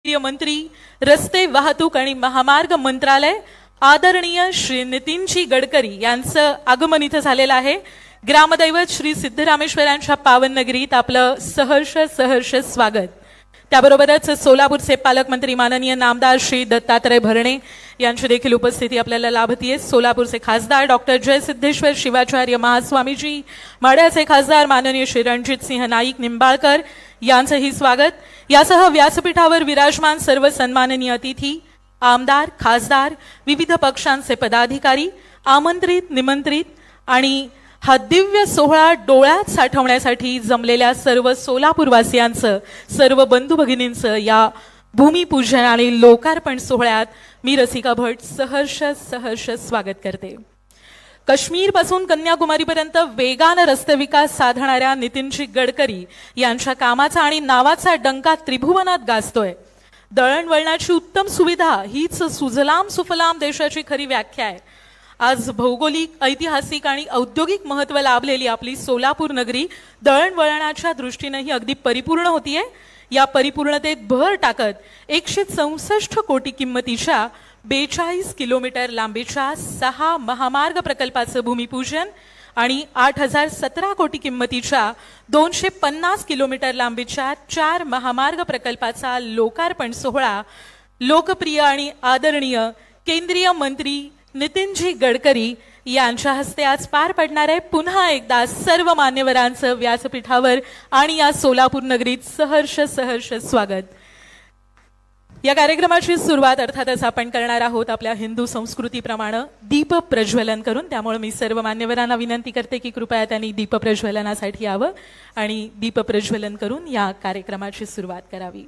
केंद्रीय मंत्री रस्ते वाहतूक आणि महामार्ग मंत्रालय आदरणीय श्री नितीनजी गडकरी यांचं आगमन इथे झालेलं आहे। ग्रामदैवत श्री सिद्धरामेश्वरांच्या पावन नगरीत आपलं सहर्ष स्वागत। त्याबरोबरच सोलापूरचे पालकमंत्री माननीय नामदार श्री दत्तात्रय भरणे यांची देखील उपस्थिती आपल्याला लाभतीये। सोलापूरचे खासदार डॉक्टर जयसिद्धेश्वर शिवाचार्य महास्वामीजी, माढ्याचे खासदार माननीय श्री रणजितसिंह नाईक निंबाळकर यांचंही स्वागत। यासह व्यासपीठावर विराजमान सर्व सन्माननीय अतिथी, आमदार, खासदार, विविध पक्षांचे पदाधिकारी, आमंत्रित, निमंत्रित आणि हा दिव्य सोहळा डोळ्यात साठवण्यासाठी जमलेल्या सर्व सोलापूरवासियांचं, सर्व बंधू भगिनींचं या भूमिपूजन आणि लोकार्पण सोहळ्यात मी रसिका भट सहर्ष स्वागत करते। काश्मीर पासून कन्याकुमारीपर्यंत वेगाने रस्ते विकास साधणाऱ्या नितीनजी गडकरी यांच्या कामाचा आणि नावाचा डंका त्रिभुवनात गाजतोय। दळणवळणाची उत्तम सुविधा हीच सुजलाम सुफलाम देशाची खरी व्याख्या आहे। आज भौगोलिक, ऐतिहासिक आणि औद्योगिक महत्त्व लाभलेली आपली सोलापूर नगरी दळणवळणाच्या दृष्टीनेही अगदी परिपूर्ण होतीये। या परिपूर्णतेत भर टाकत 164 कोटी किंमतीच्या 42 किलोमीटर लांबीच्या 6 महामार्ग प्रकल्पाचं भूमिपूजन आणि 8017 कोटी किंमतीच्या 250 किलोमीटर लांबीच्या 4 महामार्ग प्रकल्पाचा लोकार्पण सोहळा लोकप्रिय आणि आदरणीय केंद्रीय मंत्री नितीनजी गडकरी यांच्या हस्ते आज पार पडणार आहे। पुन्हा एकदा सर्व मान्यवरांचं व्यासपीठावर आणि या सोलापूर नगरीत सहर्ष स्वागत। या कार्यक्रमाची सुरुवात अर्थातच आपण करणार आहोत आपल्या हिंदू संस्कृतीप्रमाणे दीप प्रज्वलन करून। त्यामुळे मी सर्व मान्यवरांना विनंती करते की कृपया त्यांनी दीप प्रज्वलनासाठी यावं आणि दीप प्रज्वलन करून या कार्यक्रमाची सुरुवात करावी।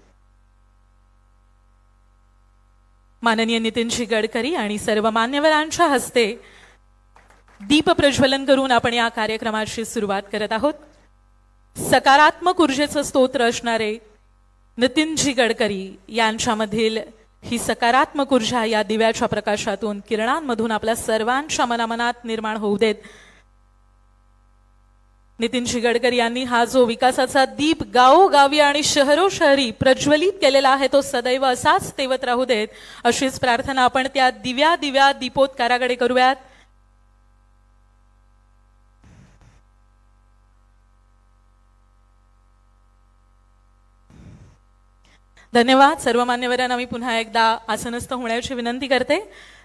माननीय नितीनजी गडकरी आणि सर्व मान्यवरांच्या हस्ते दीप प्रज्वलन करून आपण या कार्यक्रमाची सुरुवात करत आहोत। सकारात्मक ऊर्जेचं स्तोत्र असणारे नितीनजी गडकरी यांच्यामधील ही सकारात्मक ऊर्जा या दिव्याच्या प्रकाशातून, किरणांमधून आपल्या सर्वांच्या मनामनात निर्माण होऊ देत। नितीनजी गडकरी यांनी हा जो विकासाचा दीप गावोगावी आणि शहरोशहरी प्रज्वलित केलेला आहे तो सदैव असाच तेवत राहू देत, अशीच प्रार्थना आपण त्या दिव्या दीपोत्काराकडे करूयात। धन्यवाद। सर्व मान्यवरांना मी पुन्हा एकदा आसनस्थ होण्याची विनंती करते।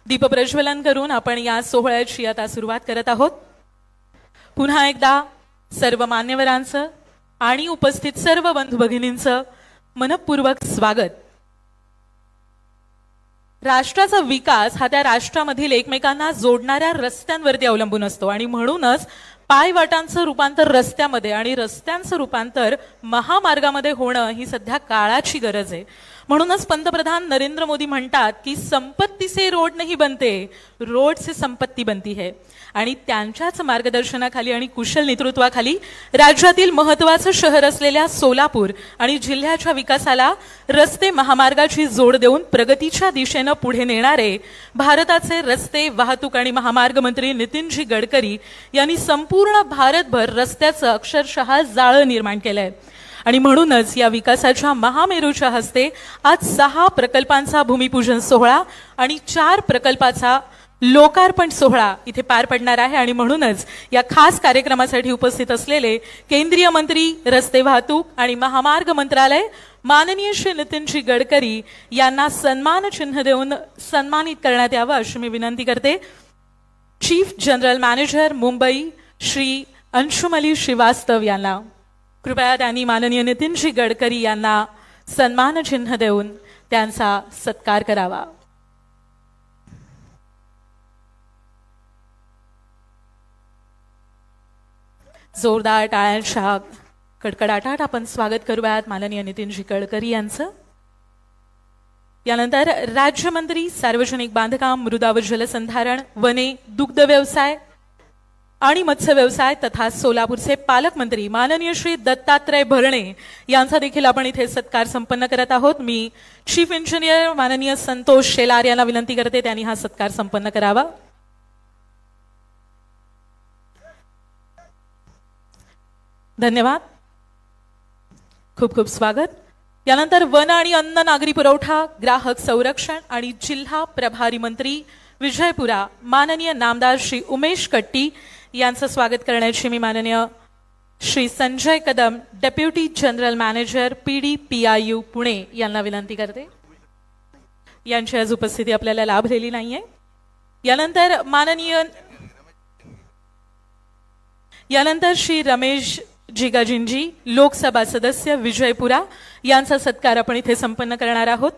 दीप प्रज्वलन करून आपण या सोहळ्याची आता सुरुवात करत आहोत। पुन्हा एकदा सर्व मान्यवरांचं आणि उपस्थित सर्व बंधू भगिनींचं मनपूर्वक स्वागत। राष्ट्राचा विकास हा त्या राष्ट्रामधील एकमेकांना जोडणाऱ्या रस्त्यांवरती अवलंबून असतो आणि म्हणूनच पायवाटांचं रूपांतर रस्त्यामध्ये आणि रस्त्यांचं रूपांतर महामार्गामध्ये होणं ही सध्या काळाची गरज आहे। म्हणूनच पंतप्रधान नरेंद्र मोदी म्हणतात की संपत्ती से रोड नहीं बनते, रोड से संपत्ती बनती है। आणि त्यांच्याच मार्गदर्शनाखाली आणि कुशल नेतृत्वाखाली राज्यातील महत्त्वाचं शहर असलेल्या सोलापूर आणि जिल्ह्याच्या विकासाला रस्ते महामार्गाची जोड देऊन प्रगतीच्या दिशेने पुढे नेणारे भारताचे रस्ते वाहतूक आणि महामार्ग मंत्री नितीनजी गडकरी यांनी संपूर्ण भारतभर रस्त्याचं अक्षरशः जाळं निर्माण केलंय। आणि म्हणूनच या विकासाच्या महामेरूच्या हस्ते आज 6 प्रकल्पांचा भूमिपूजन सोहळा आणि 4 प्रकल्पाचा लोकार्पण सोहळा इथे पार पडणार आहे। आणि म्हणूनच या खास कार्यक्रमासाठी उपस्थित असलेले केंद्रीय मंत्री रस्ते वाहतूक आणि महामार्ग मंत्रालय माननीय श्री नितीनजी गडकरी यांना सन्मान चिन्ह देऊन सन्मानित करण्यात यावं अशी मी विनंती करते। Chief general manager Mumbai Shri Anshumali Srivastava यांना कृपया त्यांनी माननीय नितीनजी गडकरी यांना सन्मान चिन्ह देऊन त्यांचा सत्कार करावा। जोरदार टाळ्यांच्या कडकडाटात आपण स्वागत करूयात माननीय नितीनजी गडकरी यांचं। यानंतर राज्यमंत्री सार्वजनिक बांधकाम, मृदा व जलसंधारण, वने, दुग्ध व्यवसाय आणि मत्स्य व्यवसाय तथा सोलापूरचे पालकमंत्री माननीय श्री दत्तात्रय भरणे यांचा देखील आपण इथे सत्कार संपन्न करत आहोत। मी चीफ इंजिनियर माननीय संतोष शेलार यांना विनंती करते त्यांनी हा सत्कार संपन्न करावा। धन्यवाद। खूप खूप स्वागत। यानंतर वन आणि अन्न नागरी पुरवठा, ग्राहक संरक्षण आणि जिल्हा प्रभारी मंत्री विजयपुरा माननीय नामदार श्री उमेश कट्टी यांचं स्वागत करण्याची मी माननीय Shri Sanjay Kadam deputy general manager PDPIU Pune यांना विनंती करते. यांची आज उपस्थिती आपल्याला लाभलेली नाहीये. यानंतर श्री रमेश जिगाजिंजी लोकसभा सदस्य विजयपुरा यांचा सत्कार आपण इथे संपन्न करणार आहोत.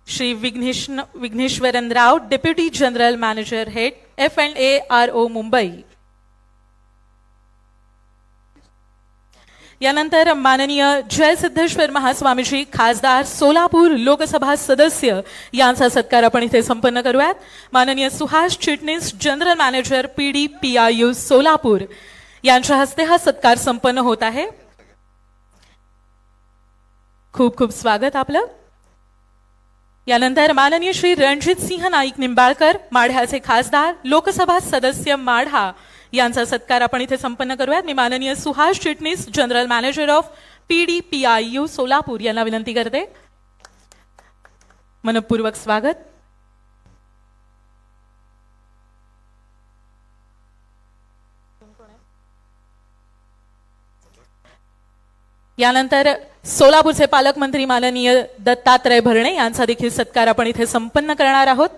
Shri Vighneshwaran Rao deputy general manager head F&A RO Mumbai. यानंतर माननीय जयसिद्धेश्वर महास्वामीजी खासदार सोलापूर लोकसभा सदस्य यांचा सत्कार आपण इथे संपन्न करूयात. माननीय Suhas Chitnis general manager PDPIU Solapur यांच्या हस्ते हा सत्कार संपन्न होत आहे. खूप खूप स्वागत आपलं. यानंतर माननीय श्री रणजित सिंह नाईक निंबाळकर माढ्याचे खासदार लोकसभा सदस्य माढा यांचा सत्कार आपण इथे संपन्न करूयात. मी माननीय Suhas Chitnis general manager of PDPIU Solapur यांना विनंती करते. मनपूर्वक स्वागत. यानंतर सोलापूरचे पालकमंत्री माननीय दत्तात्रय भरणे यांचा देखील सत्कार आपण इथे संपन्न करणार आहोत.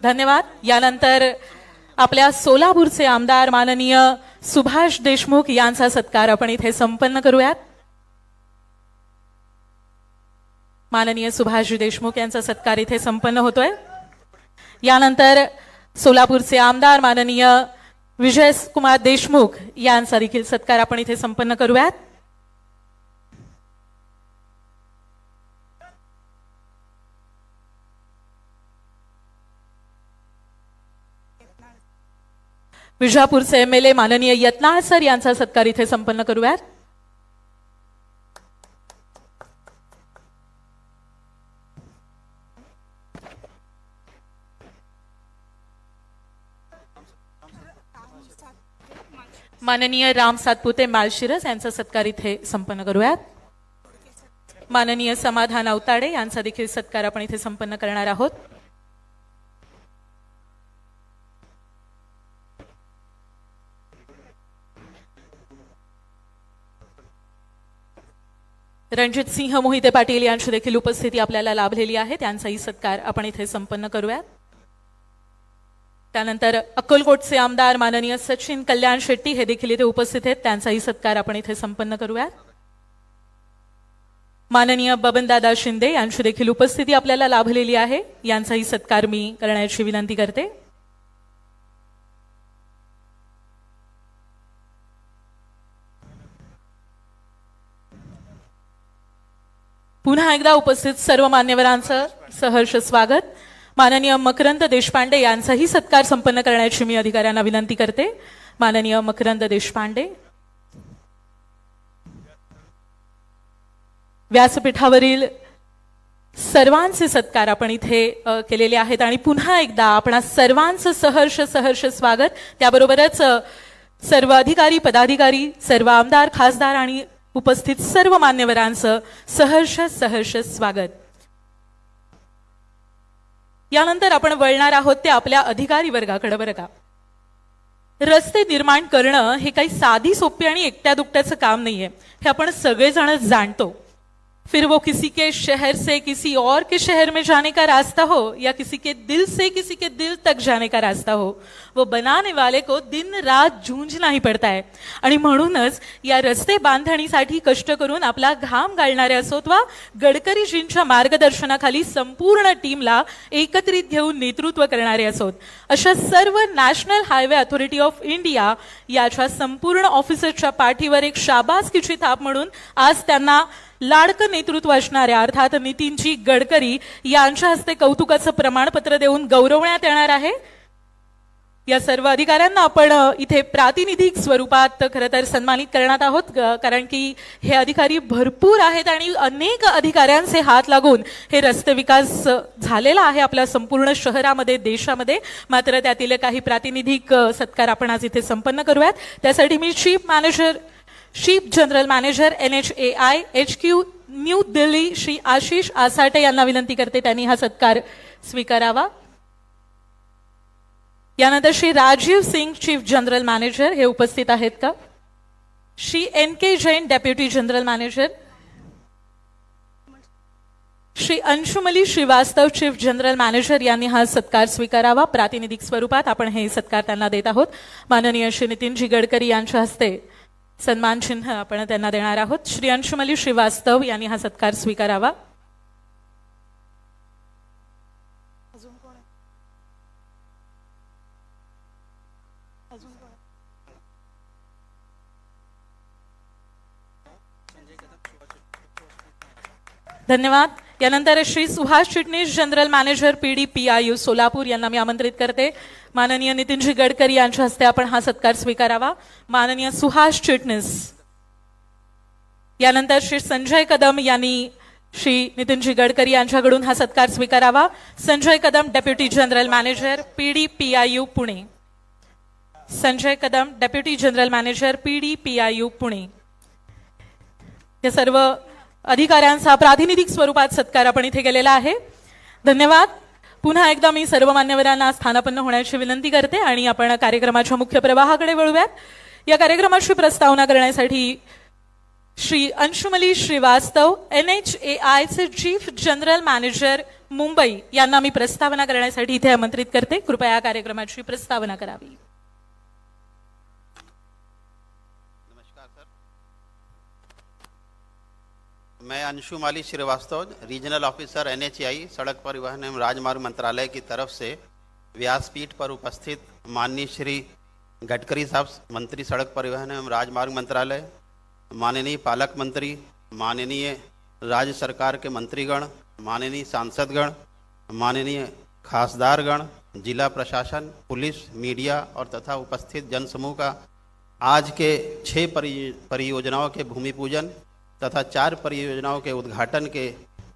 धन्यवाद. यानंतर आपल्या सोलापूरचे आमदार माननीय सुभाष देशमुख यांचा सत्कार आपण इथे संपन्न करूयात. माननीय सुभाष देशमुख यांचा सत्कार इथे संपन्न होतोय. यानंतर सोलापूरचे आमदार माननीय विजय कुमार देशमुख यांचा देखील सत्कार आपण इथे संपन्न करूयात. विजापूरचे MLA माननीय यत्नाळ सर यांचा सत्कार इथे संपन्न करूयात. माननीय राम सातपुते माळशिरस यांचा सत्कार इथे संपन्न करूयात. माननीय समाधान अवताडे यांचा देखील सत्कार आपण इथे संपन्न करणार आहोत. रणजित सिंह मोहिते पाटील यांची देखील उपस्थिती आपल्याला लाभलेली आहे. त्यांचाही सत्कार आपण इथे संपन्न करूयात. त्यानंतर अक्कलकोटचे आमदार माननीय सचिन कल्याण शेट्टी हे देखील इथे उपस्थित आहेत. त्यांचाही सत्कार आपण इथे संपन्न करूयात. माननीय बबनदादा शिंदे यांची देखील उपस्थिती आपल्याला लाभलेली आहे. यांचाही सत्कार मी करण्याची विनंती करते. पुन्हा एकदा उपस्थित सर्व मान्यवरांचं सहर्ष स्वागत. माननीय मकरंद देशपांडे यांचाही सत्कार संपन्न करण्याची मी अधिकाऱ्यांना विनंती करते. माननीय मकरंद देशपांडे. व्यासपीठावरील सर्वांचे सत्कार आपण इथे केलेले आहेत आणि पुन्हा एकदा आपणा सर्वांचं सहर्ष स्वागत. त्याबरोबरच सर्व अधिकारी पदाधिकारी सर्व आमदार खासदार आणि उपस्थित सर्व मान्यवरांचं सहर्ष स्वागत. यानंतर आपण वळणार आहोत ते आपल्या अधिकारी वर्गाकडे. बरं का, रस्ते निर्माण करणं हे काही साधी सोपी आणि एकट्या दुकट्याचं काम नाहीये. हे आपण सगळेजण जाणतो. फिर वो किसी के शहर से किसी और के शहर में जाने का रास्ता हो या किसी के दिल से किसी के दिल तक जाने का रास्ता हो, वो बनाने वाले को दिन रात जूझना ही पड़ता है. आणि म्हणूनच या रस्ते बांधणीसाठी कष्ट करून आपला घाम गाळणारे असोत वा गडकरीजींच्या मार्गदर्शनाखाली संपूर्ण टीमला एकत्रित घेऊन नेतृत्व करणारे असोत, अशा सर्व national highway authority of India याच्या संपूर्ण ऑफिसर्सच्या पाठीवर एक शाबासकीची थाप म्हणून आज त्यांना लाडकं नेतृत्व असणाऱ्या अर्थात नितीनजी गडकरी यांच्या हस्ते कौतुकाचं प्रमाणपत्र देऊन गौरवण्यात येणार आहे. या सर्व अधिकाऱ्यांना आपण इथे प्रातिनिधिक स्वरूपात खरं तर सन्मानित करण्यात आहोत, कारण की हे अधिकारी भरपूर आहेत आणि अनेक अधिकाऱ्यांचे हात लागून हे रस्ते विकास झालेला आहे आपल्या संपूर्ण शहरामध्ये, देशामध्ये. मात्र त्यातील काही प्रातिनिधिक सत्कार आपण आज इथे संपन्न करूयात. त्यासाठी मी chief general manager NHAI HQ New Delhi Shri Ashish Asate यांना विनंती करते त्यांनी हा सत्कार स्वीकारावा. यानंतर Shri Rajeev Singh chief general manager हे उपस्थित आहेत का? Shri NK Jain deputy general manager, Shri Anshumali Srivastava chief general manager यांनी हा सत्कार स्वीकारावा. प्रातिनिधिक स्वरूपात आपण हे सत्कार त्यांना देत आहोत. माननीय श्री नितीनजी गडकरी यांच्या हस्ते सन्मान चिन्ह आपण त्यांना देणार आहोत. श्री अंशुमली श्रीवास्तव यांनी हा सत्कार स्वीकारावा. धन्यवाद. यानंतर Shri Suhas Chitnis general manager PD PIU Solapur यांना मी आमंत्रित करते. माननीय नितीनजी गडकरी यांच्या हस्ते आपण हा सत्कार स्वीकारावा. माननीय सुहास चिटणीस. यानंतर श्री संजय कदम यांनी श्री नितीनजी गडकरी यांच्याकडून हा सत्कार स्वीकारावा. Sanjay Kadam deputy general manager PD PIU Pune. Sanjay Kadam deputy general manager PD PIU Pune. या सर्व अधिकाऱ्यांचा प्रातिनिधिक स्वरूपात सत्कार आपण इथे केलेला आहे. धन्यवाद. पुन्हा एकदा मी सर्व मान्यवरांना स्थानापन्न होण्याची विनंती करते आणि आपण कार्यक्रमाच्या मुख्य प्रवाहाकडे वळूयात. या कार्यक्रमाची प्रस्तावना करण्यासाठी श्री अंशुमली श्रीवास्तव NHAI चे चीफ जनरल मॅनेजर मुंबई यांना मी प्रस्तावना करण्यासाठी इथे आमंत्रित करते. कृपया कार्यक्रमाची प्रस्तावना करावी. मैं Anshumali Shrivastava, regional officer NHAI सड़क परिवहन एवं राजमार्ग मंत्रालय की तरफ से व्यासपीठ पर उपस्थित माननीय श्री गडकरी साहब, मंत्री सड़क परिवहन एवं राजमार्ग मंत्रालय, माननीय पालक मंत्री, माननीय राज्य सरकार के मंत्रीगण, माननीय सांसदगण, माननीय खासदारगण, जिला प्रशासन, पुलिस, मीडिया और तथा उपस्थित जनसमूह का आज के 6 परियोजनाओं के भूमि पूजन तथा 4 परियोजनाओं के उद्घाटन के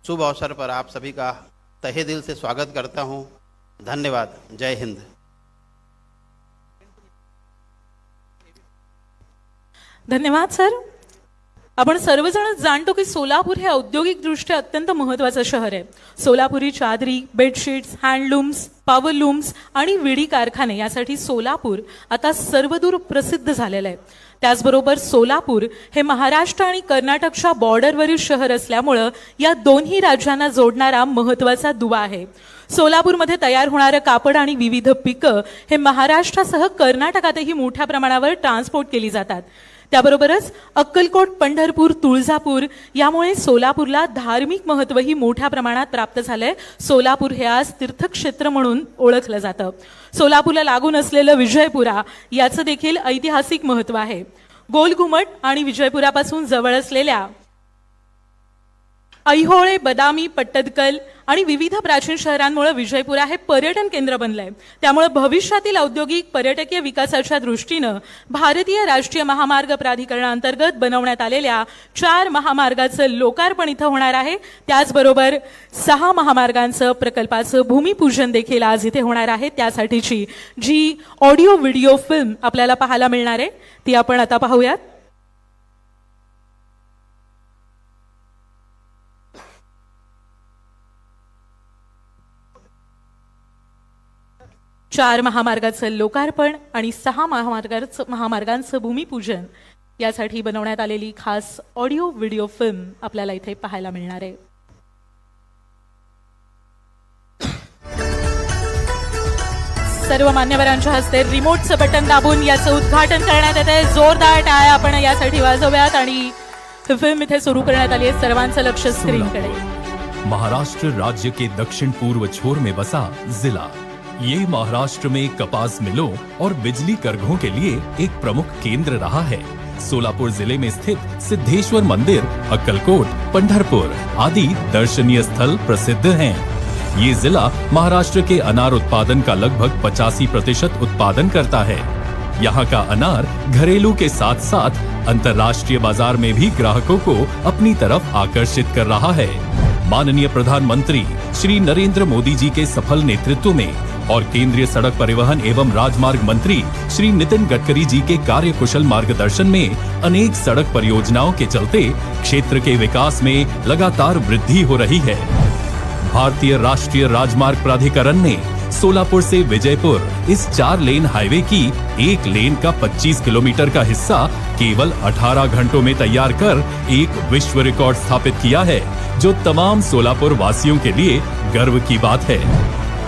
शुभ अवसर पर आप सभी का तहे दिल से स्वागत करता हूं. धन्यवाद. जय हिंद. धन्यवाद सर. आपण सर्वजण जाणतो की सोलापूर हे औद्योगिकदृष्ट्या अत्यंत महत्त्वाचं शहर आहे. सोलापुरी चादरी, बेडशीट्स, हँडलूम्स, पॉवरलूम्स आणि विडी कारखाने यासाठी सोलापूर आता सर्वदूर प्रसिद्ध झालेलं आहे. त्याचबरोबर सोलापूर हे महाराष्ट्र आणि कर्नाटकच्या बॉर्डरवरील शहर असल्यामुळे या दोन्ही राज्यांना जोडणारा महत्त्वाचा दुवा आहे. सोलापूरमध्ये तयार होणारे कापड आणि विविध पिकं हे महाराष्ट्रासह कर्नाटकातही मोठ्या प्रमाणावर ट्रान्सपोर्ट केली जातात. त्याबरोबरच अक्कलकोट, पंढरपूर, तुळजापूर यामुळे सोलापूरला धार्मिक महत्त्वही मोठ्या प्रमाणात प्राप्त झालंय. सोलापूर हे आज तीर्थक्षेत्र म्हणून ओळखलं जातं. सोलापूरला लागून असलेलं विजयपुरा याचं देखील ऐतिहासिक महत्त्व आहे. गोलघुमट आणि विजयपुरापासून जवळ असलेल्या ऐहोळे, बदामी, पट्टदकल आणि विविध प्राचीन शहरांमुळे विजयपुरा हे पर्यटन केंद्र बनलंय. त्यामुळे भविष्यातील औद्योगिक पर्यटकीय विकासाच्या दृष्टीनं भारतीय राष्ट्रीय महामार्ग प्राधिकरणाअंतर्गत बनवण्यात आलेल्या 4 महामार्गाचं लोकार्पण इथं होणार आहे. त्याचबरोबर 6 महामार्गांचं प्रकल्पाचं भूमिपूजन देखील आज इथे होणार आहे. त्यासाठीची जी ऑडिओ व्हिडिओ फिल्म आपल्याला पाहायला मिळणार आहे ती आपण आता पाहूयात. 4 महामार्गाचं लोकार्पण आणि 6 महामार्गांचं भूमिपूजन यासाठी बनवण्यात आलेली खास ऑडिओ व्हिडिओ फिल्म आपल्याला इथे पाहायला मिळणार आहे. सर्व मान्यवरांच्या हस्ते रिमोटचं बटन दाबून याचं उद्घाटन करण्यात येते. जोरदार टाळ्या आपण यासाठी वाजवूयात आणि फिल्म इथे सुरू करण्यात आली आहे. सर्वांचं लक्ष स्क्रीनकडे. महाराष्ट्र राज्य के दक्षिण पूर्व छोर में बसा जिला, ये महाराष्ट्र में कपास मिलों और बिजली करघों के लिए एक प्रमुख केंद्र रहा है. सोलापुर जिले में स्थित सिद्धेश्वर मंदिर, अक्कलकोट, पंढरपुर आदि दर्शनीय स्थल प्रसिद्ध हैं. ये जिला महाराष्ट्र के अनार उत्पादन का लगभग 85% उत्पादन करता है। यहाँ का अनार घरेलू के साथ साथ अंतर्राष्ट्रीय बाजार में भी ग्राहकों को अपनी तरफ आकर्षित कर रहा है। माननीय प्रधानमंत्री श्री नरेंद्र मोदी जी के सफल नेतृत्व में और केंद्रीय सड़क परिवहन एवं राजमार्ग मंत्री श्री नितिन गडकरी जी के कार्यकुशल मार्गदर्शन में अनेक सड़क परियोजनाओं के चलते क्षेत्र के विकास में लगातार वृद्धि हो रही है। भारतीय राष्ट्रीय राजमार्ग प्राधिकरण ने सोलापुर से विजयपुर इस 4 लेन हाईवे की 1 लेन का 25 किलोमीटर का हिस्सा केवल 18 घंटों में तैयार कर एक विश्व रिकॉर्ड स्थापित किया है, जो तमाम सोलापुर वासियों के लिए गर्व की बात है।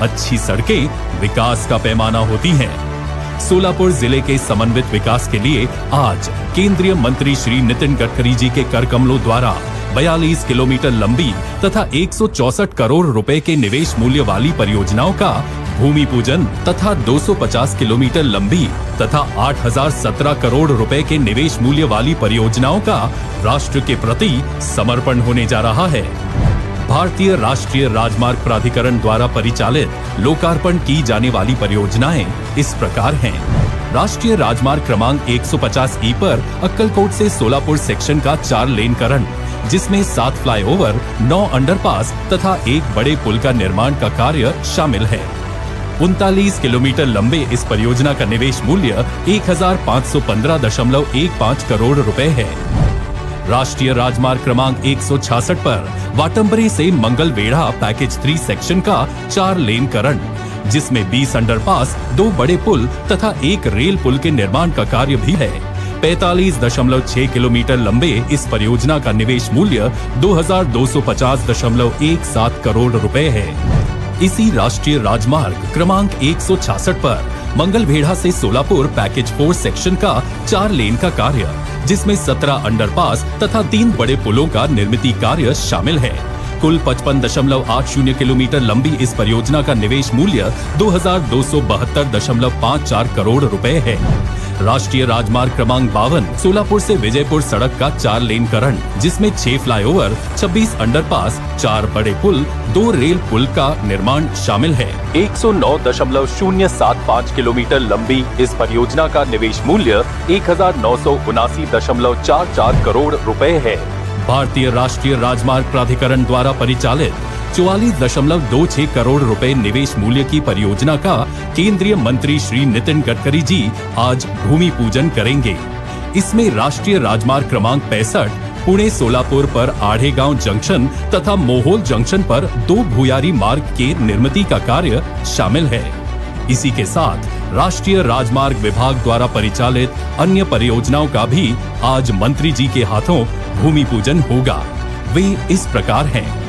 अच्छी सड़कें विकास का पैमाना होती हैं। सोलापुर जिले के समन्वित विकास के लिए आज केंद्रीय मंत्री श्री नितिन गडकरी जी के कर कमलों द्वारा 42 किलोमीटर लंबी तथा 164 करोड़ रुपए के निवेश मूल्य वाली परियोजनाओं का भूमि पूजन तथा 250 किलोमीटर लंबी तथा 8017 करोड़ रुपए के निवेश मूल्य वाली परियोजनाओं का राष्ट्र के प्रति समर्पण होने जा रहा है। भारतीय राष्ट्रीय राजमार्ग प्राधिकरण द्वारा परिचालित लोकार्पण की जाने वाली परियोजनाएं इस प्रकार हैं। राष्ट्रीय राजमार्ग क्रमांक 150E पर अक्कलकोट से सोलापुर सेक्शन का 4 लेनकरण, जिसमें 7 फ्लाईओवर, 9 अंडरपास तथा 1 बड़े पुल का निर्माण का कार्य शामिल है। 39 किलोमीटर लंबे इस परियोजना का निवेश मूल्य 1515.15 करोड़ रुपए है। राष्ट्रीय राजमार्ग क्रमांक 166 पर वाटम्बरी से मंगलवेढ़ा पैकेज 3 सेक्शन का 4 लेनकरण, जिसमें 20 अंडरपास, 2 बड़े पुल तथा 1 रेल पुल के निर्माण का कार्य भी है। 45.6 किलोमीटर लंबे इस परियोजना का निवेश मूल्य 2250.17 करोड़ रुपए है। इसी राष्ट्रीय राजमार्ग क्रमांक 166 पर मंगलवेढ़ा से सोलापुर पैकेज 4 सेक्शन का 4 लेन का कार्य, जिसमें 17 अंडरपास तथा 3 बड़े पुलों का निर्मिती कार्य शामिल है। कुल 55.80 किलोमीटर लंबी इस परियोजना का निवेश मूल्य 2272.54 करोड़ रुपए है। राष्ट्रीय राजमार्ग क्रमांक 52 सोलापुर से विजयपुर सड़क का 4 लेनकरण, जिसमें 6 फ्लाईओवर, 26 अंडरपास, 4 बड़े पुल, 2 रेल पुल का निर्माण शामिल है। 109.075 किलोमीटर लंबी इस परियोजना का निवेश मूल्य 1979.44 करोड़ रुपए है। भारतीय राष्ट्रीय राजमार्ग प्राधिकरण द्वारा परिचालित 44.26 करोड़ रुपए निवेश मूल्य की परियोजना का केंद्रीय मंत्री श्री नितिन गडकरी जी आज भूमि पूजन करेंगे। इसमें राष्ट्रीय राजमार्ग क्रमांक 65 पुणे सोलापुर पर आढ़ेगांव जंक्शन तथा मोहोल जंक्शन पर 2 भूयारी मार्ग के निर्मिती का कार्य शामिल है। इसी के साथ राष्ट्रीय राजमार्ग विभाग द्वारा परिचालित अन्य परियोजनाओं का भी आज मंत्री जी के हाथों भूमि पूजन होगा। वे इस प्रकार हैं।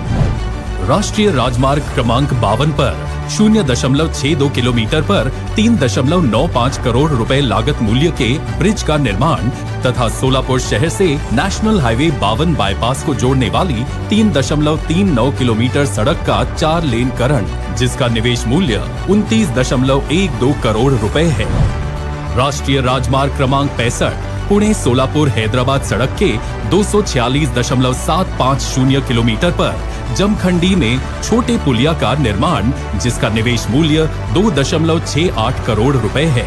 राष्ट्रीय राजमार्ग क्रमांक 52 पर 0.62 किलोमीटर पर 3.95 करोड़ रुपए लागत मूल्य के ब्रिज का निर्माण तथा सोलापुर शहर से नेशनल हाईवे 52 बाईपास को जोड़ने वाली 3.39 किलोमीटर सड़क का 4 लेनकरण, जिसका निवेश मूल्य 29.12 करोड़ रुपए है। राष्ट्रीय राजमार्ग क्रमांक 65 पुणे सोलापुर हैदराबाद सड़क के 246.750 किलोमीटर पर जमखंडी में छोटे पुलिया का निर्माण, जिसका निवेश मूल्य 2.68 करोड़ रुपए है।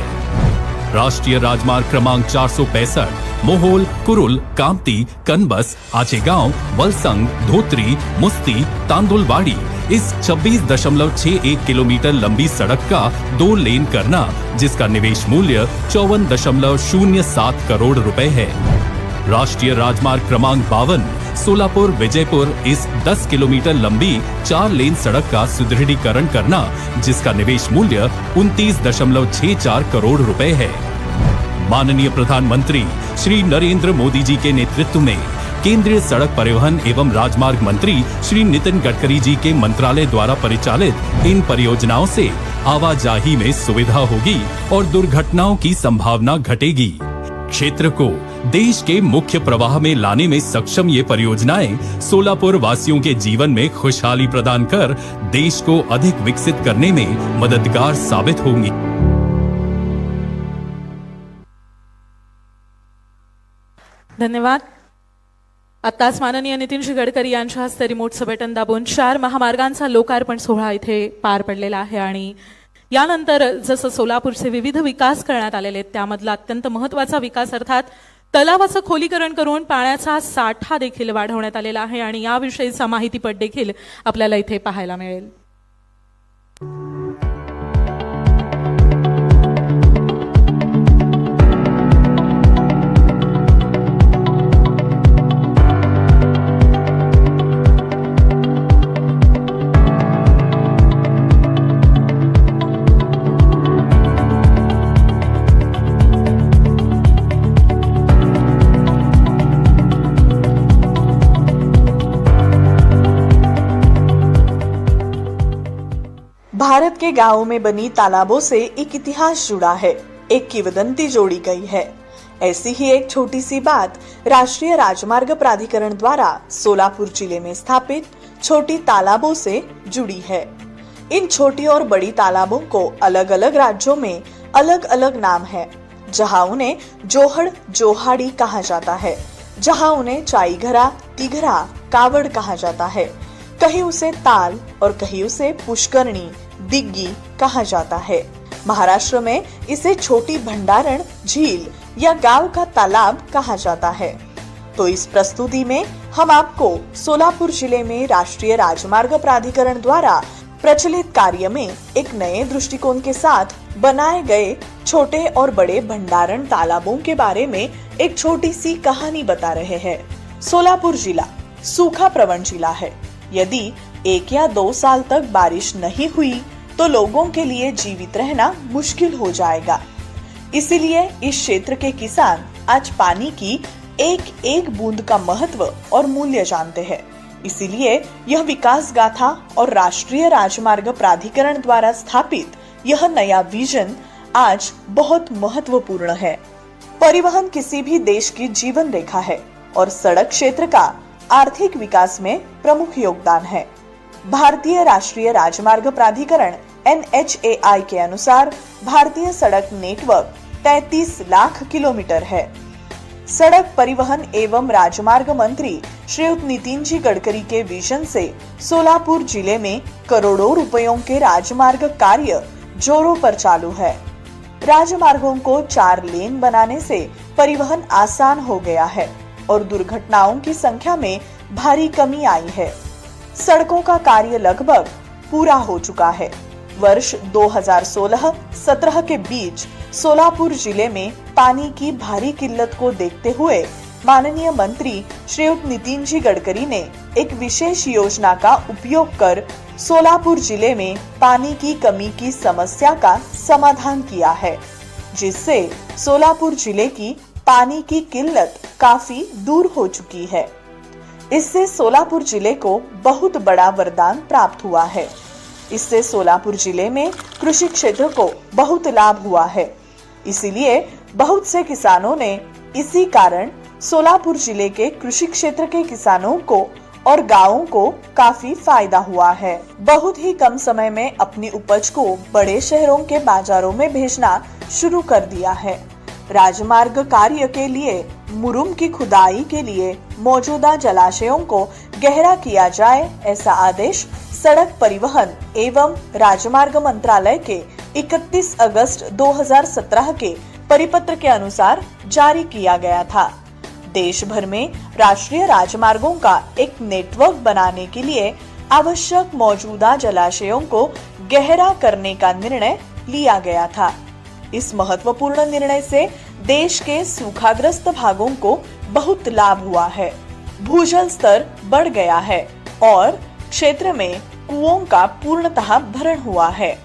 राष्ट्रीय राजमार्ग क्रमांक 465 मोहोल, कुरुल, कामती, कनबस, आचेगांव, वलसंग, धोत्री, मुस्ती, तांदुलवाड़ी इस 26.61 किलोमीटर लंबी सड़क का 2 लेन करना, जिसका निवेश मूल्य 54.07 करोड़ रुपए है। राष्ट्रीय राजमार्ग क्रमांक 52 सोलापुर विजयपुर इस 10 किलोमीटर लंबी 4 लेन सड़क का सुदृढ़ीकरण करना, जिसका निवेश मूल्य 29.64 करोड़ रुपए है। माननीय प्रधानमंत्री श्री नरेंद्र मोदी जी के नेतृत्व में केंद्रीय सड़क परिवहन एवं राजमार्ग मंत्री श्री नितिन गडकरी जी के मंत्रालय द्वारा परिचालित इन परियोजनाओं से आवाजाही में सुविधा होगी और दुर्घटनाओं की संभावना घटेगी। क्षेत्र को देश के मुख्य प्रवाह में लाने में सक्षम ये परियोजनाएं सोलापुर वासियों के जीवन में खुशहाली प्रदान कर देश को अधिक विकसित करने में मददगार साबित होंगी। धन्यवाद। आत्ताच माननीय नितीनजी गडकरी यांच्या हस्ते रिमोटचं बटन दाबून 4 महामार्गांचा लोकार्पण सोहळा इथे पार पडलेला आहे आणि यानंतर जसं सोलापूरचे विविध विकास करण्यात आलेले आहेत त्यामधला अत्यंत महत्त्वाचा विकास अर्थात तलावाचं खोलीकरण करून पाण्याचा साठा देखील वाढवण्यात आलेला आहे आणि याविषयीचा माहितीपट देखील आपल्याला इथे पाहायला मिळेल. भारत के गांवों में बनी तालाबों से एक इतिहास जुड़ा है, एक किंवदंती जोड़ी गई है. ऐसी ही एक छोटी सी बात राष्ट्रीय राजमार्ग प्राधिकरण द्वारा सोलापुर जिले में स्थापित छोटी तालाबों से जुड़ी है. इन छोटी और बड़ी तालाबों को अलग अलग राज्यों में अलग अलग नाम है. जहां उन्हें जोहड़ जोहाड़ी कहा जाता है, जहां उन्हें चाईघरा, तिघरा, कावड़ कहा जाता है. कहीं उसे ताल और कहीं उसे पुष्करणी, दिग्गी कहा जाता है. महाराष्ट्र में इसे छोटी भंडारण झील या गांव का तालाब कहा जाता है. तो इस प्रस्तुति में हम आपको सोलापुर जिले में राष्ट्रीय राजमार्ग प्राधिकरण द्वारा प्रचलित कार्य में एक नए दृष्टिकोण के साथ बनाए गए छोटे और बड़े भंडारण तालाबों के बारे में एक छोटी सी कहानी बता रहे हैं. सोलापुर जिला सूखा प्रवण जिला है. यदि 1 या 2 साल तक बारिश नहीं हुई तो लोगों के लिए जीवित रहना मुश्किल हो जाएगा. इसीलिए इस क्षेत्र के किसान आज पानी की एक एक बूंद का महत्व और मूल्य जानते हैं. इसीलिए यह विकास गाथा और राष्ट्रीय राजमार्ग प्राधिकरण द्वारा स्थापित यह नया विजन आज बहुत महत्वपूर्ण है. परिवहन किसी भी देश की जीवन रेखा है और सड़क क्षेत्र का आर्थिक विकास में प्रमुख योगदान है. भारतीय राष्ट्रीय राजमार्ग प्राधिकरण NHAI के अनुसार भारतीय सड़क नेटवर्क 33 लाख किलोमीटर है. सड़क परिवहन एवं राजमार्ग मंत्री श्रीयुत नितिन जी गडकरी के विजन से सोलापुर जिले में करोड़ों रुपयों के राजमार्ग कार्य जोरों पर चालू है. राजमार्गों को 4 लेन बनाने से परिवहन आसान हो गया है और दुर्घटनाओं की संख्या में भारी कमी आई है. सड़कों का कार्य लगभग पूरा हो चुका है. वर्ष 2016-17 के बीच सोलापुर जिले में पानी की भारी किल्लत को देखते हुए माननीय मंत्री श्रीयुत नितिन जी गडकरी ने एक विशेष योजना का उपयोग कर सोलापुर जिले में पानी की कमी की समस्या का समाधान किया है, जिससे सोलापुर जिले की पानी की किल्लत काफी दूर हो चुकी है. इससे सोलापुर जिले को बहुत बड़ा वरदान प्राप्त हुआ है. इससे सोलापुर जिले में कृषि क्षेत्र को बहुत लाभ हुआ है. इसीलिए बहुत से किसानों ने इसी कारण सोलापुर जिले के कृषि क्षेत्र के किसानों को और गांवों को काफी फायदा हुआ है. बहुत ही कम समय में अपनी उपज को बड़े शहरों के बाजारों में भेजना शुरू कर दिया है. राजमार्ग कार्य के लिए मुरुम की खुदाई के लिए मौजूदा जलाशयों को गहरा किया जाए, ऐसा आदेश सड़क परिवहन एवं राजमार्ग मंत्रालय के 31 अगस्त 2017 के परिपत्र के अनुसार जारी किया गया था. देश भर में राष्ट्रीय राजमार्गों का एक नेटवर्क बनाने के लिए आवश्यक मौजूदा जलाशयों को गहरा करने का निर्णय लिया गया था. इस महत्वपूर्ण निर्णय से देश के सूखाग्रस्त भागों को बहुत लाभ हुआ है. भूजल स्तर बढ़ गया है और क्षेत्र में कुओं का पूर्णतः भरण हुआ है.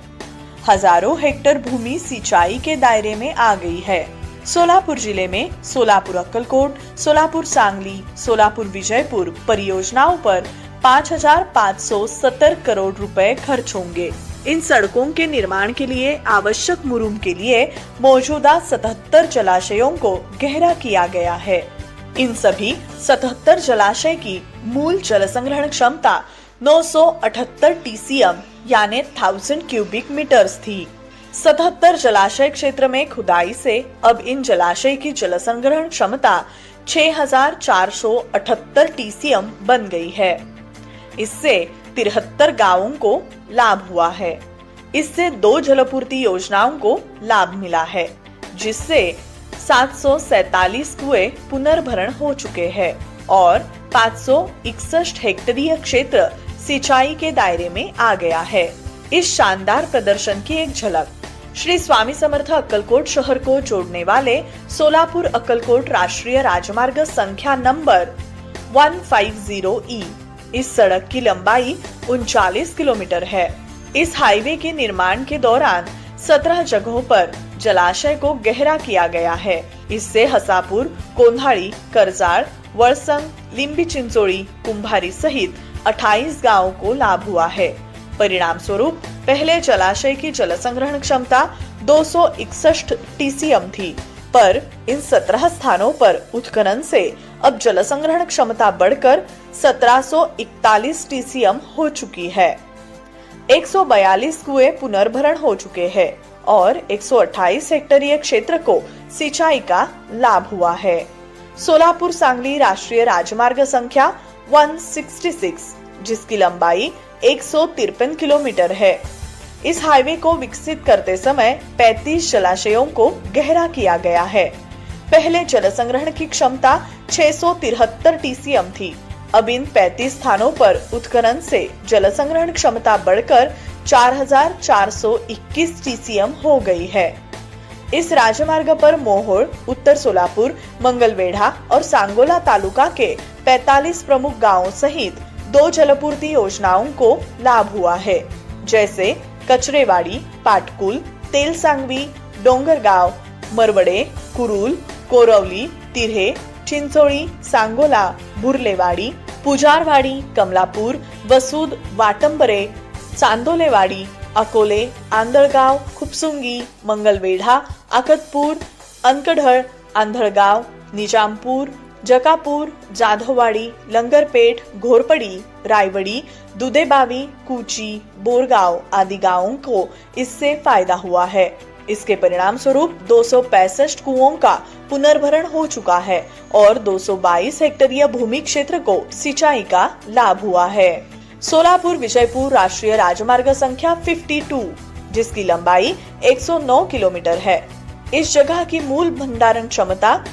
हजारों हेक्टेयर भूमि सिंचाई के दायरे में आ गई है. सोलापुर जिले में सोलापुर अक्कलकोट, सोलापुर सांगली, सोलापुर विजयपुर परियोजनाओं पर 5,570 करोड़ रुपए खर्च होंगे. इन सड़कों के निर्माण के लिए आवश्यक मुरुम के लिए मौजूदा 77 जलाशयों को गहरा किया गया है. इन सभी 77 जलाशय की मूल जल संग्रहण क्षमता 978 TCM यानी 1000 क्यूबिक मीटर्स थी. 77 जलाशय क्षेत्र में खुदाई से अब इन जलाशय की जल संग्रहण क्षमता 6,478 TCM बन गई है। इससे 73 गांवों को लाभ हुआ है। इससे 2 जलापूर्ति योजनाओं को लाभ मिला है, जिससे 747 कुएं पुनर्भरण हो चुके हैं और 561 हेक्टेरियर क्षेत्र सिंचाई के दायरे में आ गया है। इस शानदार प्रदर्शन की एक झलक श्री स्वामी समर्थ अक्कलकोट शहर को जोड़ने वाले सोलापुर अक्कलकोट राष्ट्रीय राजमार्ग संख्या नंबर 150E। इस सड़क की लंबाई 39 किलोमीटर है। इस हाईवे के निर्माण के दौरान 17 जगहों पर जलाशय को गहरा किया गया है। इससे हसापुर, कोंधाड़ी, करजाड़, वरसंग, लिंबी चिंचोड़ी, कुंभारी सहित 28 गांवों को लाभ हुआ है। परिणाम स्वरूप पहले जलाशय की जल संग्रहण क्षमता 261 TCM थी, पर इन 17 स्थानों पर उत्खनन से अब जल संग्रहण क्षमता बढ़कर 1741 TCM हो चुकी है। 142 कुएं पुनर्भरण हो चुके हैं और 128 हेक्टेरियर क्षेत्र को सिंचाई का लाभ हुआ है। सोलापुर सांगली राष्ट्रीय राजमार्ग संख्या 166, जिसकी लंबाई 153 किलोमीटर है। इस हाईवे को विकसित करते समय 35 जलाशयों को गहरा किया गया है। पहले जल संग्रहण की क्षमता 673 TCM थी। अब इन 35 स्थानों पर उत्खनन से जल संग्रहण क्षमता बढ़कर 4,421 TCM हो गई है। इस राजमार्ग पर मोहोड़, उत्तर सोलापुर, मंगलवेढ़ा और सांगोला तालुका के 45 प्रमुख गांवों सहित 2 जलपूर्ति योजनाओं को लाभ हुआ है, जैसे कचरेवाड़ी, पाटकुल, तेलसांगवी, डोंगरगांव, मरवड़े, कुरूल, कोरवली, तिरहे, चिंचोड़ी, सांगोला, बुरलेवाड़ी, पुजारवाड़ी, कमलापुर, वसूद, वाटंबरे, चांदोलेवाड़ी, अकोले, आंधळगाव, खुपसुंगी, मंगलवेढ़ा, आकतपूर, अनकढळ, आंधळगाव, निजामपुर, जकापुर, जाधववाड़ी, लंगरपेट, घोरपड़ी, रायवड़ी, दुधेबावी, कूची, बोरगांव आदि गांवों को इससे फायदा हुआ है। इसके परिणाम स्वरूप 265 कुओं का पुनर्भरण हो चुका है और 222 हेक्टेरियर भूमि क्षेत्र को सिंचाई का लाभ हुआ है। सोलापुर विजयपुर राष्ट्रीय राजमार्ग संख्या 52, जिसकी लंबाई 109 किलोमीटर है। इस जगह की मूल भंडारण क्षमता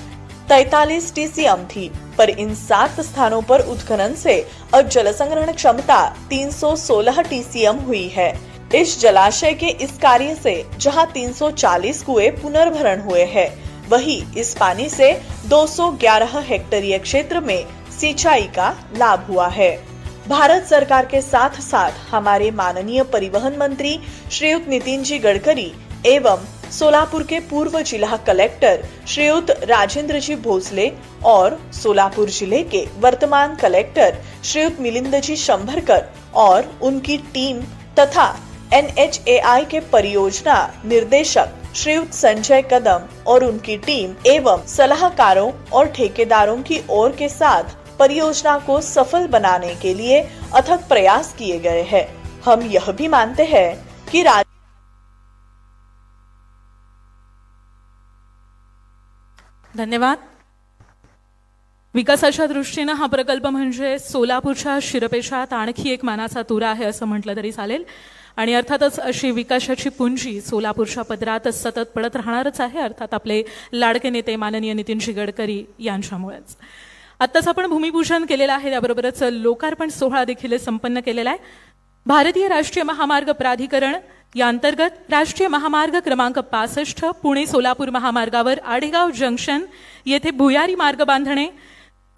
43 TCM थी, पर इन 7 स्थानों पर उत्खनन से अब जल संग्रहण क्षमता 316 TCM हुई है। इस जलाशय के इस कार्य से जहां 340 कुएं पुनर्भरण हुए हैं, वहीं इस पानी से 211 हेक्टेरियर क्षेत्र में सिंचाई का लाभ हुआ है। भारत सरकार के साथ साथ हमारे माननीय परिवहन मंत्री श्रीयुत नितिन जी गडकरी एवं सोलापुर के पूर्व जिला कलेक्टर श्रीयुत राजेंद्र जी भोसले और सोलापुर जिले के वर्तमान कलेक्टर श्रीयुत मिलिंद जी शंभरकर और उनकी टीम तथा NHAI के परियोजना निर्देशक श्रीयुत संजय कदम और उनकी टीम एवं सलाहकारों और ठेकेदारों की ओर के साथ परियोजना को सफल बनाने के लिए अथक प्रयास किए गए हैं। हम यह भी मानते हैं कि धन्यवाद। विकासाच्या दृष्टीने हा प्रकल्प म्हणजे सोलापूरच्या शिरपेशात आणखी एक मानाचा तुरा आहे असं म्हटलं तरी चालेल आणि अर्थातच अशी विकासाची पुंजी सोलापूरच्या पदरात सतत पडत राहणारच आहे, अर्थात आपले लाडके नेते माननीय नितीनजी गडकरी यांच्यामुळेच। आत्ताच आपण भूमिपूजन केलेलं आहे, त्याबरोबरच लोकार्पण सोहळा देखील संपन्न केलेला आहे। भारतीय राष्ट्रीय महामार्ग प्राधिकरण या अंतर्गत राष्ट्रीय महामार्ग क्रमांक 65 पुणे सोलापूर महामार्गावर आडेगाव जंक्शन येथे भुयारी मार्ग बांधणे,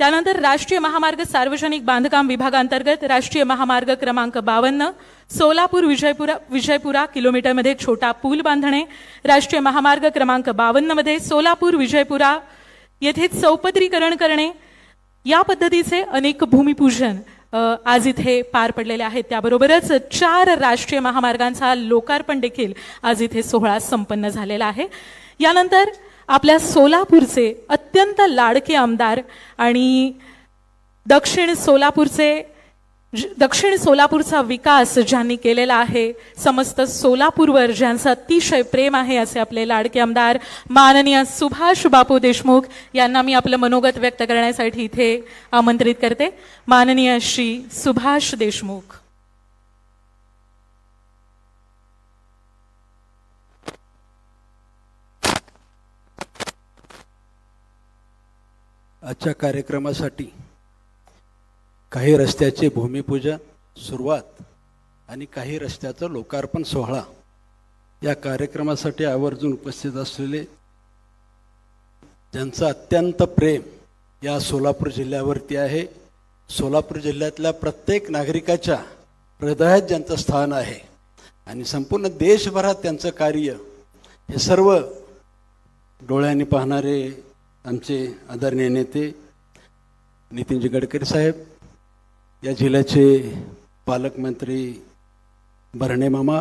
त्यानंतर राष्ट्रीय महामार्ग सार्वजनिक बांधकाम विभागांतर्गत राष्ट्रीय महामार्ग क्रमांक 52 सोलापूर विजयपुरा किलोमीटरमध्ये एक छोटा पूल बांधणे, राष्ट्रीय महामार्ग क्रमांक 52 मध्ये सोलापूर विजयपुरा येथे चौपदरीकरण करणे, या पद्धतीचे अनेक भूमिपूजन आज इथे पार पडलेले आहेत। त्याबरोबरच 4 राष्ट्रीय महामार्गांचा लोकार्पण देखील आज इथे सोहळा संपन्न झालेला आहे। यानंतर आपल्या सोलापूरचे अत्यंत लाडके आमदार आणि दक्षिण सोलापूरचे दक्षिण सोलापूरचा विकास ज्यांनी केलेला आहे, समस्त सोलापूरवर ज्यांचं अतिशय प्रेम आहे, असे आपले लाडके आमदार माननीय सुभाष बापू देशमुख यांना मी आपलं मनोगत व्यक्त करण्यासाठी इथे आमंत्रित करते. माननीय श्री सुभाष देशमुख. आजच्या कार्यक्रमासाठी काही रस्त्याचे भूमिपूजन सुरुवात आणि काही रस्त्याचं लोकार्पण सोहळा या कार्यक्रमासाठी आवर्जून उपस्थित असलेले ज्यांचं अत्यंत प्रेम या सोलापूर जिल्ह्यावरती आहे, सोलापूर जिल्ह्यातल्या प्रत्येक नागरिकाच्या हृदयात ज्यांचं स्थान आहे आणि संपूर्ण देशभरात त्यांचं कार्य, हे सर्व डोळ्यांनी पाहणारे आमचे आदरणीय नेते नितीनजी गडकरी साहेब, या जिल्ह्याचे पालकमंत्री भरणे मामा,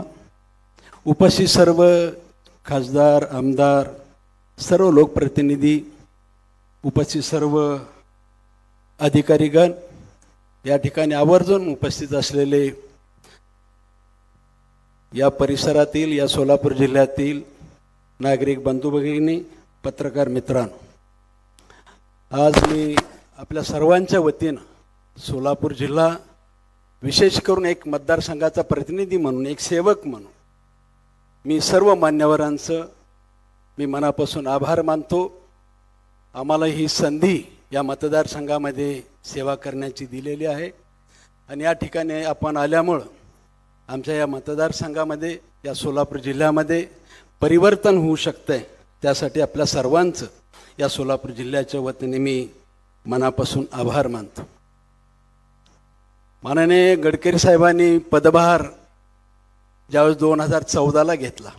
उपस्थित सर्व खासदार, आमदार, सर्व लोकप्रतिनिधी, उपस्थित सर्व अधिकारीगण, या ठिकाणी आवर्जून उपस्थित असलेले या परिसरातील, या सोलापूर जिल्ह्यातील नागरिक बंधू भगिनी, पत्रकार मित्रांनो, आज मी आपल्या सर्वांच्या वतीनं सोलापूर जिल्हा, विशेष करून एक मतदारसंघाचा प्रतिनिधी म्हणून, एक सेवक म्हणून मी सर्व मान्यवरांचं मी मनापासून आभार मानतो. आम्हाला ही संधी या मतदारसंघामध्ये सेवा करण्याची दिलेली आहे आणि या ठिकाणी आपण आल्यामुळं आमच्या या मतदारसंघामध्ये, या सोलापूर जिल्ह्यामध्ये परिवर्तन होऊ शकतं आहे. त्यासाठी आपल्या सर्वांचं या सोलापूर जिल्ह्याच्या वतीने मी मनापासून आभार मानतो. माननीय गडकरी साहेबांनी पदभार ज्यावेळेस 2014ला घेतला,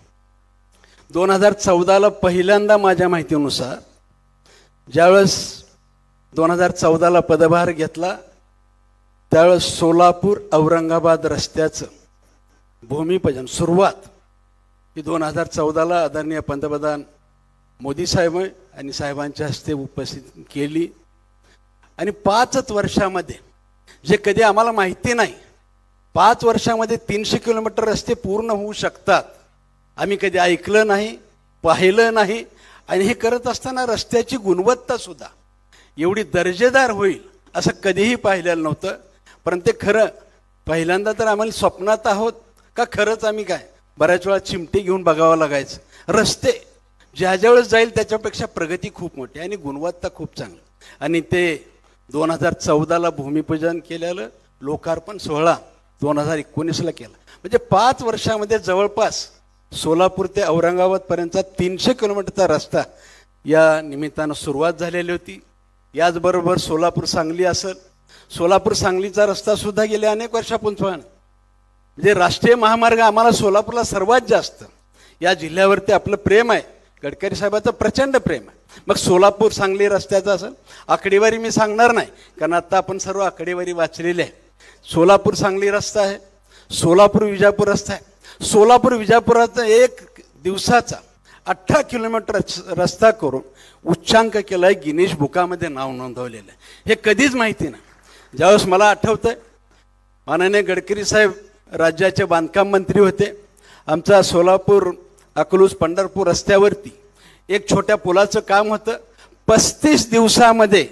2014ला पहिल्यांदा माझ्या माहितीनुसार ज्यावेळेस 2014ला पदभार घेतला, त्यावेळेस सोलापूर औरंगाबाद रस्त्याचं भूमिपूजन सुरुवात ही 2014ला आदरणीय पंतप्रधान मोदी साहेब आणि साहेबांच्या हस्ते उपस्थित केली आणि 5 वर्षामध्ये, जे कधी आम्हाला माहिती नाही, 5 वर्षामध्ये 300 किलोमीटर रस्ते पूर्ण होऊ शकतात, आम्ही कधी ऐकलं नाही, पाहिलं नाही. आणि हे करत असताना रस्त्याची गुणवत्ता सुद्धा एवढी दर्जेदार होईल असं कधीही पाहिलेलं नव्हतं. परंतु ते खरं पहिल्यांदा तर आम्हाला स्वप्नात आहोत का खरंच आम्ही काय, बऱ्याच वेळा चिमटी घेऊन बघावं लागायचं. रस्ते ज्या ज्यावेळेस जाईल त्याच्यापेक्षा प्रगती खूप मोठी आणि गुणवत्ता खूप चांगली. आणि ते 2014ला भूमिपूजन केलेलं, लोकार्पण सोहळा 2019ला केला. म्हणजे 5 वर्षामध्ये जवळपास सोलापूर ते औरंगाबादपर्यंतचा 300 किलोमीटरचा रस्ता या निमित्तानं सुरुवात झालेली होती. याचबरोबर सोलापूर सांगली असेल, सोलापूर सांगलीचा रस्ता सुद्धा गेल्या अनेक वर्षापूर्वी, म्हणजे राष्ट्रीय महामार्ग आम्हाला सोलापूरला सर्वात जास्त या जिल्ह्यावरती आपलं प्रेम आहे, गडकरी साहेबांचं प्रचंड प्रेम आहे. मग सोलापूर सांगली रस्त्याचा असेल, आकडेवारी मी सांगणार नाही कारण आता आपण सर्व आकडेवारी वाचलेली आहे. सोलापूर सांगली रस्ता आहे, सोलापूर विजापूर रस्ता आहे. सोलापूर विजापुराचा 1 दिवसाचा 18 किलोमीटर रस्ता करून उच्चांक केला आहे, गिनीज बुकामध्ये नाव नोंदवलेलं आहे. हे कधीच माहिती नाही. ज्यावेळेस मला आठवतंय माननीय गडकरी साहेब राज्याचे बांधकाम मंत्री होते, आमचा सोलापूर अकलूज पंढरपूर रस्त्यावरती एक छोट्या पुलाचं काम होतं. 35 दिवसामध्ये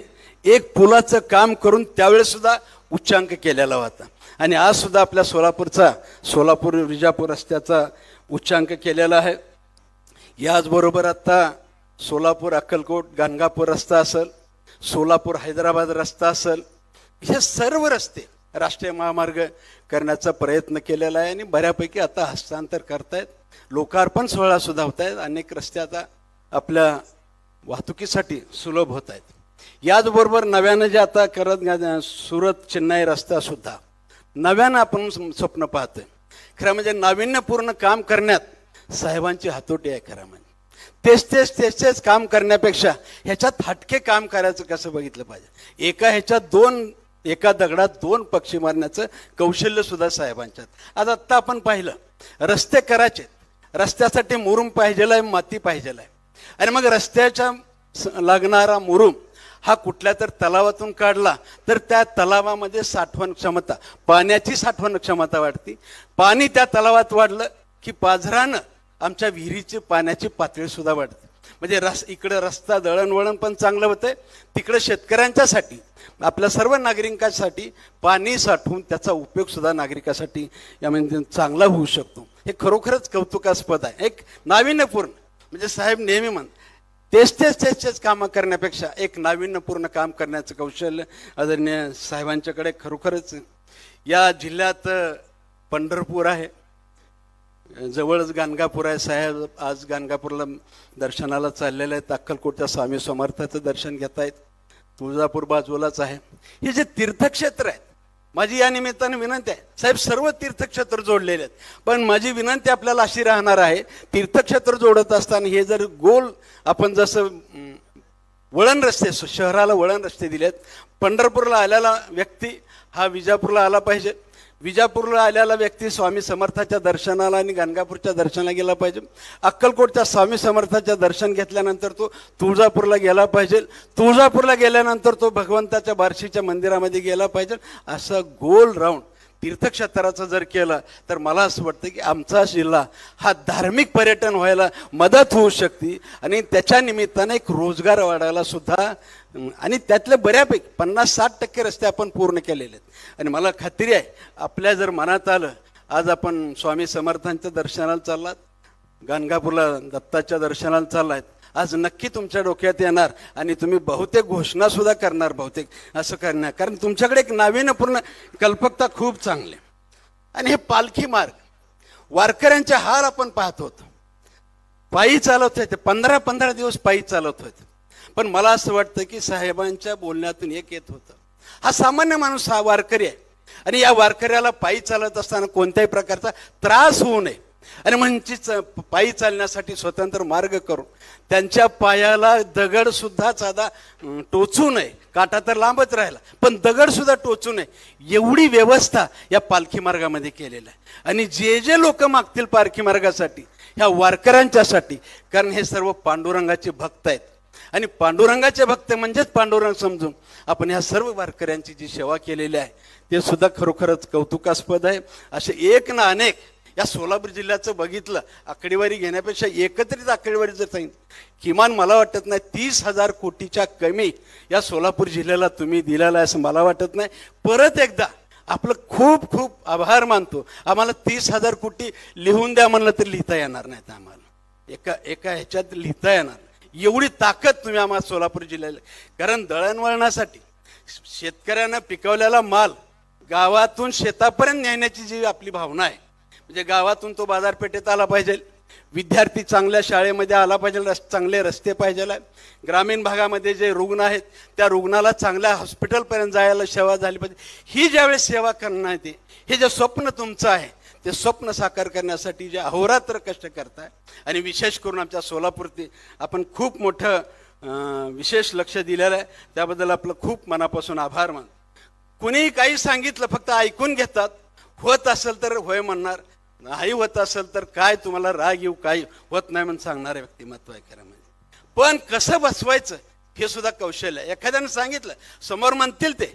एक पुलाचं काम करून त्यावेळेस सुद्धा उच्चांक केलेला होता. आणि आज सुद्धा आपल्या सोलापूर विजापूर रस्त्याचा उच्चांक केलेला आहे. याचबरोबर आता सोलापूर अक्कलकोट गाणगापूर रस्ता असेल, सोलापूर हैदराबाद रस्ता असेल, हे सर्व रस्ते राष्ट्रीय महामार्ग करण्याचा प्रयत्न केलेला आहे आणि बऱ्यापैकी आता हस्तांतर करतायत. लोकार्पण सोहळा सुद्धा होत आहेत. अनेक रस्ते आता आपल्या वाहतुकीसाठी सुलभ होत आहेत. याचबरोबर नव्यानं जे आता सुरत चेन्नई रस्ता सुद्धा नव्यानं आपण स्वप्न पाहतोय. खरं म्हणजे नाविन्यपूर्ण काम करण्यात साहेबांची हातोटी आहे. खरं म्हणजे तेच काम करण्यापेक्षा ह्याच्यात हटके काम करायचं कसं बघितलं पाहिजे. एका दगडात 2 पक्षी मारण्याचं कौशल्य सुद्धा साहेबांच्यात. आज आत्ता आपण पाहिलं, रस्ते करायचे, रस्त्यासाठी मुरुम पाहिजेला आहे, माती पाहिजेला आहे. आणि मग रस्त्याच्या लागणारा मुरुम हा कुठल्या तर तलावातून काढला तर त्या तलावामध्ये साठवण क्षमता, पाण्याची साठवण क्षमता वाढते. पाणी त्या तलावात वाढलं की पाझरानं आमच्या विहिरीची पाण्याची पातळी सुद्धा वाढते. म्हणजे इकडे रस्ता दळणवळण पण चांगलं होतंय, तिकडे शेतकऱ्यांच्यासाठी आपल्या सर्व नागरिकांसाठी पाणी साठवून त्याचा उपयोग सुद्धा नागरिकांसाठी यामध्ये चांगला होऊ शकतो. हे खरोखरच कौतुकास्पद आहे. एक नाविन्यपूर्ण, म्हणजे साहेब नेहमी तेच कामं करण्यापेक्षा एक नाविन्यपूर्ण काम करण्याचं कौशल्य आदरणीय साहेबांच्याकडे खरोखरच. या जिल्ह्यात पंढरपूर आहे, जवळच गाणगापूर आहे. साहेब आज गाणगापूरला दर्शनाला चाललेले आहेत, अक्कलकोटच्या स्वामी समर्थाचं दर्शन घेत आहेत. तुळजापूर बाजूलाच आहे. हे जे तीर्थक्षेत्र आहेत, माझी या निमित्ताने विनंती आहे, साहेब सर्व तीर्थक्षेत्र जोडलेले आहेत, पण माझी विनंती आपल्याला अशी राहणार आहे, तीर्थक्षेत्र जोडत असताना हे जर गोल आपण जसं वळण रस्ते, शहराला वळण रस्ते दिलेत, पंढरपूरला आलेला व्यक्ती हा विजापूरला आला पाहिजे, विजापूरला आलेला व्यक्ती स्वामी समर्थाच्या दर्शनाला आणि गाणगापूरच्या दर्शनाला गेला पाहिजे, अक्कलकोटच्या स्वामी समर्थाच्या दर्शन घेतल्यानंतर तो तुळजापूरला गेला पाहिजे, तुळजापूरला गेल्यानंतर तो भगवंताच्या बार्शीच्या मंदिरामध्ये गेला पाहिजे. असं गोल राऊंड तीर्थक्षेत्राचं जर केलं तर मला असं वाटतं की आमचा जिल्हा हा धार्मिक पर्यटन व्हायला मदत होऊ शकते आणि त्याच्या निमित्ताने एक रोजगार वाढायला सुद्धा, आणि त्यातले बऱ्यापैकी 50-60% रस्ते आपण पूर्ण केलेले आहेत. आणि मला खात्री आहे आपल्या जर मनात आलं, आज आपण स्वामी समर्थांच्या दर्शनाला चाललात, गाणगापूरला दत्ताच्या दर्शनाला चाललात, आज नक्की तुमच्या डोक्यात येणार आणि तुम्ही बहुतेक घोषणा सुद्धा करणार, बहुतेक असं करणार, कारण तुमच्याकडे एक नाविन्यपूर्ण कल्पकता खूप चांगली. आणि हे पालखी मार्ग, वारकऱ्यांचे हाल आपण पाहत होतो, पायी चालवत होते, 15-15 दिवस पायी चालवत होते. पण मला असं वाटतं की साहेबांच्या बोलण्यातून एक येत होतं, हा सामान्य माणूस, हा वारकरी आहे, आणि या वारकऱ्याला पायी चालत असताना कोणत्याही प्रकारचा त्रास होऊ नये आणि म्हणजे पायी चालण्यासाठी स्वतंत्र मार्ग करून त्यांच्या पायाला दगड सुद्धा साधा टोचू नये, काटा तर लांबच राहिला पण दगड सुद्धा टोचू नये, एवढी व्यवस्था या पालखी मार्गामध्ये केलेलं आहे. आणि जे लोक मागतील पालखी मार्गासाठी, ह्या वारकऱ्यांच्यासाठी, कारण हे सर्व पांडुरंगाचे भक्त आहेत आणि पांडुरंगाचे भक्त म्हणजेच पांडुरंग समजून आपण ह्या सर्व वारकऱ्यांची जी सेवा केलेली आहे ते सुद्धा खरोखरच कौतुकास्पद आहे. असे एक ना अनेक या सोलापूर जिल्ह्याचं बघितलं, आकडेवारी घेण्यापेक्षा एकत्रित आकडेवारी जर सांगितलं, किमान मला वाटत नाही 30,000 कोटीच्या कमी या सोलापूर जिल्ह्याला तुम्ही दिलेला आहे असं मला वाटत नाही. परत एकदा आपलं खूप खूप आभार मानतो. आम्हाला 30,000 कोटी लिहून द्या म्हणलं तर लिहिता येणार नाहीत, आम्हाला एका ह्याच्यात लिहिता येणार, एवढी ताकद तुम्ही आम्हाला सोलापूर जिल्ह्याला. कारण दळणवळणासाठी शेतकऱ्यांना पिकवलेला माल गावातून शेतापर्यंत नेण्याची जी आपली भावना आहे, म्हणजे गावातून तो बाजारपेठेत आला पाहिजे, विद्यार्थी चांगल्या शाळेमध्ये आला पाहिजे, चांगले रस्ते पाहिजे, ग्रामीण भागामध्ये जे रुग्ण आहेत त्या रुग्णाला चांगल्या हॉस्पिटलपर्यंत जायला सेवा झाली पाहिजे. ही ज्यावेळेस सेवा करण्यात येते, हे जे स्वप्न तुमचं आहे ते स्वप्न साकार करण्यासाठी जे अहोरात्र कष्ट करताय आणि विशेष करून आमच्या सोलापूरती आपण खूप मोठं विशेष लक्ष दिलेलं आहे, त्याबद्दल आपलं खूप मनापासून आभार मान. कुणीही काही सांगितलं फक्त ऐकून घेतात, होत असेल तर होय म्हणणार, नाही होत असेल तर काय तुम्हाला राग येऊ, काही होत नाही म्हणून सांगणारे व्यक्तिमत्व आहे खरं म्हणजे. पण कसं बसवायचं हे सुद्धा कौशल्य आहे. एखाद्यानं सांगितलं, समोर म्हणतील ते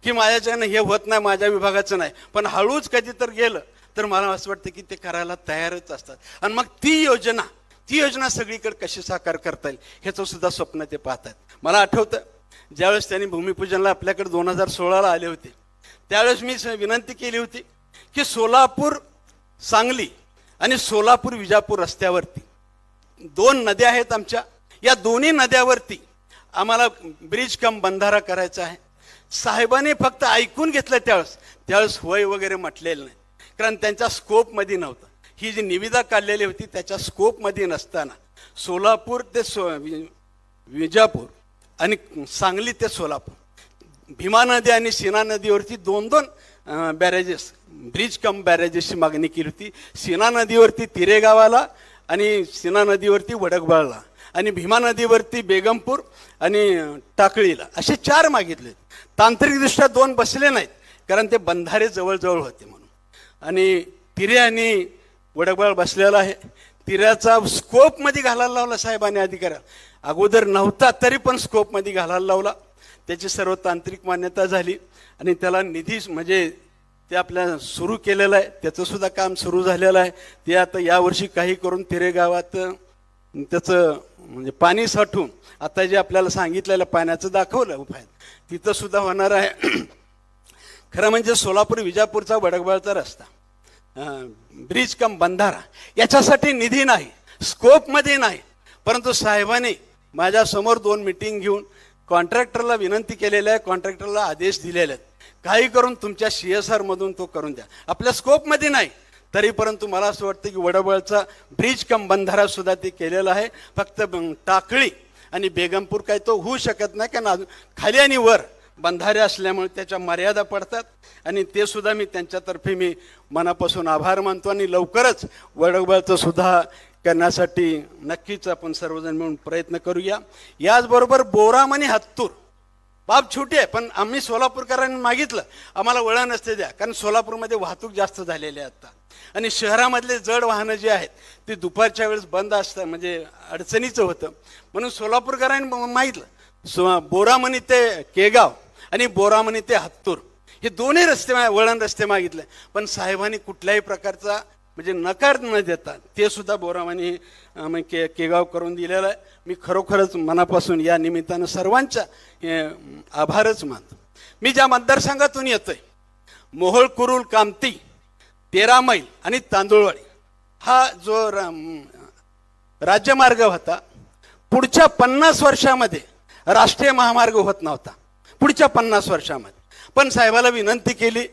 की माझ्याच्यानं हे होत नाही, माझ्या विभागाचं नाही, पण हळूच कधी तर गेलं तर मला असं वाटतं की ते करायला तयारच असतात. आणि मग ती योजना सगळीकडे कशी साकार करता येईल ह्याचं सुद्धा स्वप्न ते पाहतात. मला आठवतं ज्यावेळेस त्यांनी भूमिपूजनला आपल्याकडे 2016ला आले होते, त्यावेळेस मी विनंती केली होती की सोलापूर सांगली आणि सोलापूर विजापूर रस्त्यावरती 2 नद्या आहेत आमच्या, या दोन्ही नद्यावरती आम्हाला ब्रिज कम बंधारा करायचा आहे. साहेबांनी फक्त ऐकून घेतलं, त्यावेळेस होय वगैरे म्हटलेलं नाही, कारण त्यांच्या स्कोपमध्ये नव्हतं. ही जी निविदा काढलेली होती त्याच्या स्कोपमध्ये नसताना सोलापूर ते विजापूर आणि सांगली ते सोलापूर, भीमा नदी आणि सीना नदीवरती 2 बॅरेजेस, ब्रिज कम बॅरेजेसची मागणी केली होती. सीना नदीवरती तिरेगावाला आणि सीना नदीवरती वडकबाळला आणि भीमा नदीवरती बेगमपूर आणि टाकळीला, असे 4 मागितले. तांत्रिकदृष्ट्या 2 बसले नाहीत कारण ते बंधारे जवळजवळ होते म्हणून, आणि तिरे आणि वडकबाळ बसलेला आहे. तिऱ्याचा स्कोपमध्ये घालायला लावला साहेबांनी अधिकाऱ्याला, अगोदर नव्हता तरी पण स्कोपमध्ये घालायला लावला. त्याची सर्व तांत्रिक मान्यता झाली आणि त्याला निधी म्हणजे ते आपल्या सुरू केलेलं आहे, त्याचं सुद्धा काम सुरू झालेलं आहे. ते आता यावर्षी काही करून तिरे गावात त्याचं म्हणजे पाणी साठवून आता जे आपल्याला सांगितलेलं पाण्याचं दाखवलं उपाय तिथं सुद्धा होणार आहे. खरं म्हणजे सोलापूर विजापूरचा वडगबाळचा रस्ता ब्रिज कम बंधारा याच्यासाठी निधी नाही, स्कोपमध्ये नाही, परंतु साहेबांनी माझ्यासमोर 2 मीटिंग घेऊन कॉन्ट्रॅक्टरला विनंती केलेली आहे, कॉन्ट्रॅक्टरला आदेश दिलेले आहेत काही करून तुमच्या CSR मधून तो करून द्या. आपल्या स्कोपमध्ये नाही तरी परंतु मला असं वाटतं की वडबळचा ब्रिज कम बंधारा सुद्धा ते केलेला आहे. फक्त टाकळी आणि बेगमपूर काय तो होऊ शकत नाही, कारण खाली आणि वर बंधारे असल्यामुळे त्याच्या मर्यादा पडतात आणि ते सुद्धा मी त्यांच्यातर्फे मी मनापासून आभार मानतो आणि लवकरच वडबळचं सुद्धा करण्यासाठी नक्कीच आपण सर्वजण मिळून प्रयत्न करूया. याचबरोबर बोराम आणि हत्तूर बाब छोटी आहे, पण आम्ही सोलापूरकरांनी मागितलं आम्हाला वळण असते द्या, कारण सोलापूरमध्ये वाहतूक जास्त झालेली आहे आता आणि शहरामधले जड वाहनं जे आहेत ते दुपारच्या वेळेस बंद असतात म्हणजे अडचणीचं होतं. म्हणून सोलापूरकरांनी मागितलं बोरामणी ते केगाव आणि बोरामणी ते हत्तूर हे दोन्ही रस्ते वळण रस्ते मागितले, पण साहेबांनी कुठल्याही प्रकारचा म्हणजे नकार न देता ते सुद्धा बोरामणी केगाव करून दिलेलं आहे. मी खरोखरच मनापासून या निमित्तानं सर्वांचा आभारच मानतो. मी ज्या मतदारसंघातून येतोय मोहोळ कुरुल कामती 13 मैल आणि तांदूळवाडी हा जो राज्यमार्ग होता पुढच्या 50 वर्षामध्ये राष्ट्रीय महामार्ग होत नव्हता पुढच्या 50 वर्षामध्ये. पण साहेबाला विनंती केली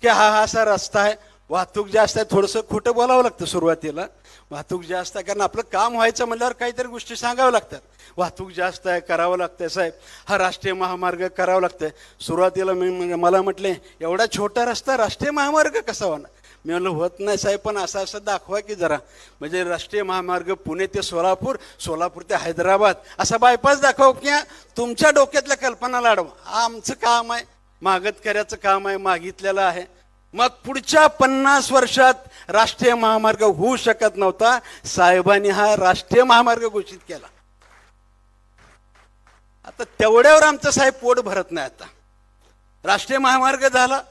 की हा असा रस्ता आहे, वाहतूक जास्त आहे, थोडंसं खोटं बोलावं लागतं सुरुवातीला, वाहतूक जास्त आहे कारण आपलं काम व्हायचं म्हणल्यावर काहीतरी गोष्टी सांगाव्या लागतात. वाहतूक जास्त आहे करावं लागतंय साहेब, हा राष्ट्रीय महामार्ग करावं लागतंय. सुरुवातीला मला म्हटले एवढा छोटा रस्ता राष्ट्रीय महामार्ग कसा होणार. मी म्हणलं होत नाही साहेब, पण असं असं दाखवा की जरा म्हणजे राष्ट्रीय महामार्ग पुणे ते सोलापूर, सोलापूर ते हैदराबाद असा बायपास दाखवा किंवा तुमच्या डोक्यातल्या कल्पना लाडवा. आमचं काम आहे, मागतकऱ्याचं काम आहे, मागितलेलं आहे. मग पुढच्या 50 वर्षात राष्ट्रीय महामार्ग होऊ शकत नव्हता, साहेबांनी हा राष्ट्रीय महामार्ग घोषित केला. आता तेवढ्यावर आमचं साहेब पोट भरत नाही. आता राष्ट्रीय महामार्ग झाला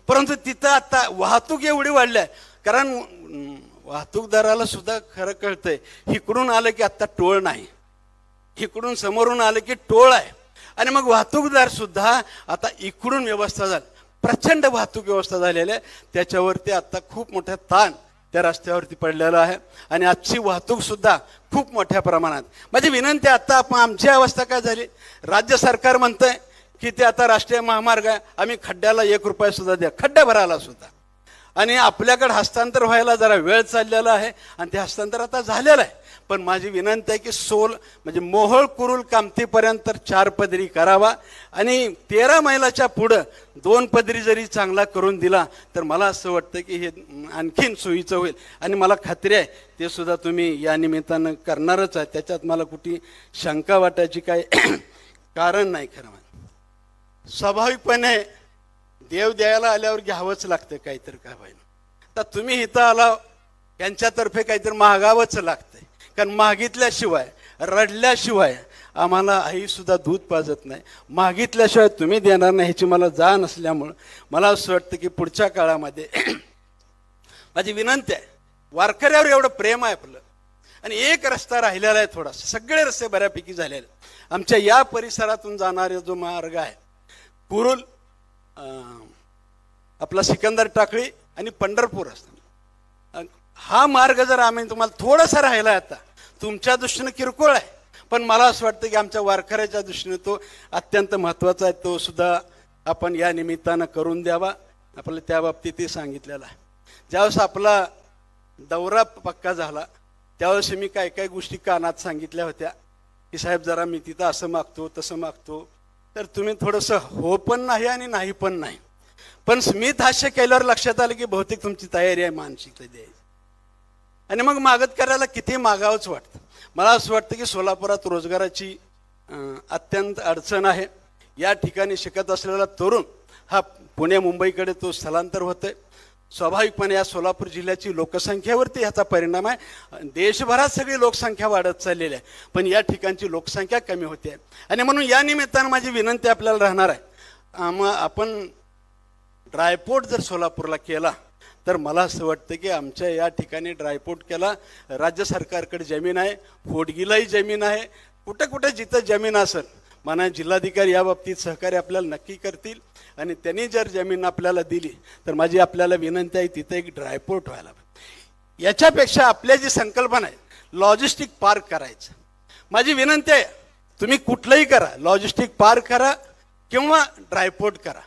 परंतु तिथं आता वाहतूक एवढी वाढली आहे, कारण वाहतूकदाराला सुद्धा खरं कळतंय इकडून आलं की आता टोळ नाही, इकडून समोरून आलं की टोळ आहे आणि मग वाहतूकदार सुद्धा आता इकडून व्यवस्था झाली, प्रचंड वाहतूक व्यवस्था झालेली आहे. त्याच्यावरती आता खूप मोठा ताण त्या रस्त्यावरती पडलेला आहे आणि आजची वाहतूक सुद्धा खूप मोठ्या प्रमाणात. माझी विनंती आता आपण आमची अवस्था काय झाली, राज्य सरकार म्हणतंय की ते आता राष्ट्रीय महामार्ग आहे, आम्ही खड्ड्याला 1 रुपया सुद्धा द्या, खड्डा भरायला सुद्धा, आणि आपल्याकडे हस्तांतर व्हायला जरा वेळ चाललेला आहे आणि ते हस्तांतर आता झालेलं आहे. पण माझी विनंती आहे की म्हणजे मोहोळ कुरुल कामतीपर्यंत 4 पदरी करावा आणि 13 मैलाच्या पुढं 2 पदरी जरी चांगला करून दिला तर मला असं वाटतं की हे आणखीन सोयीचं होईल आणि मला खात्री आहे ते सुद्धा तुम्ही या निमित्तानं करणारच आहे, त्याच्यात मला कुठे शंका वाटायची काय कारण नाही. खरं स्वाभाविकपणे देव द्यायला आल्यावर घ्यावंच लागतं काहीतरी काय पाहिजे. तर तुम्ही इथं आला यांच्यातर्फे काहीतरी मागावंच लागतंय, कारण मागितल्याशिवाय रडल्याशिवाय आम्हाला आई सुद्धा दूध पाजत नाही, मागितल्याशिवाय तुम्ही देणार नाही ह्याची मला जाण असल्यामुळं मला असं वाटतं की पुढच्या काळामध्ये माझी विनंती आहे, वारकऱ्यावर एवढं प्रेम आहे आपलं आणि एक रस्ता राहिलेला आहे थोडासा, सगळे रस्ते बऱ्यापैकी झालेले. आमच्या या परिसरातून जाणारा जो मार्ग आहे कुरुल आपला सिकंदर टाकळी आणि पंढरपूर असतो, हा मार्ग जर आम्ही तुम्हाला थोडासा राहिला आता तुमच्या दृष्टीने किरकोळ आहे, पण मला असं वाटतं की आमच्या वारकऱ्याच्या दृष्टीने तो अत्यंत महत्त्वाचा आहे, तो सुद्धा आपण या निमित्तानं करून द्यावा. आपल्याला त्या बाबतीतही सांगितलेलं आहे. ज्यावेळेस आपला दौरा पक्का झाला त्यावेळेस मी काय काय गोष्टी कानात सांगितल्या होत्या की साहेब जरा मी तिथं असं मागतो तसं मागतो, तर तुम्ही थोडंसं हो पण नाही आणि नाही पण नाही. पण स्मित हास्य केल्यावर लक्षात आलं की बहुतेक तुमची तयारी आहे मानसिकता द्यायची आणि मग मागत करायला किती मागावंच वाटतं. मला असं वाटतं की सोलापुरात रोजगाराची अत्यंत अडचण आहे. या ठिकाणी शिकत असलेला तरुण हा पुणे मुंबईकडे तो स्थलांतर होतोय. स्वाभाविकपणे या सोलापूर जिल्ह्याची लोकसंख्येवरती ह्याचा परिणाम आहे. देशभरात सगळी लोकसंख्या वाढत चाललेली आहे, पण या ठिकाणची लोकसंख्या कमी होते. आणि म्हणून या निमित्तानं माझी विनंती आपल्याला राहणार आहे, आपण ड्रायपोर्ट जर सोलापूरला केला तर मला असं वाटतं की आमच्या या ठिकाणी ड्रायपोर्ट केला, राज्य सरकारकडे जमीन आहे, फोडगीलाही जमीन आहे, कुठे कुठे जिथं जमीन असेल माननीय जिल्हाधिकारी या बाबतीत सहकार्य आपल्याला नक्की करतील. आणि त्यांनी जर जमीन आपल्याला दिली तर माझी आपल्याला विनंती आहे तिथे एक ड्रायपोर्ट व्हायला पाहिजे. याच्यापेक्षा आपल्या जी संकल्पना आहे लॉजिस्टिक पार्क करायचं, माझी विनंती आहे तुम्ही कुठलंही करा, लॉजिस्टिक पार्क करा किंवा ड्रायपोर्ट करा.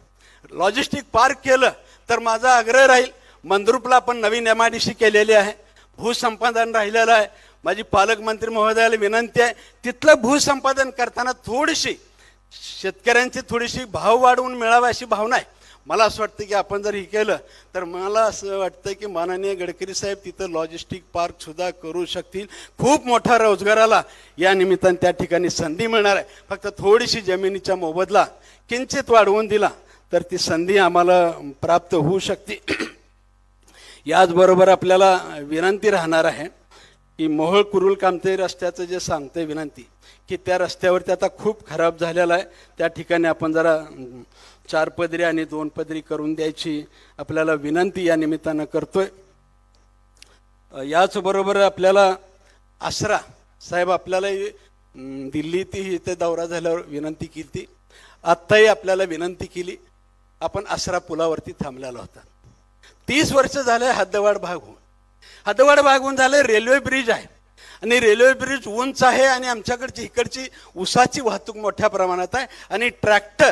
लॉजिस्टिक पार्क केलं तर माझा आग्रह राहील, मंद्रुपला आपण नवीन MIDC केलेली आहे, भूसंपादन राहिलेलं आहे. माझी पालकमंत्री महोदयाला विनंती आहे तिथलं भूसंपादन करताना थोडीशी शेतकऱ्यांची थोडीशी भाव वाढवून मिळावा अशी भावना आहे. मला असं वाटतं की आपण जर हे केलं तर मला असं वाटतं की माननीय गडकरी साहेब तिथं लॉजिस्टिक पार्क सुद्धा करू शकतील. खूप मोठा रोजगाराला या निमित्तानं त्या ठिकाणी संधी मिळणार आहे. फक्त थोडीशी जमिनीचा मोबदला किंचित वाढवून दिला तर ती संधी आम्हाला प्राप्त होऊ शकते. याचबरोबर आपल्याला विनंती राहणार आहे की मोहोळ कुरुल कामते रस्त्याचं जे सांगते विनंती की त्या रस्त्यावरती आता खूप खराब झालेला आहे, त्या ठिकाणी आपण जरा 4 पदरी आणि 2 पदरी करून द्यायची आपल्याला विनंती या निमित्तानं करतोय. याचबरोबर आपल्याला आसरा साहेब आपल्याला दिल्लीत इथे दौरा झाल्यावर विनंती केली ती, आत्ताही आपल्याला विनंती केली. आपण आसरा पुलावरती थांबलेला होता, 30 वर्ष झाले हद्दवाढ भाग होऊन, हद्दवाढ भाग होऊन झाले. रेल्वे ब्रिज आहे आणि रेल्वे ब्रिज उंच आहे आणि आमच्याकडची इकडची ऊसाची वाहतूक मोठ्या प्रमाणात आहे. आणि ट्रॅक्टर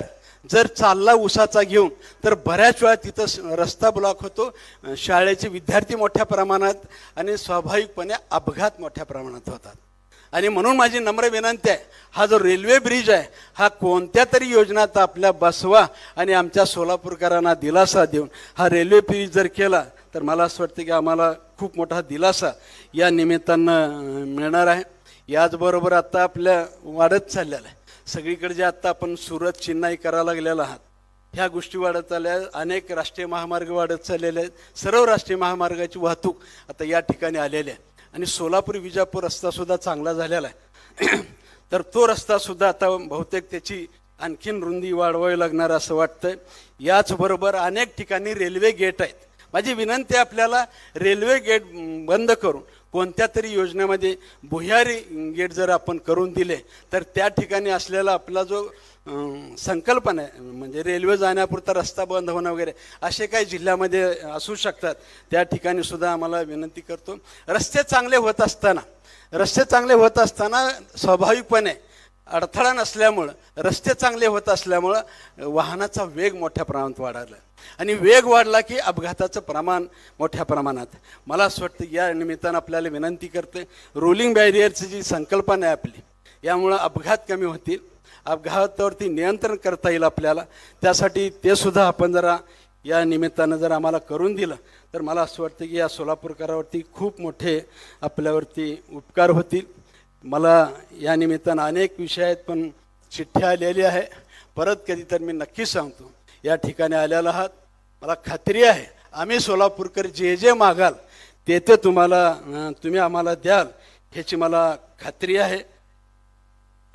जर चालला ऊसाचा घेऊन तर बऱ्याच वेळा तिथं रस्ता ब्लॉक होतो, शाळेचे विद्यार्थी मोठ्या प्रमाणात आणि स्वाभाविकपणे अपघात मोठ्या प्रमाणात होतात. आणि म्हणून माझी नम्र विनंती आहे, हा जो रेल्वे ब्रिज आहे हा कोणत्या तरी योजनात आपल्या बसवा आणि आमच्या सोलापूरकरांना दिलासा देऊन हा रेल्वे ब्रिज जर केला तर मला असं वाटतं की आम्हाला खूप मोठा दिलासा या निमित्तानं मिळणार आहे. याचबरोबर आता आपल्या वाढत चाललेलं आहे सगळीकडे जे आता आपण सुरत चेन्नई करायला लागलेला आहात, ह्या गोष्टी वाढत चालल्या. अनेक राष्ट्रीय महामार्ग वाढत चाललेले आहेत, सर्व राष्ट्रीय महामार्गाची वाहतूक आता या ठिकाणी आलेली आहे. आणि सोलापूर विजापूर रस्ता सुद्धा चांगला झालेला आहे तर तो रस्ता सुद्धा आता बहुतेक त्याची आणखीन रुंदी वाढवावी लागणार असं वाटतंय. याचबरोबर अनेक ठिकाणी रेल्वे गेट आहेत. माझी विनंती आपल्याला रेल्वे गेट बंद करून कोणत्या तरी योजनेमध्ये भुयारी गेट जर आपण करून दिले तर त्या ठिकाणी असलेला आपला जो संकल्पना आहे म्हणजे रेल्वे जाण्यापुरता रस्ता बंद होणं वगैरे असे काही जिल्ह्यामध्ये असू शकतात, त्या ठिकाणी सुद्धा आम्हाला विनंती करतो. रस्ते चांगले होत असताना स्वाभाविकपणे अडथळा नसल्यामुळं, रस्ते चांगले होत असल्यामुळं वाहनाचा वेग मोठ्या प्रमाणात वाढला आणि वेग वाढला की अपघाताचं प्रमाण मोठ्या प्रमाणात. मला असं वाटतं या निमित्तानं आपल्याला विनंती करते, रोलिंग बॅरियरची जी संकल्पना आहे आपली, यामुळं अपघात कमी होतील, अपघातावरती नियंत्रण करता येईल आपल्याला. त्यासाठी ते सुद्धा आपण जरा या निमित्तानं जर आम्हाला करून दिलं तर मला असं वाटतं की या सोलापूरकरावरती खूप मोठे आपल्यावरती उपकार होतील. मला या निमित्तानं अनेक विषय आहेत पण चिठ्ठी आलेली आहे, परत कधी तर मी नक्की सांगतो. या ठिकाणी आलेला आहात, मला खात्री आहे आम्ही सोलापूरकर जे जे मागाल ते ते तुम्ही आम्हाला द्याल ह्याची मला खात्री आहे.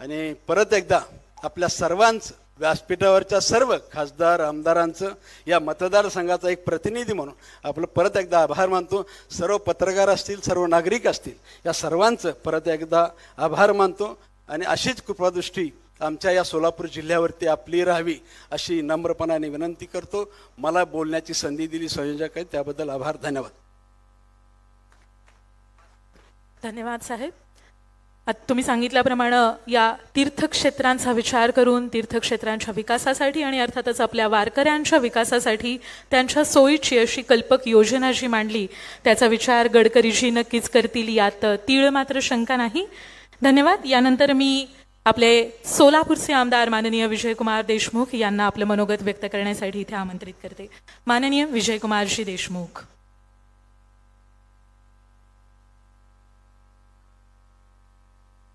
आणि परत एकदा आपल्या सर्वांचं, व्यासपीठावरच्या सर्व खासदार आमदारांचं, या मतदारसंघाचा एक प्रतिनिधी म्हणून आपलं परत एकदा आभार मानतो. सर्व पत्रकार असतील, सर्व नागरिक असतील, या सर्वांचं परत एकदा आभार मानतो. आणि अशीच कृपादृष्टी आमच्या या सोलापूर जिल्ह्यावरती आपली राहावी अशी नम्रपणाने विनंती करतो. मला बोलण्याची संधी दिली संयोजक आहे त्याबद्दल आभार, धन्यवाद. धन्यवाद साहेब. तुम्ही सांगितल्याप्रमाणे या तीर्थक्षेत्रांचा विचार करून तीर्थक्षेत्रांच्या विकासासाठी आणि अर्थातच आपल्या वारकऱ्यांच्या विकासासाठी त्यांच्या सोयीची अशी कल्पक योजना जी मांडली त्याचा विचार गडकरीजी नक्कीच करतील, यात तीळ मात्र शंका नाही. धन्यवाद. यानंतर मी आपले सोलापूरचे आमदार माननीय विजयकुमार देशमुख यांना आपलं मनोगत व्यक्त करण्यासाठी इथे आमंत्रित करते. माननीय विजयकुमारजी देशमुख.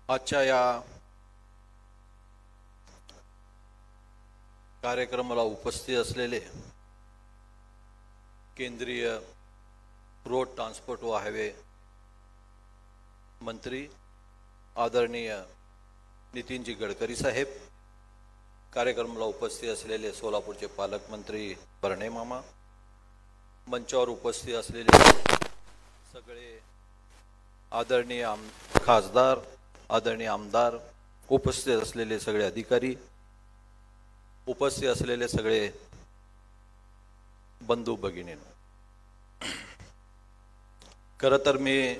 आजच्या या कार्यक्रमाला उपस्थित असलेले केंद्रीय रोड ट्रान्सपोर्ट व हायवे मंत्री आदरणीय नितीनजी गडकरी साहेब, कार्यक्रमाला उपस्थित असलेले सोलापूरचे पालकमंत्री भरणे मामा, मंचावर उपस्थित असलेले सगळे आदरणीय खासदार, आदरणीय आमदार, उपस्थित असलेले सगळे अधिकारी, उपस्थित असलेले सगळे बंधू भगिनींनो, खरं तर मी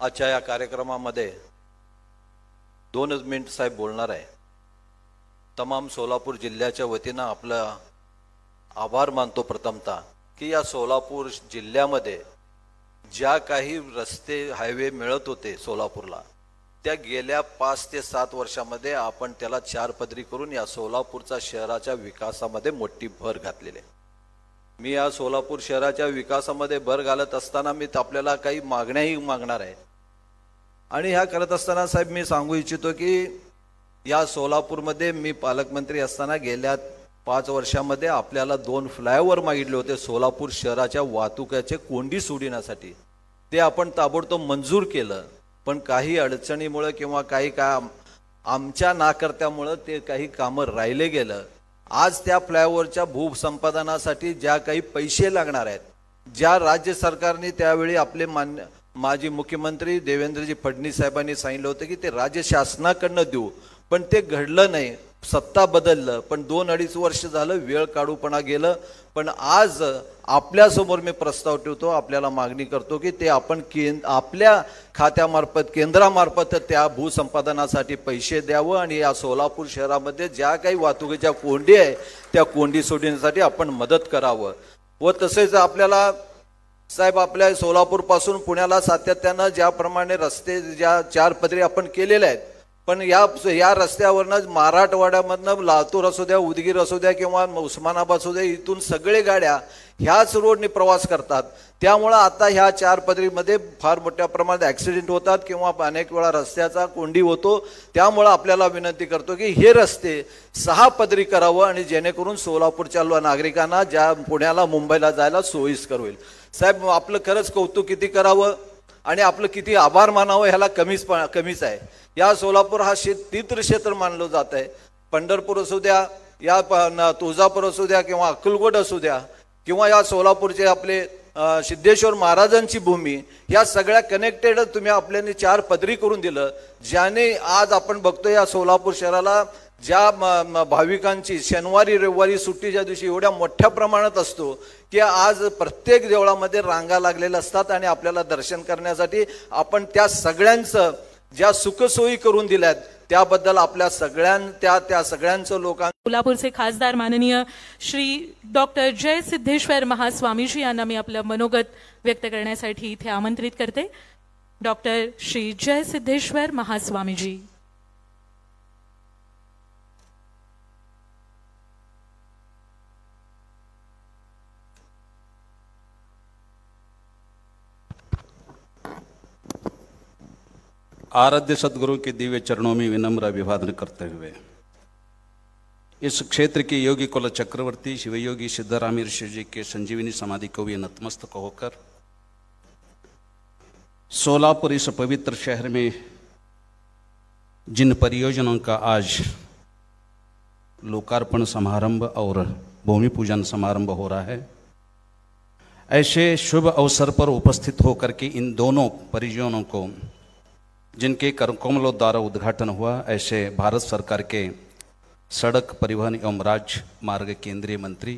आजच्या या कार्यक्रमामध्ये 2 मिनिट साहेब बोलणार आहे. तमाम सोलापूर जिल्ह्याच्या वतीनं आपला आभार मानतो प्रथमतः की या सोलापूर जिल्ह्यामध्ये ज्या काही रस्ते हायवे मिळत होते सोलापूरला, त्या गेल्या 5 ते 7 वर्षामध्ये आपण त्याला 4 पदरी करून या सोलापूरच्या शहराच्या विकासामध्ये मोठी भर घातलेली आहे. मी या सोलापूर शहराच्या विकासामध्ये भर घालत असताना मी आपल्याला काही मागण्याही मागणार आहे. आणि ह्या करत असताना साहेब मी सांगू इच्छितो की या सोलापूरमध्ये मी पालकमंत्री असताना गेल्या 5 वर्षामध्ये आपल्याला 2 फ्लायओव्हर मागितले होते सोलापूर शहराच्या वाहतुकीचे कोंडी सोडण्यासाठी. ते आपण ताबडतोब मंजूर केलं, पण काही अडचणीमुळे किंवा काही आमच्या नाकर्त्यामुळे ते काही कामं राहिले गेलं. आज त्या फ्लायओव्हरच्या भूसंपादनासाठी ज्या काही पैसे लागणार आहेत, ज्या राज्य सरकारने त्यावेळी आपले माजी मुख्यमंत्री देवेंद्रजी फडणवीस साहेबांनी सांगितलं होतं की ते राज्य शासनाकडनं देऊ, पण ते घडलं नाही. सत्ता बदललं, पण 2-2.5 वर्ष झालं वेळ काढूपणा गेलं. पण आज आपल्यासमोर मी प्रस्ताव ठेवतो, आपल्याला मागणी करतो की ते आपण आपल्या खात्यामार्फत केंद्रामार्फत त्या भूसंपादनासाठी पैसे द्यावं आणि या सोलापूर शहरामध्ये ज्या काही वाहतुकीच्या कोंडी आहे त्या कोंडी सोडण्यासाठी आपण मदत करावं. व तसेच आपल्याला साहेब आपल्या सोलापूरपासून पुण्याला सातत्यानं ज्याप्रमाणे रस्ते ज्या 4 पदरी आपण केलेले आहेत, पण या रस्त्यावरनं मराठवाड्यामधनं लातूर असू द्या, उदगीर असू द्या किंवा उस्मानाबाद असू द्या, इथून सगळे गाड्या ह्याच रोडने प्रवास करतात. त्यामुळं आता ह्या 4 पदरीमध्ये फार मोठ्या प्रमाणात ॲक्सिडेंट होतात किंवा अनेक वेळा रस्त्याचा कोंडी होतो. त्यामुळं आपल्याला विनंती करतो की हे रस्ते 6 पदरी करावं आणि जेणेकरून सोलापूरच्या नागरिकांना ज्या पुण्याला मुंबईला जायला सोयीस्कर होईल. साहेब आपलं खरंच कौतुक किती करावं आणि आपलं किती आभार मानावं ह्याला कमीच आहे. या सोलापूर हा तीर्थक्षेत्र मानलं जात आहे. पंढरपूर असू द्या, या तुळजापूर असू द्या किंवा अक्कलकोट असू द्या किंवा या सोलापूरचे आपले सिद्धेश्वर महाराजांची भूमी, या सगळ्या कनेक्टेड तुम्ही आपल्याने 4 पदरी करून दिलं, ज्याने आज आपण बघतो या सोलापूर शहराला ज्या भाविकांची शनिवारी रविवारी सुट्टीच्या दिवशी एवढ्या मोठ्या प्रमाणात असतो की आज प्रत्येक देवळामध्ये रांगा लागलेल्या असतात आणि आपल्याला दर्शन करण्यासाठी आपण त्या सगळ्यांचं ज्या सुखसोयी करून दिल्यात त्याबद्दल आपल्या त्या सगळ्यांचं लोकांना सोलापूरचे खासदार माननीय श्री डॉक्टर जय सिद्धेश्वर महास्वामीजी यांना मी आपलं मनोगत व्यक्त करण्यासाठी इथे आमंत्रित करते. डॉक्टर श्री जय सिद्धेश्वर महास्वामीजी. आराध्य सदगुरु के दिव्य चरणों में विनम्र अभिवादन करते हुए इस क्षेत्र के योगी कुल चक्रवर्ती शिवयोगी सिद्धराम ऋषि जी के संजीवनी समाधि को भी नतमस्तक होकर सोलापुर इस पवित्र शहर में जिन परियोजनाओं का आज लोकार्पण समारंभ और भूमि पूजन समारंभ हो रहा है, ऐसे शुभ अवसर पर उपस्थित होकर के इन दोनों परियोजनाओं को जिनके करकमलों द्वारा उद्घाटन हुआ, ऐसे भारत सरकार के सड़क परिवहन एवं राजमार्ग केंद्रीय मंत्री,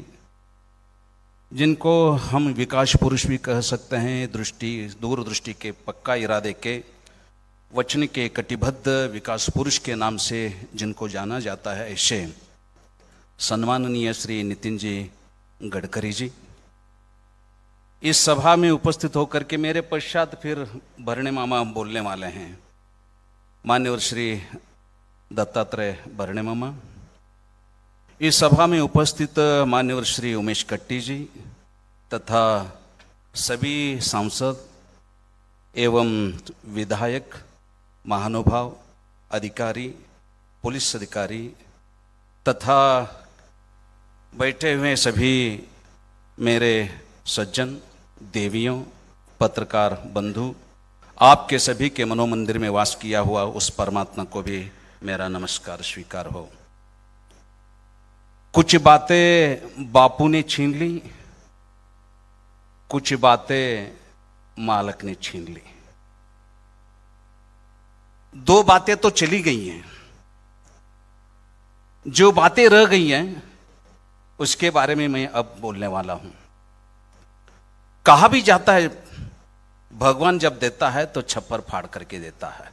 जिनको हम विकास पुरुष भी कह सकते हैं, दूरदृष्टि के पक्का इरादे के वचन के कटिबद्ध विकास पुरुष के नाम से जिनको जाना जाता है, ऐसे सम्माननीय श्री नितिन जी गडकरी जी इस सभा में उपस्थित होकर के मेरे पश्चात फिर भरणे मामा बोलने वाले हैं. मान्यवर श्री दत्तात्रेय भरणे मामा, इस सभा में उपस्थित मान्यवर श्री उमेश कट्टी जी तथा सभी सांसद एवं विधायक, महानुभाव, अधिकारी, पुलिस अधिकारी तथा बैठे हुए सभी मेरे सज्जन, देवियों, पत्रकार बंधु, आपके सभी के मनोमंदिर में वास किया हुआ उस परमात्मा को भी मेरा नमस्कार स्वीकार हो। कुछ बातें बापू ने छीन ली, कुछ बातें मालक ने छीन ली। दो बातें तो चली गई हैं, जो बातें रह गई हैं उसके बारे में मैं अब बोलने वाला हूं। कहा भी जाता है भगवान जब देता है तो छप्पर फाड़ करके देता है।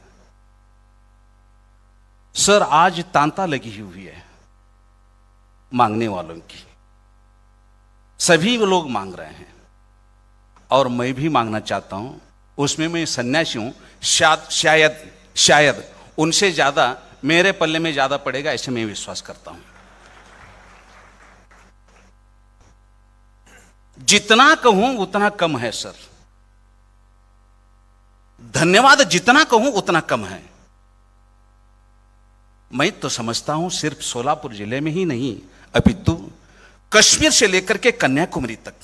सर, आज तांता लगी हुई है मांगने वालों की। सभी लोग मांग रहे हैं और मैं भी मांगना चाहता हूं। उसमें मैं सन्यासी हूं, शायद उनसे ज्यादा मेरे पल्ले में ज्यादा पड़ेगा, ऐसे मैं विश्वास करता हूं। जितना कहूं उतना कम है सर। धन्यवाद जितना कहूं उतना कम है। मैं तो समझता हूं सिर्फ सोलापुर जिले में ही नहीं, अपितु कश्मीर से लेकर के कन्याकुमारी तक,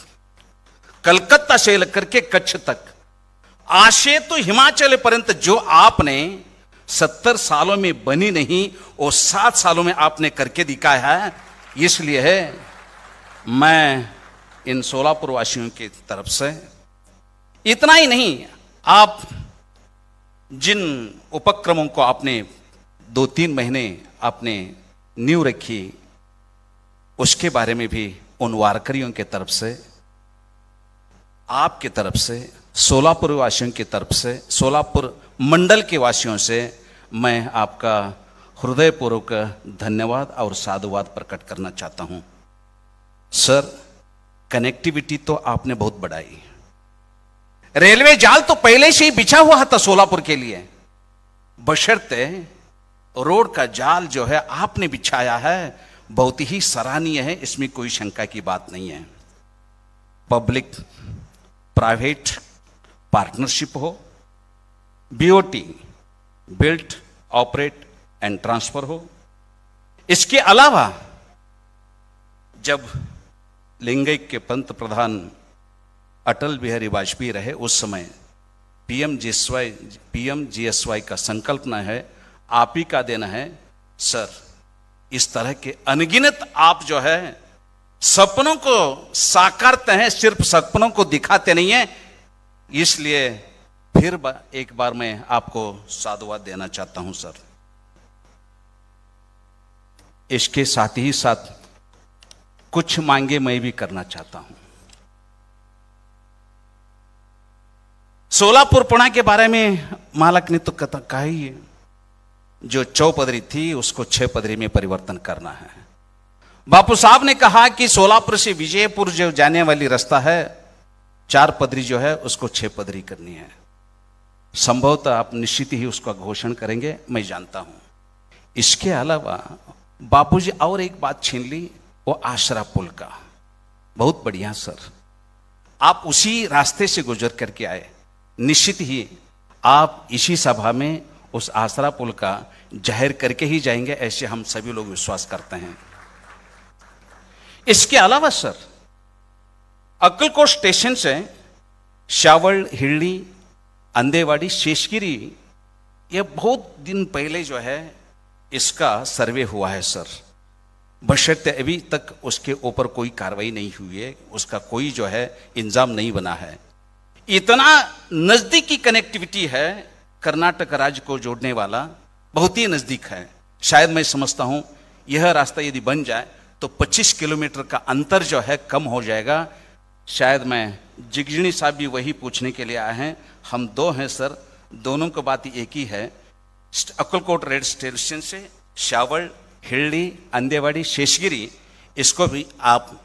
कलकत्ता से लेकर के कच्छ तक, आशे तो हिमाचल पर्यंत जो आपने 70 सालों में बनी नहीं वो 7 सालों में आपने करके दिखाया है। इसलिए है मैं इन सोलापुर वासियों की तरफ से, इतना ही नहीं, आप जिन उपक्रमों को आपने 2-3 महीने आपने नींव रखी, उसके बारे में भी उन वारकरियों की तरफ से, आपके तरफ से, सोलापुर वासियों की तरफ से, सोलापुर मंडल के वासियों से मैं आपका हृदयपूर्वक धन्यवाद और साधुवाद प्रकट करना चाहता हूं। सर, कनेक्टिविटी तो आपने बहुत बढ़ाई। रेलवे जाल तो पहले से ही बिछा हुआ था सोलापुर के लिए, बशर्ते रोड का जाल जो है आपने बिछाया है, बहुत ही सराहनीय है, इसमें कोई शंका की बात नहीं है। पब्लिक प्राइवेट पार्टनरशिप हो, BOT built operate end transfer हो। इसके अलावा जब लिंगैक के पंत प्रधान अटल बिहारी वाजपेयी रहे, उस समय पीएमजीएसवाई का संकल्पना है, आप ही का देना है। सर, इस तरह के अनगिनत आप जो है सपनों को साकारते हैं, सिर्फ सपनों को दिखाते नहीं है। इसलिए फिर एक बार मैं आपको साधुवाद देना चाहता हूं सर। इसके साथ ही साथ कुछ मांगे मैं भी करना चाहता हूं। सोलापुर पुणा के बारे में मालक ने तो कहा ही है, जो 4 पदरी थी उसको 6 पदरी में परिवर्तन करना है। बापू साहब ने कहा कि सोलापुर से विजयपुर जो जाने वाली रास्ता है, 4 पदरी जो है उसको 6 पदरी करनी है। संभवतः आप निश्चित ही उसका घोषणा करेंगे, मैं जानता हूं। इसके अलावा बापूजी और एक बात छीन ली, वो आसरा पुल का। बहुत बढ़िया सर, आप उसी रास्ते से गुजर करके आए, निश्चित ही आप इसी सभा में उस आसरा पुल का जाहिर करके ही जाएंगे, ऐसे हम सभी लोग विश्वास करते हैं। इसके अलावा सर, अक्कलकोट स्टेशन से शावल, हिल्ली, अंदेवाड़ी, शेषगिरी, ये बहुत दिन पहले जो है इसका सर्वे हुआ है सर, बशर्ते अभी तक उसके ऊपर कोई कार्रवाई नहीं हुई है, उसका कोई जो है इंजाम नहीं बना है। इतना नजदीकी कनेक्टिविटी है, कर्नाटक राज्य को जोड़ने वाला बहुत ही नजदीक है। शायद मैं समझता हूं यह रास्ता यदि बन जाए तो 25 किलोमीटर का अंतर जो है कम हो जाएगा। शायद मैं जिगजनी साहब भी वही पूछने के लिए आए हैं। हम 2 हैं सर, दोनों की बात एक ही है। अक्कलकोट रेल स्टेशन से शावल, हिल्ली, अंदेवाड़ी, शेषगिरी, इसको भी आप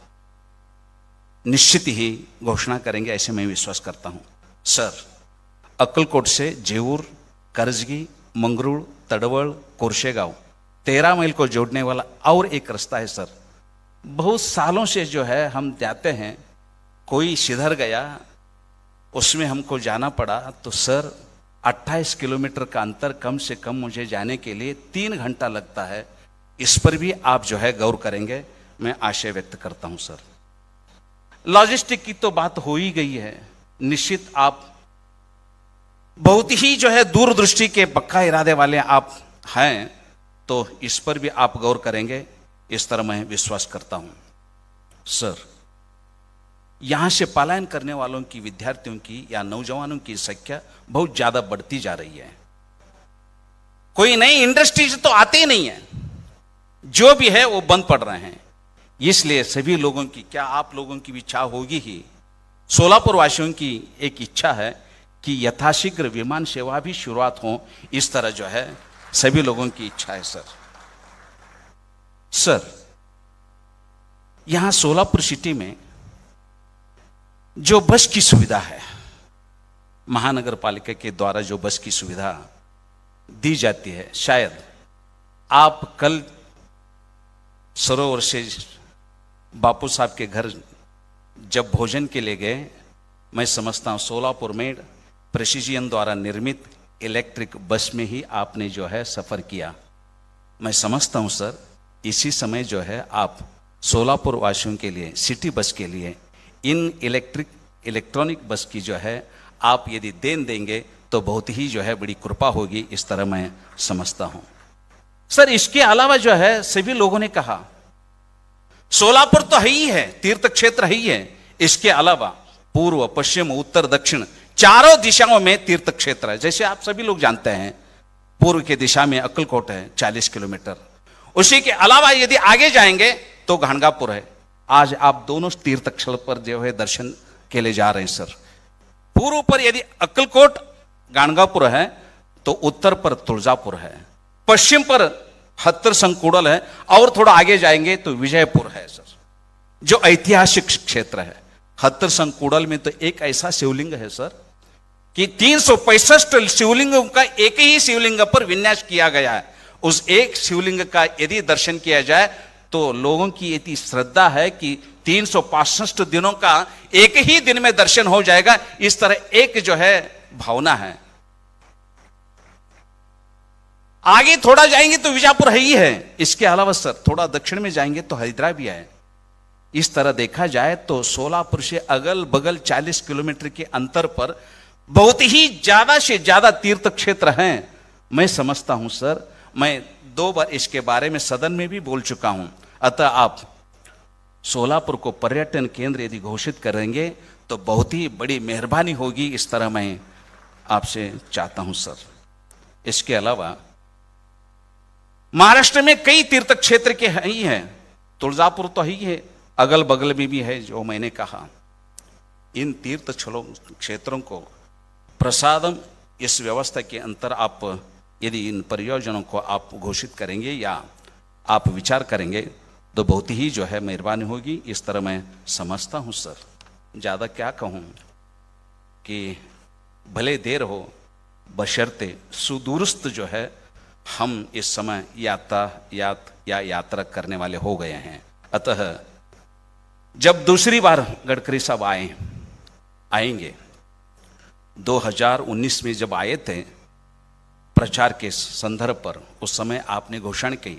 निश्चित ही घोषणा करेंगे, ऐसे मैं विश्वास करता हूं सर। अक्कलकोट से जेऊर, करजगी, मंगरूळ, तडवळ, कोरशेगांव 13 मील को जोड़ने वाला और एक रास्ता है सर। बहुत सालों से जो है हम जाते हैं, कोई सिधर गया, उसमें हमको जाना पड़ा, तो सर 28 किलोमीटर का अंतर कम से कम मुझे जाने के लिए 3 घंटा लगता है। इस पर भी आप जो है गौर करेंगे, मैं आशय व्यक्त करता हूं सर। लॉजिस्टिक की तो बात हो ही गई है। निश्चित आप बहुत ही जो है दूरदृष्टि के पक्का इरादे वाले आप हैं, तो इस पर भी आप गौर करेंगे, इस तरह मैं विश्वास करता हूं। सर, यहां से पलायन करने वालों की, विद्यार्थियों की या नौजवानों की संख्या बहुत ज्यादा बढ़ती जा रही है। कोई नई इंडस्ट्रीज तो आते ही नहीं है, जो भी है वो बंद पड़ रहे हैं। इसलिए सभी लोगों की, क्या आप लोगों की भी इच्छा होगी ही, सोलापुर वासियों की एक इच्छा है कि यथाशीघ्र विमान सेवा भी शुरुआत हो, इस तरह जो है सभी लोगों की इच्छा है। सर, यहां सोलापुर सिटी में जो बस की सुविधा है, महानगर पालिका के द्वारा जो बस की सुविधा दी जाती है, शायद आप कल सरोवर से बापू साहब के घर जब भोजन के लिए गए, मैं समझता हूं सोलापुर में प्रेसिजन द्वारा निर्मित इलेक्ट्रिक बस में ही आपने जो है सफर किया। मैं समझता हूं सर, इसी समय जो है आप सोलापुर वासियों के लिए, सिटी बस के लिए इन इलेक्ट्रॉनिक बस की जो है आप यदि देन देंगे तो बहुत ही जो है बड़ी कृपा होगी, इस तरह मैं समझता हूं। सर, इसके अलावा जो है सभी लोगों ने कहा सोलापुर तो है ही है, तीर्थ क्षेत्र है ही है, इसके अलावा पूर्व, पश्चिम, उत्तर, दक्षिण चारों दिशाओं में तीर्थ क्षेत्र है। जैसे आप सभी लोग जानते हैं, पूर्व की दिशा में अक्कलकोट है 40 किलोमीटर, उसी के अलावा यदि आगे जाएंगे तो घाणगापुर है। आज आप दोनों तीर्थ स्थल पर जो है दर्शन के लिए जा रहे हैं। सर, पूर्व पर यदि अक्कलकोट गाणगापुर है तो उत्तर पर तुळजापुर है, पश्चिम पर हत्तर संकुड़ल है, और थोड़ा आगे जाएंगे तो विजयपुर है। सर, जो ऐतिहासिक क्षेत्र है, हत्तर संकुड़ल में तो एक ऐसा शिवलिंग है सर कि 365 शिवलिंगों का एक ही शिवलिंग पर विन्यास किया गया है। उस एक शिवलिंग का यदि दर्शन किया जाए तो लोगों की इतनी श्रद्धा है कि 365 दिनों का एक ही दिन में दर्शन हो जाएगा, इस तरह एक जो है भावना है। आगे थोड़ा जाएंगे तो विजापुर है ही है, इसके अलावा सर थोड़ा दक्षिण में जाएंगे तो हरिद्रा भी है। इस तरह देखा जाए तो सोलापुर से अगल बगल 40 किलोमीटर के अंतर पर बहुत ही ज्यादा से ज्यादा तीर्थ क्षेत्र हैं। मैं समझता हूं सर, मैं 2 बार इसके बारे में सदन में भी बोल चुका हूं, अतः आप सोलापुर को पर्यटन केंद्र यदि घोषित करेंगे तो बहुत ही बड़ी मेहरबानी होगी, इस तरह मैं आपसे चाहता हूं सर। इसके अलावा महाराष्ट्र में कई तीर्थ क्षेत्र के ही हैं, तुळजापुर तो ही है, अगल बगल में भी है। जो मैंने कहा, इन तीर्थ क्षेत्रों को प्रसादम इस व्यवस्था के अंतर आप यदि इन परियोजनाओं को आप घोषित करेंगे या आप विचार करेंगे तो बहुत ही जो है मेहरबानी होगी, इस तरह मैं समझता हूं सर। ज़्यादा क्या कहूं कि भले देर हो बशर्ते सुदूरस्थ जो है हम इस समय यात्रा करने वाले हो गए हैं। अतः जब दूसरी बार गडकरी साहब आएंगे, 2019 में जब आए थे प्रचार के संदर्भ पर, उस समय आपने घोषणा की,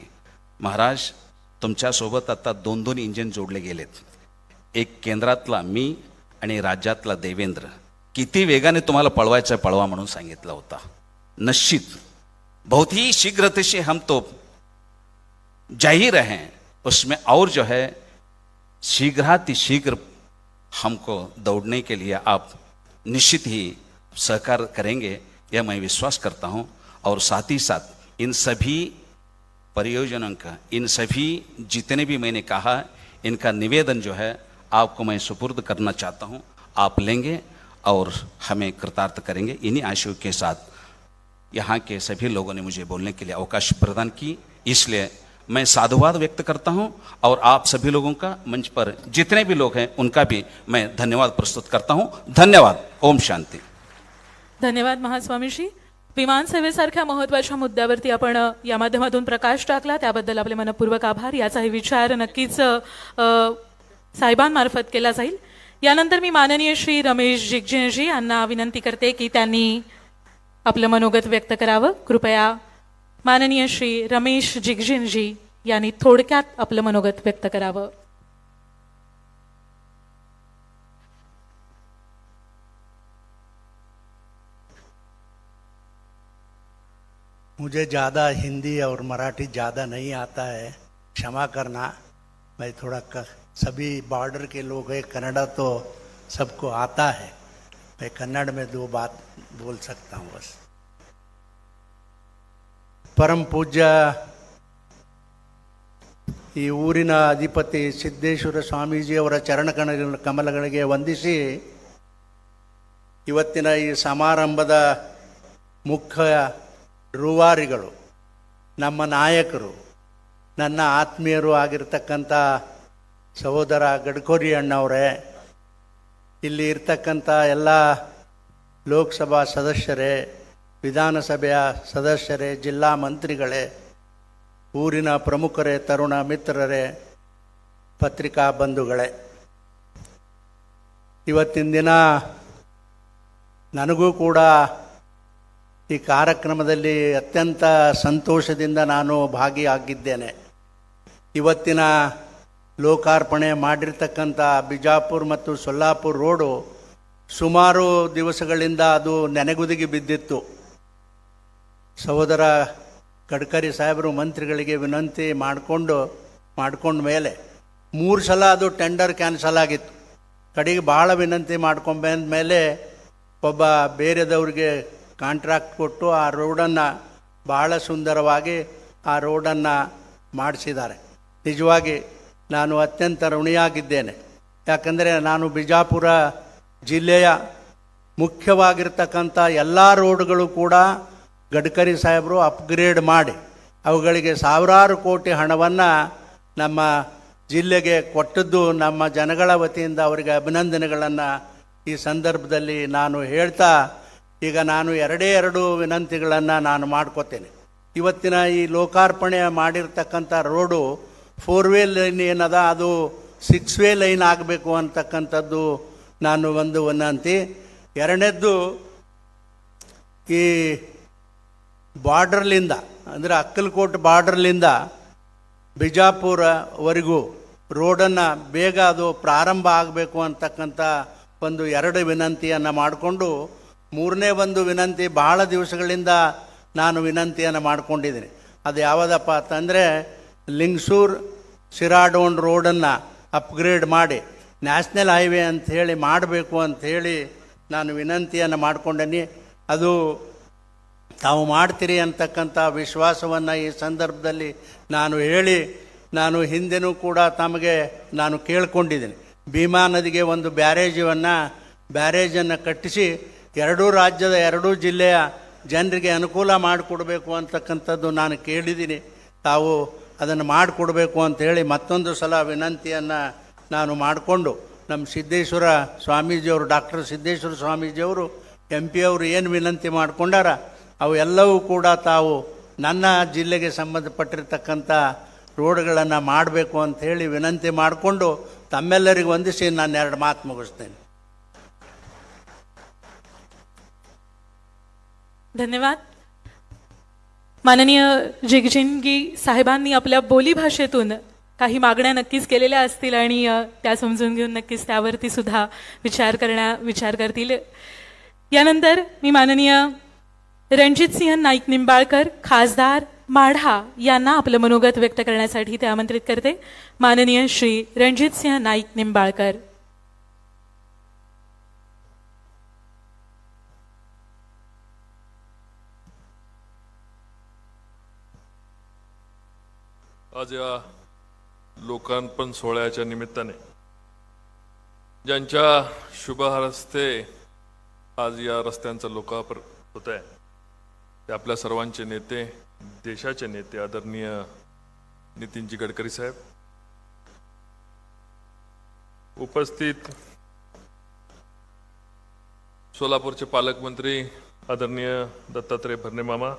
महाराज तुमच्या सोबत आता 2 इंजिन जोडले गेलेत, एक केंद्रातला मी आणि राज्यातला देवेंद्र, किती वेगाने तुम्हाला पळवायचं पळवा म्हणून सांगितलं होता। निश्चित बहुत ही शीघ्र से हम तो जाहिर हैं उसमें, और जो है शीघ्र हमको दौड़ने के लिए आप निश्चित ही सहकार करेंगे, यह मैं विश्वास करता हूं। और साथ ही साथ इन सभी परियोजनाओं का, इन सभी जितने भी मैंने कहा, इनका निवेदन जो है आपको मैं सुपुर्द करना चाहता हूं, आप लेंगे और हमें कृतार्थ करेंगे। इन्हीं आशयों के साथ यहाँ के सभी लोगों ने मुझे बोलने के लिए अवकाश प्रदान की, इसलिए मैं साधुवाद व्यक्त करता हूं और आप सभी लोगों का, मंच पर जितने भी लोग हैं उनका भी मैं धन्यवाद प्रस्तुत करता हूं। धन्यवाद। ओम शांती। धन्यवाद महास्वामीजी। विमान सेवेसारख्या महत्त्वाच्या मुद्द्यावरती आपण या माध्यमातून प्रकाश टाकला, त्याबद्दल आपले मनपूर्वक आभार। याचाही विचार नक्कीच साहेबांमार्फत केला जाईल। यानंतर मी माननीय श्री रमेश जिगजिणजी यांना विनंती करते की त्यांनी आपलं मनोगत व्यक्त करावं। कृपया माननीय श्री रमेश जिगजिणजी यांनी थोडक्यात आपलं मनोगत व्यक्त करावं। मुझे ज़्यादा हिंदी और मराठी ज़्यादा नहीं आता है, क्षमा करना। मैं थोड़ा सभी बॉर्डर के लोग हैं, कन्नड़ा तो सबको आता है, मैं कन्नड़ में 2 बात बोल सकता हूँ बस। परम पूज्य ಈ ಊರಿನ ಅಧಿಪತಿ ಸಿದ್ದೇಶ್ವರ ಸ್ವಾಮೀಜಿಯವರ ಕಮಲಗಳಿಗೆ ವಂದಿಸಿ ಇವತ್ತಿನ ಈ ಸಮಾರಂಭದ ಮುಖ್ಯ ರೂವಾರಿಗಳು, ನಮ್ಮ ನಾಯಕರು, ನನ್ನ ಆತ್ಮೀಯರು ಆಗಿರ್ತಕ್ಕಂಥ ಸಹೋದರ ಗಡ್ಕರಿ ಅಣ್ಣವರೇ, ಇಲ್ಲಿ ಇರ್ತಕ್ಕಂಥ ಎಲ್ಲ ಲೋಕಸಭಾ ಸದಸ್ಯರೇ, ವಿಧಾನಸಭೆಯ ಸದಸ್ಯರೇ, ಜಿಲ್ಲಾ ಮಂತ್ರಿಗಳೇ, ಊರಿನ ಪ್ರಮುಖರೇ, ತರುಣ ಮಿತ್ರರೇ, ಪತ್ರಿಕಾ ಬಂಧುಗಳೇ, ಇವತ್ತಿನ ದಿನ ನನಗೂ ಕೂಡ ಈ ಕಾರ್ಯಕ್ರಮದಲ್ಲಿ ಅತ್ಯಂತ ಸಂತೋಷದಿಂದ ನಾನು ಭಾಗಿಯಾಗಿದ್ದೇನೆ. ಇವತ್ತಿನ ಲೋಕಾರ್ಪಣೆ ಮಾಡಿರ್ತಕ್ಕಂಥ ಬಿಜಾಪುರ ಮತ್ತು ಸೊಲ್ಲಾಪುರ ರೋಡು ಸುಮಾರು ದಿವಸಗಳಿಂದ ಅದು ನೆನೆಗುದಿಗೆ ಬಿದ್ದಿತ್ತು. ಸಹೋದರ ಗಡ್ಕರಿ ಸಾಹೇಬರು ಮಂತ್ರಿಗಳಿಗೆ ವಿನಂತಿ ಮಾಡ್ಕೊಂಡ ಮೇಲೆ 3 ಸಲ ಅದು ಟೆಂಡರ್ ಕ್ಯಾನ್ಸಲ್ ಆಗಿತ್ತು. ಕಡೆಗೆ ಭಾಳ ವಿನಂತಿ ಮಾಡ್ಕೊಂಡ್ಬಂದ ಮೇಲೆ ಒಬ್ಬ ಬೇರೆದವ್ರಿಗೆ ಕಾಂಟ್ರಾಕ್ಟ್ ಕೊಟ್ಟು ಆ ರೋಡನ್ನು ಭಾಳ ಸುಂದರವಾಗಿ ಆ ರೋಡನ್ನು ಮಾಡಿಸಿದ್ದಾರೆ. ನಿಜವಾಗಿ ನಾನು ಅತ್ಯಂತ ಋಣಿಯಾಗಿದ್ದೇನೆ. ಯಾಕಂದರೆ ನಾನು ಬಿಜಾಪುರ ಜಿಲ್ಲೆಯ ಮುಖ್ಯವಾಗಿರ್ತಕ್ಕಂಥ ಎಲ್ಲ ರೋಡ್ಗಳು ಕೂಡ ಗಡ್ಕರಿ ಸಾಹೇಬರು ಅಪ್ಗ್ರೇಡ್ ಮಾಡಿ ಅವುಗಳಿಗೆ ಸಾವಿರಾರು ಕೋಟಿ ಹಣವನ್ನು ನಮ್ಮ ಜಿಲ್ಲೆಗೆ ಕೊಟ್ಟದ್ದು ನಮ್ಮ ಜನಗಳ ವತಿಯಿಂದ ಅವರಿಗೆ ಅಭಿನಂದನೆಗಳನ್ನು ಈ ಸಂದರ್ಭದಲ್ಲಿ ನಾನು ಹೇಳ್ತಾ, ಈಗ ನಾನು 2 ವಿನಂತಿಗಳನ್ನು ನಾನು ಮಾಡ್ಕೋತೇನೆ. ಇವತ್ತಿನ ಈ ಲೋಕಾರ್ಪಣೆ ಮಾಡಿರ್ತಕ್ಕಂಥ ರೋಡು 4 ವೇ ಲೈನ್ ಏನದ ಅದು 6 ವೇ ಲೈನ್ ಆಗಬೇಕು ಅಂತಕ್ಕಂಥದ್ದು ನಾನು ಒಂದು ವಿನಂತಿ. 2ನೇದ್ದು, ಈ ಬಾರ್ಡರ್ಲಿಂದ ಅಂದರೆ ಅಕ್ಕಲಕೋಟೆ ಬಾರ್ಡರ್ಲಿಂದ ಬಿಜಾಪುರವರೆಗೂ ರೋಡನ್ನು ಬೇಗ ಅದು ಪ್ರಾರಂಭ ಆಗಬೇಕು ಅಂತಕ್ಕಂಥ ಒಂದು 2 ವಿನಂತಿಯನ್ನು ಮಾಡಿಕೊಂಡು, 3ನೇ ಒಂದು ವಿನಂತಿ ಭಾಳ ದಿವಸಗಳಿಂದ ನಾನು ವಿನಂತಿಯನ್ನು ಮಾಡ್ಕೊಂಡಿದ್ದೀನಿ. ಅದು ಯಾವುದಪ್ಪ ಅಂತಂದರೆ ಲಿಂಗಸೂರು ಶಿರಾಡೋಣ್ ರೋಡನ್ನು ಅಪ್ಗ್ರೇಡ್ ಮಾಡಿ ನ್ಯಾಷನಲ್ ಹೈವೇ ಅಂಥೇಳಿ ಮಾಡಬೇಕು ಅಂಥೇಳಿ ನಾನು ವಿನಂತಿಯನ್ನು ಮಾಡ್ಕೊಂಡೀನಿ. ಅದು ತಾವು ಮಾಡ್ತೀರಿ ಅಂತಕ್ಕಂಥ ವಿಶ್ವಾಸವನ್ನು ಈ ಸಂದರ್ಭದಲ್ಲಿ ನಾನು ಹೇಳಿ, ನಾನು ಹಿಂದೆನೂ ಕೂಡ ತಮಗೆ ನಾನು ಕೇಳ್ಕೊಂಡಿದ್ದೀನಿ, ಭೀಮಾ ನದಿಗೆ ಒಂದು ಬ್ಯಾರೇಜನ್ನು ಕಟ್ಟಿಸಿ 2 ರಾಜ್ಯದ 2 ಜಿಲ್ಲೆಯ ಜನರಿಗೆ ಅನುಕೂಲ ಮಾಡಿಕೊಡ್ಬೇಕು ಅಂತಕ್ಕಂಥದ್ದು ನಾನು ಕೇಳಿದ್ದೀನಿ. ತಾವು ಅದನ್ನು ಮಾಡಿಕೊಡ್ಬೇಕು ಅಂಥೇಳಿ ಮತ್ತೊಂದು ಸಲ ವಿನಂತಿಯನ್ನು ನಾನು ಮಾಡಿಕೊಂಡು, ನಮ್ಮ ಸಿದ್ದೇಶ್ವರ ಸ್ವಾಮೀಜಿಯವರು, ಡಾಕ್ಟರ್ ಸಿದ್ದೇಶ್ವರ ಸ್ವಾಮೀಜಿಯವರು MP ಅವರು ಏನು ವಿನಂತಿ ಮಾಡಿಕೊಂಡಾರ ಅವು ಎಲ್ಲವೂ ಕೂಡ ತಾವು ನನ್ನ ಜಿಲ್ಲೆಗೆ ಸಂಬಂಧಪಟ್ಟಿರ್ತಕ್ಕಂಥ ರೋಡ್ಗಳನ್ನು ಮಾಡಬೇಕು ಅಂಥೇಳಿ ವಿನಂತಿ ಮಾಡಿಕೊಂಡು ತಮ್ಮೆಲ್ಲರಿಗೂ ವಂದಿಸಿ ನಾನು 2 ಮಾತು ಮುಗಿಸ್ತೇನೆ. धन्यवाद. माननीय जिगजिनगी साहेबांनी आपल्या बोलीभाषेतून काही मागण्या नक्कीच केलेल्या असतील आणि त्या समजून घेऊन नक्कीच त्यावरती सुद्धा विचार करतील. यानंतर मी माननीय रणजितसिंह नाईक निंबाळकर, खासदार माढा यांना आपलं मनोगत व्यक्त करण्यासाठी ते आमंत्रित करते. माननीय श्री रणजितसिंह नाईक निंबाळकर. आज या लोकार्पण सोहळ्याच्या निमित्ताने ज्यांच्या शुभ हस्ते आज या रस्त्यांचं लोकार्पण होत आहे ते आपल्या सर्वांचे नेते, देशाचे नेते आदरणीय नितीनजी गडकरी साहेब, उपस्थित सोलापूरचे पालकमंत्री आदरणीय दत्तात्रय भरणे मामा,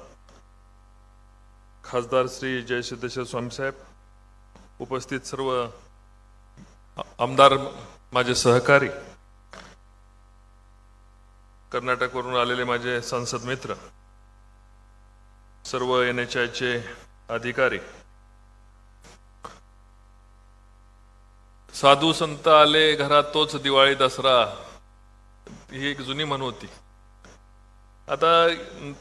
खासदार श्री जयसिद्धेश्वर स्वामी साहेब, उपस्थित सर्व आमदार, माझे सहकारी, कर्नाटकवरून आलेले माझे संसद मित्र, सर्व NHIचे अधिकारी, साधू संत आले घरात तोच दिवाळी दसरा, ही एक जुनी म्हण होती. आता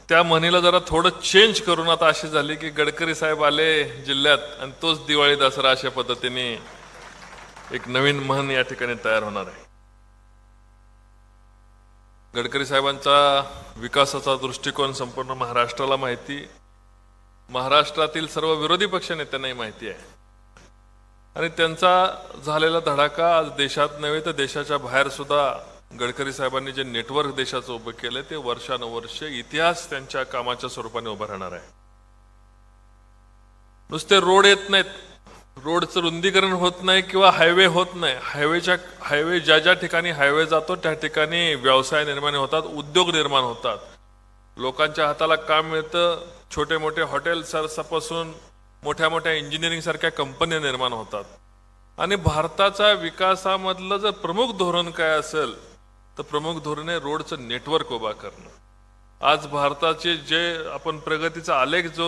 त्या म्हणीला जरा थोडं चेंज करून आता अशी झाली की गडकरी साहेब आले जिल्ह्यात आणि तोच दिवाळी दसरा अशा पद्धतीने एक नवीन म्हण या ठिकाणी तयार होणार आहे. गडकरी साहेबांचा विकासाचा दृष्टिकोन संपूर्ण महाराष्ट्राला माहिती, महाराष्ट्रातील सर्व विरोधी पक्ष नेत्यांनाही माहिती आहे आणि त्यांचा झालेला धडाका आज देशात नव्हे तर देशाच्या बाहेर सुद्धा गडकरी साहेबांनी जे नेटवर्क देशाचं उभं केलं ते वर्षानुवर्ष इतिहास त्यांच्या कामाच्या स्वरूपाने उभं राहणार आहे. नुसते रोड येत नाहीत, रोडचं रुंदीकरण होत नाही किंवा हायवे होत नाही. हायवे ज्या ज्या ठिकाणी हायवे जातो त्या ठिकाणी व्यवसाय निर्माण होतात, उद्योग निर्माण होतात, लोकांच्या हाताला काम मिळतं, छोटे मोठे हॉटेल्सपासून मोठ्या मोठ्या इंजिनिअरिंग सारख्या कंपन्या निर्माण होतात. आणि भारताच्या विकासामधलं जर प्रमुख धोरण काय असेल तर प्रमुख धोरण आहे रोडचं नेटवर्क उभा करणं. आज भारताचे जे आपण प्रगतीचा आलेख जो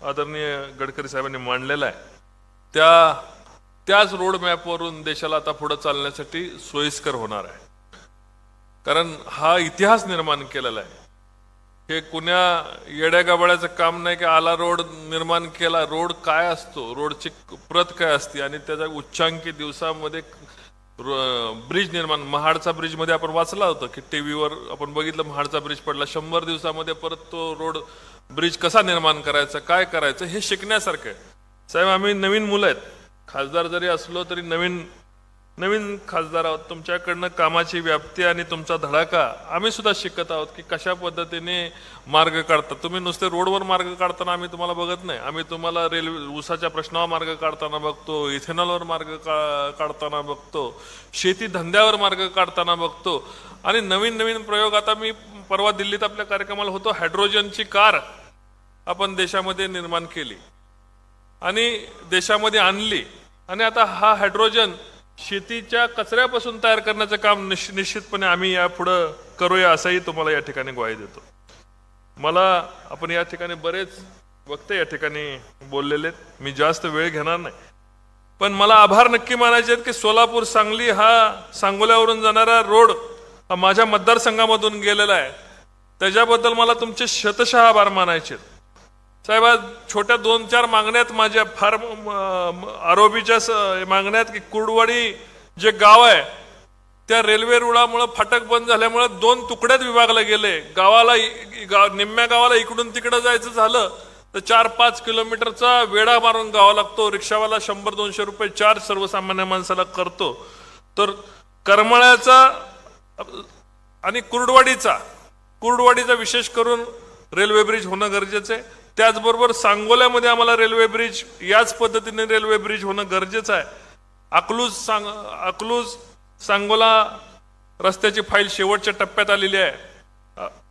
आदरणीय गडकरी साहेबांनी मांडलेला आहे त्याच रोड मॅपवरून देशाला आता पुढे चालण्यासाठी सोयीस्कर होणार आहे. कारण हा इतिहास निर्माण केलेला आहे. हे कुण्या येड्या गाबड्याचं काम नाही की आला रोड निर्माण केला. रोड काय असतो, रोडची प्रत काय असते आणि त्याच्या उच्चांकी दिवसामध्ये ब्रिज निर्माण. महाडचा ब्रिज मध्ये आपण वाचला होतं की टीव्हीवर आपण बघितलं, महाडचा ब्रिज पडला, 100 दिवसामध्ये परत तो रोड ब्रिज कसा निर्माण करायचा, काय करायचं हे शिकण्यासारखं आहे. साहेब आम्ही नवीन मुलं आहेत, खासदार जरी असलो तरी नवीन खासदार आहोत. तुमच्याकडनं कामाची व्याप्ती आणि तुमचा धडाका आम्ही सुद्धा शिकत आहोत की कशा पद्धतीने मार्ग काढतात. तुम्ही नुसते रोडवर मार्ग काढताना आम्ही तुम्हाला बघत नाही, आम्ही तुम्हाला रेल्वे ऊसाच्या प्रश्नावर मार्ग काढताना बघतो, इथेनॉलवर मार्ग काढताना बघतो, शेती धंद्यावर मार्ग काढताना बघतो. आणि नवीन प्रयोग आता मी परवा दिल्लीत आपल्या कार्यक्रमाला होतो, हायड्रोजनची कार आपण देशामध्ये निर्माण केली आणि देशामध्ये आणली आणि आता हा हायड्रोजन शेतीच्या कचऱ्यापासून तयार करण्याचं काम निश्चितपणे आम्ही यापुढे करूया असंही तुम्हाला या ठिकाणी ग्वाही देतो. मला आपण या ठिकाणी बरेच वक्ते या ठिकाणी बोललेले आहेत, मी जास्त वेळ घेणार नाही, पण मला आभार नक्की मानायचे आहेत की सोलापूर सांगली हा सांगोल्यावरून जाणारा रोड हा माझ्या मतदारसंघामधून गेलेला आहे. त्याच्याबद्दल मला तुमचे शतशः आभार मानायचे आहेत. साहेब आज छोट्या 2-4 मागण्यात माझ्या फार आरोपीच्या मागण्यात की कुर्डवाडी जे गाव आहे त्या रेल्वे रुळामुळे फाटक बंद झाल्यामुळे 2 तुकड्यात विभागले गेले. निम्म्या गावाला इकडून तिकडे जायचं झालं तर 4-5 किलोमीटरचा वेढा मारून गावा लागतो. रिक्षावाला 100-200 रुपये चार्ज सर्वसामान्य माणसाला करतो. तर करमाळ्याचा आणि कुर्डवाडीचा विशेष करून रेल्वे ब्रिज होणं गरजेचं आहे. त्याचबरोबर सांगोल्यामध्ये आम्हाला रेल्वे ब्रिज याच पद्धतीने रेल्वे ब्रिज होणं गरजेचं आहे. अकलूज सांगोला रस्त्याची फाईल शेवटच्या टप्प्यात आलेली आहे.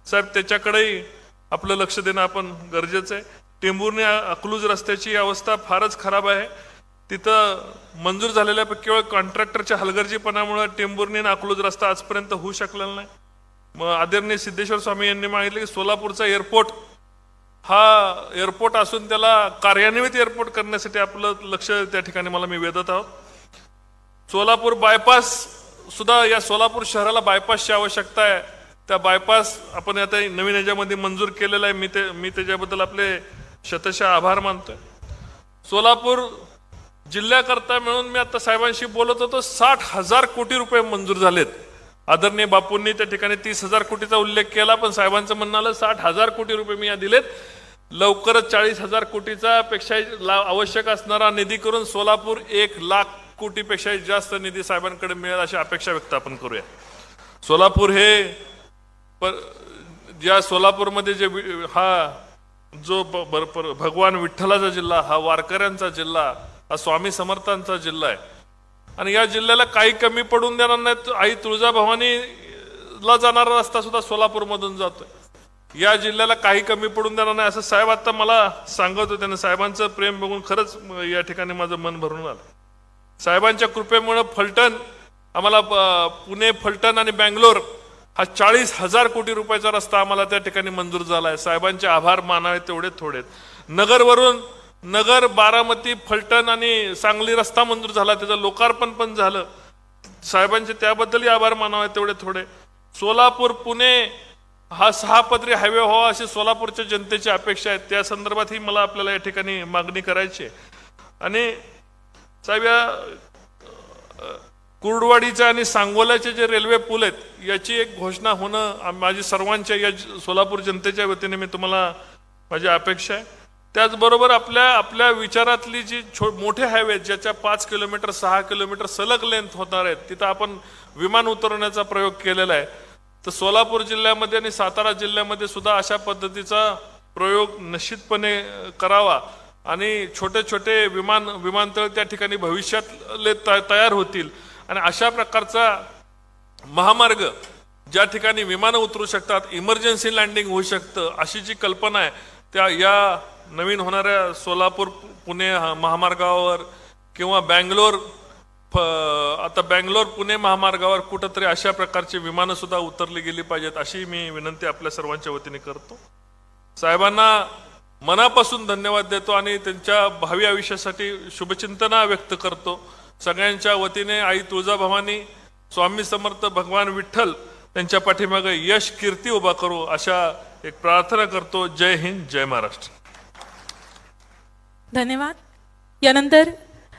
साहेब त्याच्याकडेही आपलं लक्ष देणं आपण गरजेचं आहे. टेंभुर्णी अकलूज रस्त्याची अवस्था फारच खराब आहे. तिथं मंजूर झालेल्या केवळ कॉन्ट्रॅक्टरच्या हलगर्जीपणामुळे टेंभुर्णी आणि अकलूज रस्ता आजपर्यंत होऊ शकलेला नाही. मग आदरणीय सिद्धेश्वर स्वामी यांनी मागितले की सोलापूरचा एअरपोर्ट असून त्याला कार्यान्वित एअरपोर्ट करण्यासाठी आपलं लक्ष त्या ठिकाणी मी वेधत आहोत. सोलापूर बायपास सुद्धा या सोलापूर शहराला बायपासची आवश्यकता आहे. त्या बायपास आपण आता नवीन याच्यामध्ये मंजूर केलेला आहे. मी त्याच्याबद्दल आपले शतशः आभार मानतोय. सोलापूर जिल्ह्याकरता मिळून मी आता साहेबांशी बोलत होतो, 60,000 कोटी रुपये मंजूर झालेत. आदरणीय बापूंनी त्या ठिकाणी 30,000 कोटीचा उल्लेख केला, पण साहेबांचं म्हणणं आलं 60,000 कोटी रुपये मी या दिलेत. लवकरच 40,000 कोटीचा पेक्षा आवश्यक असणारा निधी करून सोलापूर 1,00,000 कोटीपेक्षा जास्त निधी साहेबांकडे मिळेल अशी अपेक्षा व्यक्त आपण करूया. सोलापूर हे ज्या सोलापूरमध्ये जे हा जो भगवान विठ्ठलाचा जिल्हा, हा वारकऱ्यांचा जिल्हा, हा स्वामी समर्थांचा जिल्हा आहे आणि या जिल्ह्याला काही कमी पडून देणार नाहीत. आई तुळजाभवानीला जाणारा रस्ता सुद्धा सोलापूरमधून जातोय. या जिल्ह्याला काही कमी पडून देणार नाही असं साहेब आता मला सांगत होते. साहेबांचं प्रेम बघून खरंच या ठिकाणी माझं मन भरून आलं. साहेबांच्या कृपेमुळे फलटण आम्हाला पुणे, फलटण आणि बँगलोर हा 40,000 कोटी रुपयाचा रस्ता आम्हाला त्या ठिकाणी मंजूर झाला आहे. साहेबांचे आभार मानावे तेवढे थोडेत. नगर, बारामती, फलटण आणि सांगली रस्ता मंजूर झाला, त्याचं लोकार्पण पण झालं. साहेबांचे त्याबद्दलही आभार मानावे तेवढे थोडे. सोलापूर, पुणे हा 6 पदरी हायवे व्हावा अशी सोलापूरच्या जनतेची अपेक्षा आहे. त्या संदर्भात ही मला आपल्याला या ठिकाणी मागणी करायची आहे. आणि साहेब, या कुर्डवाडीचे आणि सांगोल्याचे जे रेल्वे पूल आहेत याची एक घोषणा होणं माझी सर्वांच्या या सोलापूर जनतेच्या वतीने मी तुम्हाला माझी अपेक्षा आहे. त्याचबरोबर आपल्या विचारातली जी मोठे हायवे ज्याच्या 5 किलोमीटर 6 किलोमीटर सलग लेंथ होणार आहेत तिथं आपण विमान उतरवण्याचा प्रयोग केलेला आहे. तर सोलापूर जिल्ह्यामध्ये आणि सातारा जिल्ह्यामध्ये सुद्धा अशा पद्धतीचा प्रयोग निश्चितपणे करावा आणि छोटे छोटे विमानतळ त्या ठिकाणी भविष्यात तयार होतील. आणि अशा प्रकारचा महामार्ग ज्या ठिकाणी विमानं उतरू शकतात, इमर्जन्सी लँडिंग होऊ शकतं, अशी जी कल्पना आहे त्या या नवीन होणाऱ्या सोलापूर पुणे महामार्गावर किंवा आता बेंगलोर पुणे महामार्गावर कुठंतरी अशा प्रकारची विमानं सुद्धा उतरली गेली पाहिजेत अशी मी विनंती आपल्या सर्वांच्या वतीने करतो. साहेबांना मनापासून धन्यवाद देतो आणि त्यांच्या भावी आयुष्यासाठी शुभचिंतना व्यक्त करतो. सगळ्यांच्या वतीने आई तुळजाभवानी, स्वामी समर्थ, भगवान विठ्ठल त्यांच्या पाठीमागे यश कीर्ती उभा करू अशा एक प्रार्थना करतो. जय हिंद, जय महाराष्ट्र. धन्यवाद. यानंतर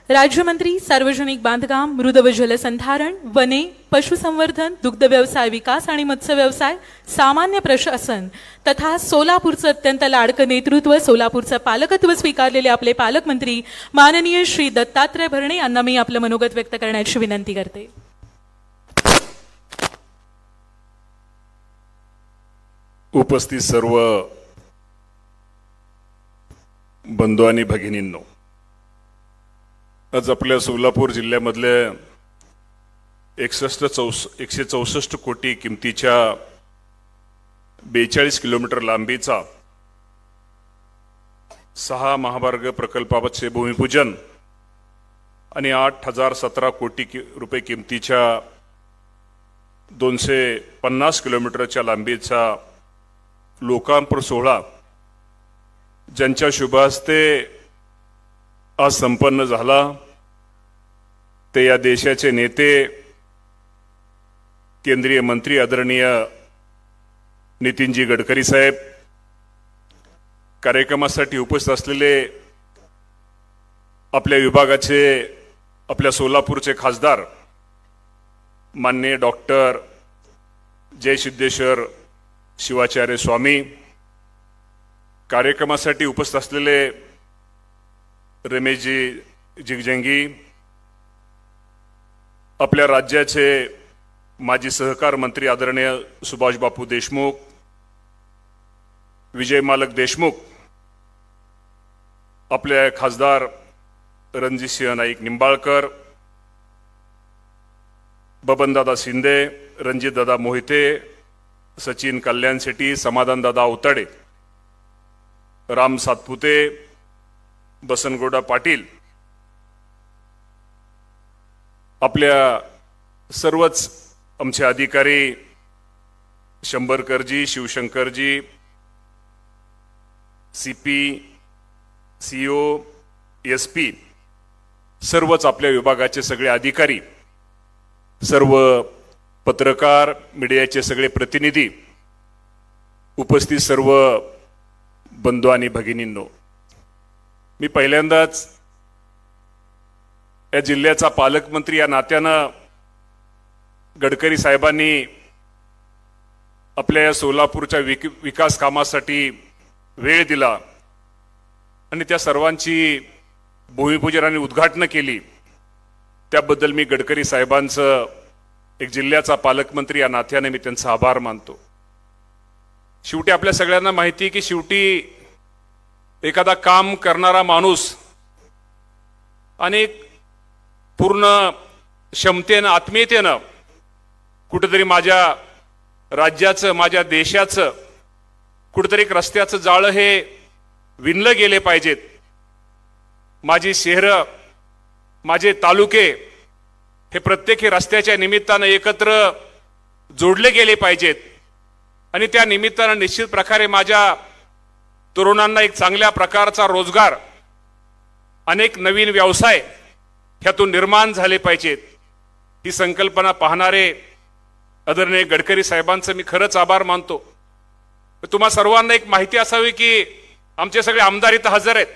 राज्यमंत्री सार्वजनिक बांधकाम, मृद व जलसंधारण, वने, पशुसंवर्धन, दुग्ध व्यवसाय विकास आणि मत्स्य व्यवसाय, सामान्य प्रशासन तथा सोलापूरचं अत्यंत लाडकं नेतृत्व, सोलापूरचं पालकत्व स्वीकारलेले आपले पालकमंत्री माननीय श्री दत्तात्रय भरणे यांना मी आपलं मनोगत व्यक्त करण्याची विनंती करते. उपस्थित सर्व बंधू आणि भगिनींनो, आज आपल्या सोलापूर जिल्ह्यामधल्या 164 कोटी किमतीच्या 42 किलोमीटर लांबीचा 6 महामार्ग प्रकल्पाचे भूमिपूजन आणि 8,017 कोटी रुपये किमतीच्या 250 किलोमीटरच्या लांबीचा लोकार्पण सोहळा ज्यांच्या शुभ हस्ते आज संपन्न झाला ते या देशाचे नेते, केंद्रीय मंत्री आदरणीय नितीनजी गडकरी साहेब, कार्यक्रमासाठी उपस्थित असलेले आपल्या विभागाचे, आपल्या सोलापूरचे खासदार माननीय डॉक्टर जयसिद्धेश्वर शिवाचार्य स्वामी, कार्यक्रमासाठी उपस्थित असलेले रमेशजी जिगजंगी, आपल्या राज्याचे माजी सहकार मंत्री आदरणीय सुभाष बापू देशमुख, विजय मालक देशमुख, आपले खासदार रणजितसिंह नाईक निंबाळकर, बबनदादा शिंदे, रणजितदादा मोहिते, सचिन कल्याण शेट्टी, समाधानदादा अवताडे, राम सातपुते, बसनगौडा पाटील, आपल्या सर्वच आमचे अधिकारी शंभरकरजी, शिवशंकरजी, सीपी, सीओ, एसपी, सर्वच आपल्या विभागाचे सगळे अधिकारी, सर्व पत्रकार, मीडियाचे सगळे प्रतिनिधी, उपस्थित सर्व बंधू आणि भगिनींनो, मी पहिल्यांदाच या जिल्ह्याचा पालकमंत्री या नात्यानं गडकरी साहेबांनी आपल्या या सोलापूरच्या विकास कामासाठी वेळ दिला आणि त्या सर्वांची भूमिपूजन आणि उद्घाटन केली, त्याबद्दल मी गडकरी साहेबांचं एक जिल्ह्याचा पालकमंत्री या नात्याने मी त्यांचा आभार मानतो. शेवटी आपल्या सगळ्यांना माहिती आहे की शेवटी एखादा काम करणारा माणूस आणि पूर्ण क्षमतेनं, आत्मीयतेनं कुठेतरी माझ्या राज्याचं, माझ्या देशाचं कुठेतरी एक रस्त्याचं जाळं हे विणलं गेले पाहिजेत. माझी शहरं, माझे तालुके हे प्रत्येक रस्त्याच्या निमित्तानं एकत्र जोडले गेले पाहिजेत आणि त्या निमित्तानं निश्चित प्रकारे माझ्या तरुणांना एक चांगल्या प्रकारचा रोजगार, अनेक नवीन व्यवसाय ह्यातून निर्माण झाले पाहिजेत. ही संकल्पना पाहणारे आदरणीय गडकरी साहेबांचं मी खरंच आभार मानतो. तुम्हा सर्वांना एक माहिती असावी की आमचे सगळे आमदार इथं हजर आहेत.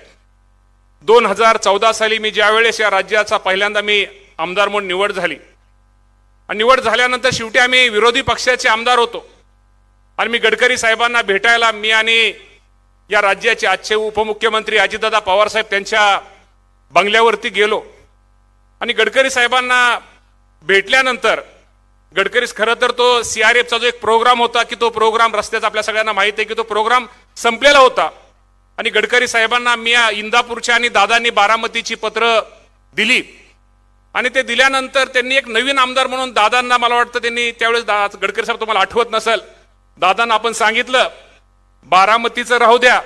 2014 साली मी ज्या वेळेस या राज्याचा पहिल्यांदा मी आमदार म्हणून निवड झाली आणि निवड झाल्यानंतर शेवटी आम्ही विरोधी पक्षाचे आमदार होतो आणि मी गडकरी साहेबांना भेटायला मी आणि या राज्याचे आजचे उपमुख्यमंत्री अजितदादा पवार साहेब त्यांच्या बंगल्यावरती गेलो आणि गडकरी साहेबांना भेटल्यानंतर गडकरी खरं तर तो CRFचा जो एक प्रोग्राम होता की तो प्रोग्राम रस्त्याचा आपल्या सगळ्यांना माहिती आहे की तो प्रोग्राम संपलेला होता आणि गडकरी साहेबांना मी इंदापूरच्या आणि दादांनी बारामतीची पत्र दिली आणि ते दिल्यानंतर त्यांनी एक नवीन आमदार म्हणून दादांना मला वाटतं त्यांनी त्यावेळेस गडकरी साहेब तुम्हाला आठवत नसेल दादांना आपण सांगितलं बारामतीचं राहू द्या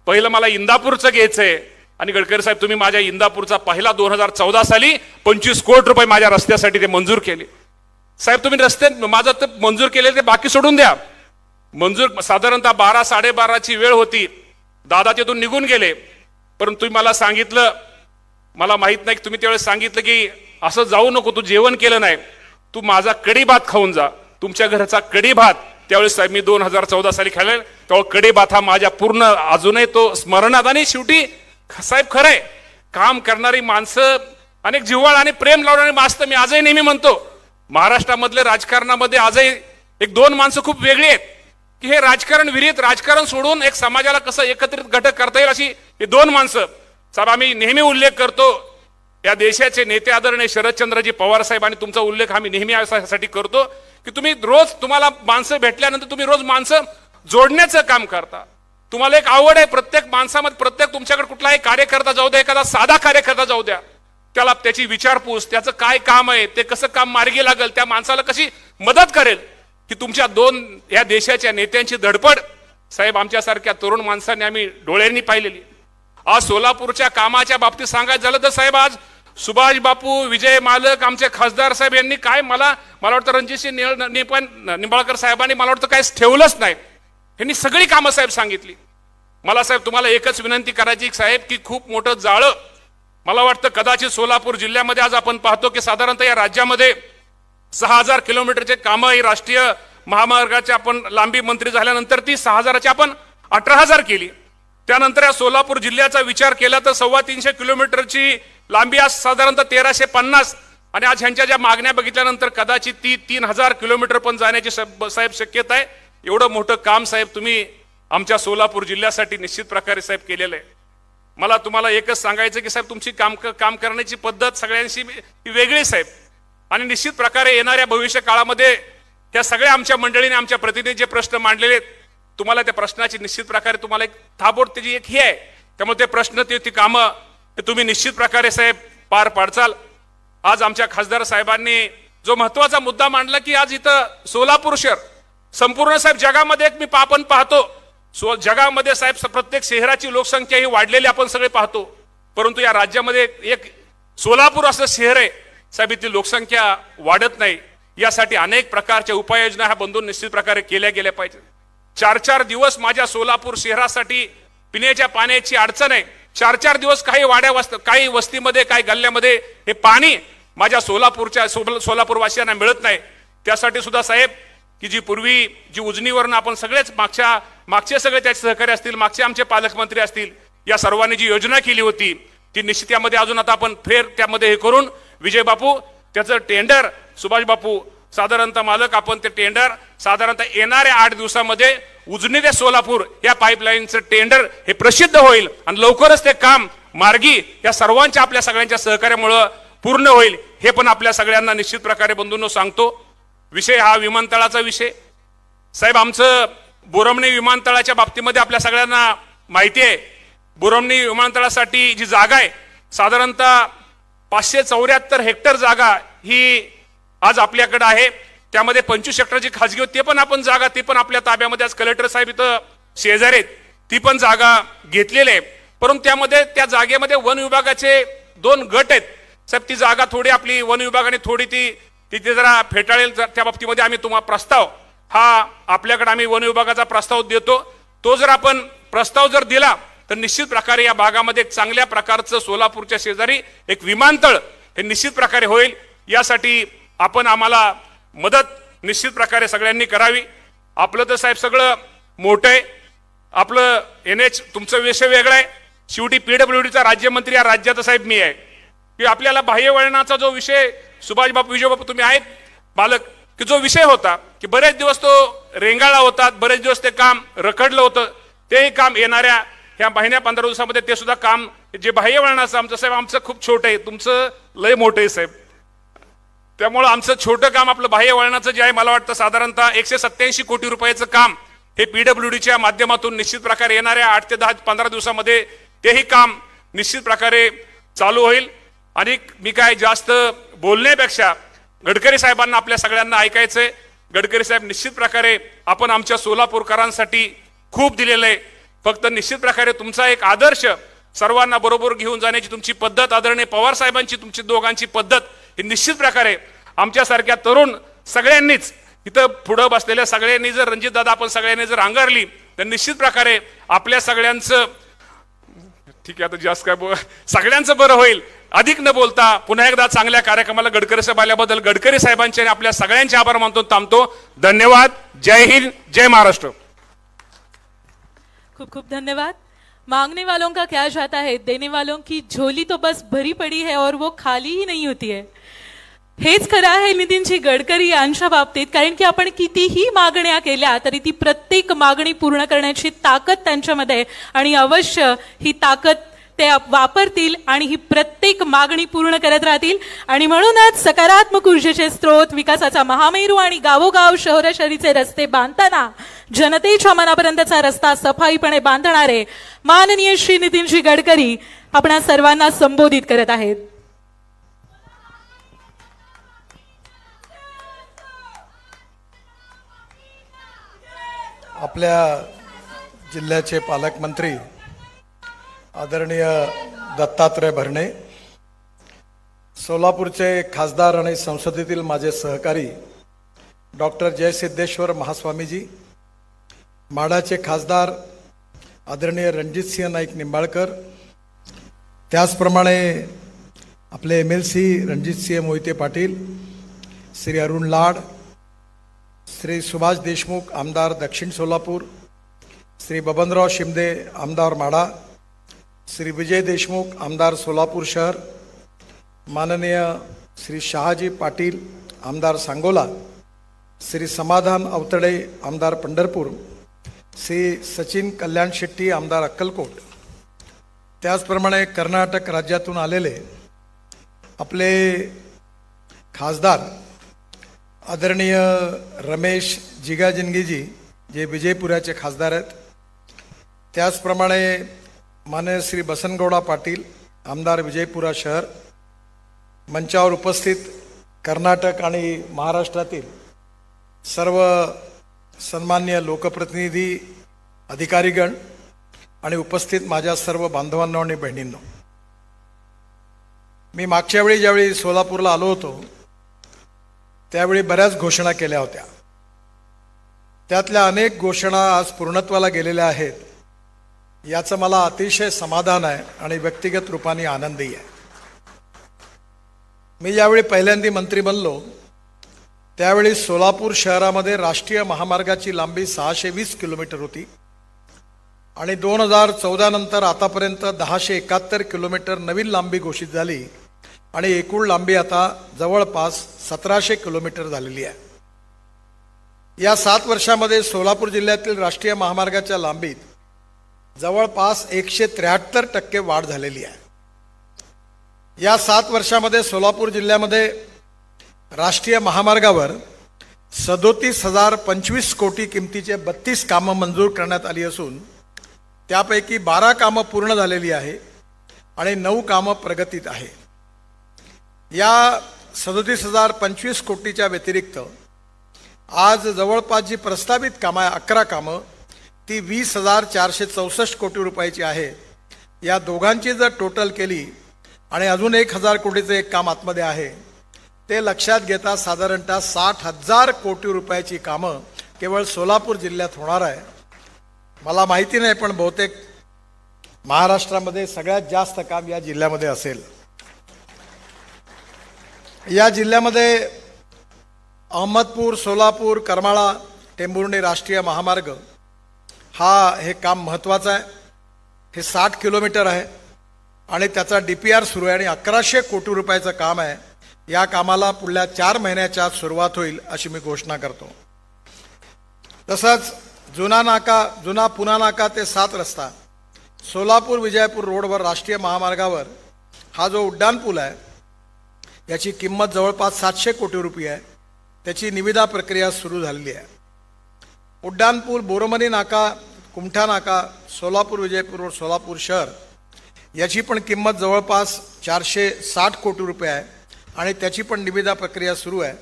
पहिलं मला इंदापूरचं घ्यायचंय आणि गडकरी साहेब तुम्ही माझ्या इंदापूरचा पहिला 2014 साली 25 कोटी रुपये माझ्या रस्त्यासाठी ते मंजूर केले. साहेब तुम्ही रस्ते माझं तर मंजूर केले ते बाकी सोडून द्या मंजूर साधारणतः 12-12:30ची वेळ होती दादा तिथून निघून गेले परंतु तुम्ही मला सांगितलं मला माहित नाही की तुम्ही त्यावेळेस सांगितलं की असं जाऊ नको तू जेवण केलं नाही तू माझा कढी भात खाऊन जा तुमच्या घरचा कढी भात त्यावेळेस साहेब मी 2014 साली खाल्ले तेव्हा कढी भात हा माझ्या पूर्ण अजूनही तो स्मरणात आणि शेवटी साहेब खरंय काम करणारी माणसं अनेक जिव्हाळ आणि प्रेम लावणारी माणसं मी आजही नेहमी म्हणतो महाराष्ट्रामधल्या राजकारणामध्ये आजही एक दोन माणसं खूप वेगळी आहेत की हे राजकारण विरहित राजकारण सोडून एक समाजाला कसं एकत्रित घटक करता येईल अशी हे दोन माणसं साहेब आम्ही नेहमी उल्लेख करतो या देशाचे नेते आदरणीय शरदचंद्रजी पवार साहेब आणि तुमचा उल्लेख आम्ही नेहमी यासाठी करतो की तुम्ही रोज तुम्हाला माणसं भेटल्यानंतर तुम्ही रोज माणसं जोडण्याचं काम करता तुम्हाला एक आवड आहे प्रत्येक माणसामध्ये प्रत्येक तुमच्याकडे कुठलाही कार्यकर्ता जाऊ द्या एखादा साधा कार्यकर्ता जाऊ द्या त्याला त्याची विचारपूस त्याचं काय काम आहे ते कसं काम मार्गी लागेल त्या माणसाला कशी मदत करेल की तुमच्या दोन या देशाच्या नेत्यांची धडपड साहेब आमच्यासारख्या तरुण माणसांनी आम्ही डोळ्यांनी पाहिलेली. आज सोलापूरच्या कामाच्या बाबतीत सांगायचं झालं तर साहेब आज सुभाष बापू विजय मालक आमचे खासदार साहेब यांनी काय मला वाटतं रणजितसिंह निंबाळकर साहेबांनी मला वाटतं काहीच ठेवलंच नाही यांनी सगळी कामं साहेब सांगितली. मला साहेब तुम्हाला एकच विनंती करायची साहेब की खूप मोठं जाळं मला वाटतं कदाचित सोलापूर जिल्ह्यामध्ये आज आपण पाहतो की साधारणतः या राज्यामध्ये 6000 किलोमीटरचे कामं ही राष्ट्रीय महामार्गाचे आपण लांबी मंत्री झाल्यानंतर ती 6000ची आपण 18000 केली. त्यानंतर या सोलापूर जिल्ह्याचा विचार केला तर 350 किलोमीटरची लांबी आज साधारणतः 1350 आणि आज ह्यांच्या ज्या मागण्या बघितल्यानंतर कदाचित ती 3000 किलोमीटर पण जाण्याची साहेब शक्यता आहे. एवढं मोठं काम साहेब तुम्ही आमच्या सोलापूर जिल्ह्यासाठी निश्चित प्रकारे साहेब केलेलं आहे. मला तुम्हाला एकच सांगायचं की साहेब तुमची काम करण्याची पद्धत सगळ्यांशी वेगळी साहेब आणि निश्चित प्रकारे येणाऱ्या भविष्य काळामध्ये त्या सगळ्या आमच्या मंडळीने आमच्या प्रतिनिधी जे प्रश्न मांडलेले तुम्हाला त्या प्रश्नाची निश्चित प्रकारे तुम्हाला एक थाबोड त्याची एक ही आहे त्यामुळे ते प्रश्न ती कामं ते तुम्ही निश्चित प्रकारे साहेब पार पाडचाल. आज आमच्या खासदार साहेबांनी जो महत्वाचा मुद्दा मांडला की आज इथं सोलापूर शहर संपूर्ण साहेब जगामध्ये एक आपण पाहतो जगामध्ये साहेब प्रत्येक शहराची लोकसंख्या ही वाढलेली आपण सगळे पाहतो परंतु या राज्यामध्ये एक सोलापूर असं शहर आहे साहेब इथली लोकसंख्या वाढत नाही. यासाठी अनेक प्रकारच्या उपाययोजना ह्या बंधून निश्चित प्रकारे केल्या गेल्या पाहिजे. 4-4 दिवस माझ्या सोलापूर शहरासाठी पिण्याच्या पाण्याची अडचण आहे. 4-4 दिवस काही वस्तीमध्ये काही गल्ल्यामध्ये हे पाणी माझ्या सोलापूरवासियांना मिळत नाही. त्यासाठी सुद्धा साहेब की जी पूर्वी जी उजनीवरून आपण सगळेच मागचे सगळे त्याचे सहकारी असतील मागचे आमचे पालकमंत्री असतील या सर्वांनी जी योजना केली होती ती निश्चित यामध्ये अजून आता आपण फेर त्यामध्ये हे करून विजय बापू त्याचं टेंडर सुभाष बापू साधारणतः मालक आपण ते टेंडर साधारणतः येणाऱ्या 8 दिवसामध्ये उजनी ते सोलापूर या पाईपलाईनचं टेंडर हे प्रसिद्ध होईल आणि लवकरच ते काम मार्गी या सर्वांच्या आपल्या सगळ्यांच्या सहकार्यामुळे पूर्ण होईल हे पण आपल्या सगळ्यांना निश्चित प्रकारे बंधूंनो सांगतो. विषय हा विमानतळाचा विषय साहेब आमचं बोरमणी विमानतळाच्या बाबतीमध्ये आपल्या सगळ्यांना माहिती आहे. बोरमणी विमानतळासाठी जी जागा आहे साधारणतः 574 हेक्टर जागा ही आज आपल्याकडे आहे. त्यामध्ये 25 हेक्टरची खाजगी होती ते पण आपण जागा ती पण आपल्या ताब्यामध्ये आज कलेक्टर साहेब इथं शेजारी आहेत ती पण जागा घेतलेली आहे. परंतु त्यामध्ये त्या जागेमध्ये वन विभागाचे 2 गट आहेत साहेब. ती जागा थोडी आपली वन विभागाने थोडी तिथे जरा फेटाळेल त्या बाबतीमध्ये आम्ही तुम्हाला प्रस्ताव हा आपल्याकडे आम्ही वन विभागाचा प्रस्ताव देतो. तो जर आपण प्रस्ताव जर दिला तर निश्चित प्रकारे या भागामध्ये एक चांगल्या प्रकारचं सोलापूरच्या शेजारी एक विमानतळ हे निश्चित प्रकारे होईल. यासाठी आपण आम्हाला मदत निश्चित प्रकारे सगळ्यांनी करावी. आपलं तर साहेब सगळं मोठं आहे. आपलं NH तुमचा विषय वेगळा आहे. शेवटी PWDचा राज्यमंत्री या राज्याचा साहेब मी आहे की आपल्याला बाह्य वळणाचा जो विषय सुभाष बापू विजय बापू तुम्ही आहेत बालक की जो विषय होता की बरेच दिवस तो रेंगाळला होता, बरेच दिवस ते काम रखडलं होतं. तेही काम येणाऱ्या ह्या महिन्या 15 दिवसामध्ये ते सुद्धा काम जे बाह्य वळणाचं आमचं साहेब आमचं खूप छोटं आहे, तुमचं लय मोठं आहे साहेब. त्यामुळं आमचं छोटं काम आपलं बाह्य वळणाचं जे आहे मला वाटतं साधारणतः 187 कोटी रुपयाचं काम हे PWDच्या माध्यमातून निश्चित प्रकारे येणाऱ्या 8 ते 15 दिवसामध्ये तेही काम निश्चित प्रकारे चालू होईल. आणि मी काय जास्त बोलण्यापेक्षा गडकरी साहेबांना आपल्या सगळ्यांना ऐकायचंय. गडकरी साहेब निश्चित प्रकारे आपण आमच्या सोलापूरकरांसाठी खूप दिलेलं आहे. फक्त निश्चित प्रकारे तुमचा एक आदर्श सर्वांना बरोबर घेऊन जाण्याची तुमची पद्धत, आदरणीय पवार साहेबांची तुमची दोघांची पद्धत ही निश्चित प्रकारे आमच्यासारख्या तरुण सगळ्यांनीच इथं पुढं बसलेल्या सगळ्यांनी जर रणजितदादा आपण सगळ्यांनी जर अंगारली तर निश्चित प्रकारे आपल्या सगळ्यांचं ठीक आहे. आता जास्त काय सगळ्यांचं बरं होईल. अधिक न बोलता पुन्हा एकदा चांगल्या कार्यक्रमाला गडकरी साहेब आल्याबद्दल गडकरी साहेबांचे आणि आपल्या सगळ्यांचे आभार मानतो. थांबतो. धन्यवाद. जय हिंद, जय महाराष्ट्र. खूप खूप धन्यवाद. मांगने वालों का क्या जाता है, देने वालों की झोली तो बस भरी पड़ी है और वो खाली ही नहीं होती है. हेच खरं आहे नितीनजी गडकरी यांच्या बाबतीत. कारण की आपण कितीही मागण्या केल्या तरी ती प्रत्येक मागणी पूर्ण करण्याची ताकद त्यांच्यामध्ये आणि अवश्य ही ताकद ते वापरतील आणि ही प्रत्येक मागणी पूर्ण करत राहतील. आणि म्हणूनच सकारात्मक ऊर्जेचे स्रोत, विकासाचा महामेरू आणि गावोगाव शहरीचे रस्ते बांधताना जनतेच्या मनापर्यंतचा रस्ता सफाईपणे बांधणारे माननीय श्री नितीनजी गडकरी आपणा सर्वांना संबोधित करत आहेत. आपल्या जिल्ह्याचे पालकमंत्री आदरणीय दत्तात्रय भरणे, सोलापूरचे खासदार आणि संसदेतील माझे सहकारी डॉक्टर जयसिद्धेश्वर महास्वामीजी, माढाचे खासदार आदरणीय रणजितसिंह नाईक निंबाळकर, त्याचप्रमाणे आपले MLC रणजितसिंह मोहिते पाटील, श्री अरुण लाड, श्री सुभाष देशमुख आमदार दक्षिण सोलापूर, श्री बबनराव शिंदे आमदार माढा, श्री विजय देशमुख आमदार सोलापूर शहर, माननीय श्री शहाजी पाटील आमदार सांगोला, श्री समाधान अवतडे आमदार पंढरपूर, श्री सचिन कल्याण शेट्टी आमदार अक्कलकोट, त्याचप्रमाणे कर्नाटक राज्यातून आलेले आपले खासदार आदरणीय रमेश जिगाजिनगीजी जे विजयपुराचे खासदार आहेत, त्याचप्रमाणे माननीय श्री बसनगौडा पाटील आमदार विजयपुरा शहर, मंचावर उपस्थित कर्नाटक आणि महाराष्ट्रातील सर्व सन्मान्य लोकप्रतिनिधी, अधिकारीगण आणि उपस्थित माझ्या सर्व बांधवांनो आणि बहिणींनो, मी मागच्या वेळी ज्यावेळी सोलापूरला आलो होतो त्यावेळी बऱ्याच घोषणा केल्या होत्या. त्यातल्या अनेक घोषणा आज पूर्णत्वाला गेलेल्या आहेत. याचं मला अतिशय समाधान आहे आणि व्यक्तिगत रूपाने आनंदी आहे. मी ज्यावेळी पहिल्यांदा मंत्री बनलो त्यावेळी सोलापूर शहरामध्ये राष्ट्रीय महामार्गाची लांबी 620 किलोमीटर होती आणि 2014 नंतर आतापर्यंत 1071 किलोमीटर नवीन लांबी घोषित झाली आणि एकूण लांबी आता जवळपास 1700 किलोमीटर झालेली आहे. या 7 वर्षामध्ये सोलापूर जिल्ह्यातील राष्ट्रीय महामार्गाच्या लांबीत जवळपास 173% वाढ झालेली आहे. या 7 वर्षामध्ये सोलापूर जिल्ह्यामध्ये राष्ट्रीय महामार्गावर 37,025 कोटी किमतीचे 32 कामं मंजूर करण्यात आली असून त्यापैकी 12 कामं पूर्ण झालेली आहे आणि 9 कामं प्रगतीत आहे. या 37,025 कोटीच्या व्यतिरिक्त आज जवळपास जी प्रस्तावित कामं आहे 11 कामं ती 20,464 कोटी रुपयाची आहे. या दोघांची जर टोटल केली आणि अजून 1,000 कोटीचं एक काम आतमध्ये आहे ते लक्षात घेता साधारणतः 60,000 कोटी रुपयाची कामं केवळ सोलापूर जिल्ह्यात होणार आहे. मला माहिती नाही पण बहुतेक महाराष्ट्रामध्ये सगळ्यात जास्त काम या जिल्ह्यामध्ये असेल. या जिल्ह्यामध्ये अहमदपूर, सोलापूर, करमाळा, टेंभुर्णी राष्ट्रीय महामार्ग हे काम महत्त्वाचं आहे. हे 60 किलोमीटर आहे आणि त्याचा DPR सुरू आहे आणि 1100 कोटी रुपयाचं काम आहे. या कामाला पुढल्या 4 महिन्याच्या आत सुरुवात होईल अशी मी घोषणा करतो. तसंच जुना पुणा नाका ते 7 रस्ता सोलापूर विजयपूर रोडवर राष्ट्रीय महामार्गावर हा जो उड्डाणपूल आहे याची किंमत जवळपास 700 कोटी रुपये आहे. त्याची निविदा प्रक्रिया सुरू झालेली आहे. उड्डाणपूल बोरमणी नाका कुमठा नाका सोलापूर विजयपूर रोड सोलापूर शहर याची पण किंमत जवळपास 460 कोटी रुपये आहे आणि त्याची पण निविदा प्रक्रिया सुरू आहे.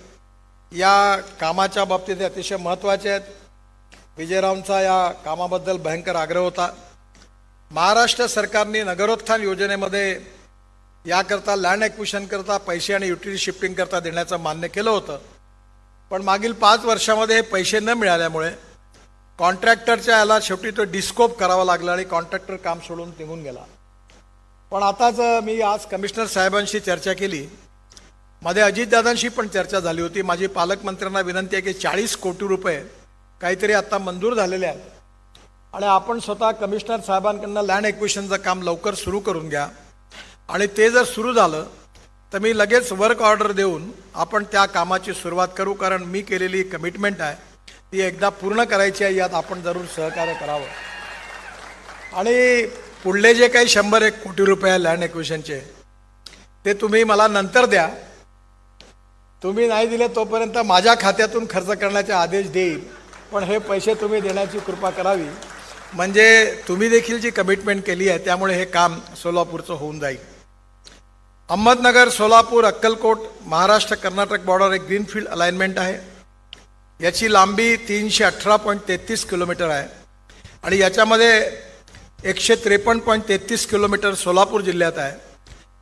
या कामाच्या बाबतीत अतिशय महत्त्वाचे आहेत. विजयरावांचा या कामाबद्दल भयंकर आग्रह होता. महाराष्ट्र सरकारने नगरोत्थान योजनेमध्ये याकरता लँड ॲक्विशन करता पैसे आणि युटिलिटी शिफ्टिंग करता देण्याचं मान्य केलं होतं. पण मागील 5 वर्षामध्ये हे पैसे न मिळाल्यामुळे कॉन्ट्रॅक्टरच्या याला शेवटी तो डिस्कोप करावा लागला आणि कॉन्ट्रॅक्टर काम सोडून निघून गेला. पण आताच मी आज कमिशनर साहेबांशी चर्चा केली. मध्ये अजितदादांशी पण चर्चा झाली होती. माझी पालकमंत्र्यांना विनंती आहे की 40 कोटी रुपये काहीतरी आता मंजूर झालेले आहेत आणि आपण स्वतः कमिशनर साहेबांकडनं लँड ॲक्विशनचं काम लवकर सुरू करून घ्या आणि ते जर सुरू झालं तर मी लगेच वर्क ऑर्डर देऊन आपण त्या कामाची सुरुवात करू. कारण मी केलेली कमिटमेंट आहे ती एकदा पूर्ण करायची आहे. यात आपण जरूर सहकार्य करावं. आणि पुढले जे काही 101 कोटी रुपये लँड ॲक्विशनचे ते तुम्ही मला नंतर द्या. तुम्ही नाही दिले तोपर्यंत माझ्या खात्यातून खर्च करण्याचे आदेश देईल. पण हे पैसे तुम्ही देण्याची कृपा करावी. म्हणजे तुम्ही देखील जी कमिटमेंट केली आहे त्यामुळे हे काम सोलापूरचं होऊन जाईल. अहमदनगर सोलापूर अक्कलकोट महाराष्ट्र कर्नाटक बॉर्डर एक ग्रीनफील्ड अलाइनमेंट आहे. याची लांबी 318.33 किलोमीटर आहे आणि याच्यामध्ये 153.33 किलोमीटर सोलापूर जिल्ह्यात आहे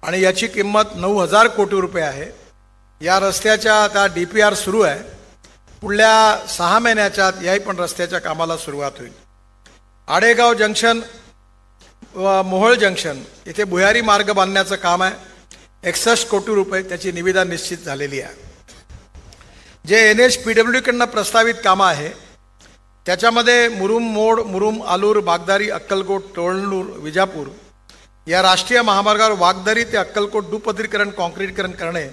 आणि याची किंमत 9000 कोटी रुपये आहे. या रस्त्याच्या त्या DPR सुरू आहे. पुढल्या 6 महिन्याच्या आत याही पण रस्त्याच्या कामाला सुरुवात होईल. आडेगाव जंक्शन व मोहोळ जंक्शन इथे भुयारी मार्ग बांधण्याचं काम आहे. 61 कोटी रुपये त्याची निविदा निश्चित झालेली आहे. जे NHPW कडनं प्रस्तावित कामं आहे त्याच्यामध्ये मुरुम मोड मुरुम आलूर बागदारी अक्कलकोट तोळनूर विजापूर या राष्ट्रीय महामार्गावर वागदरी ते अक्कलकोट दुपदरीकरण कॉन्क्रीटीकरण करणे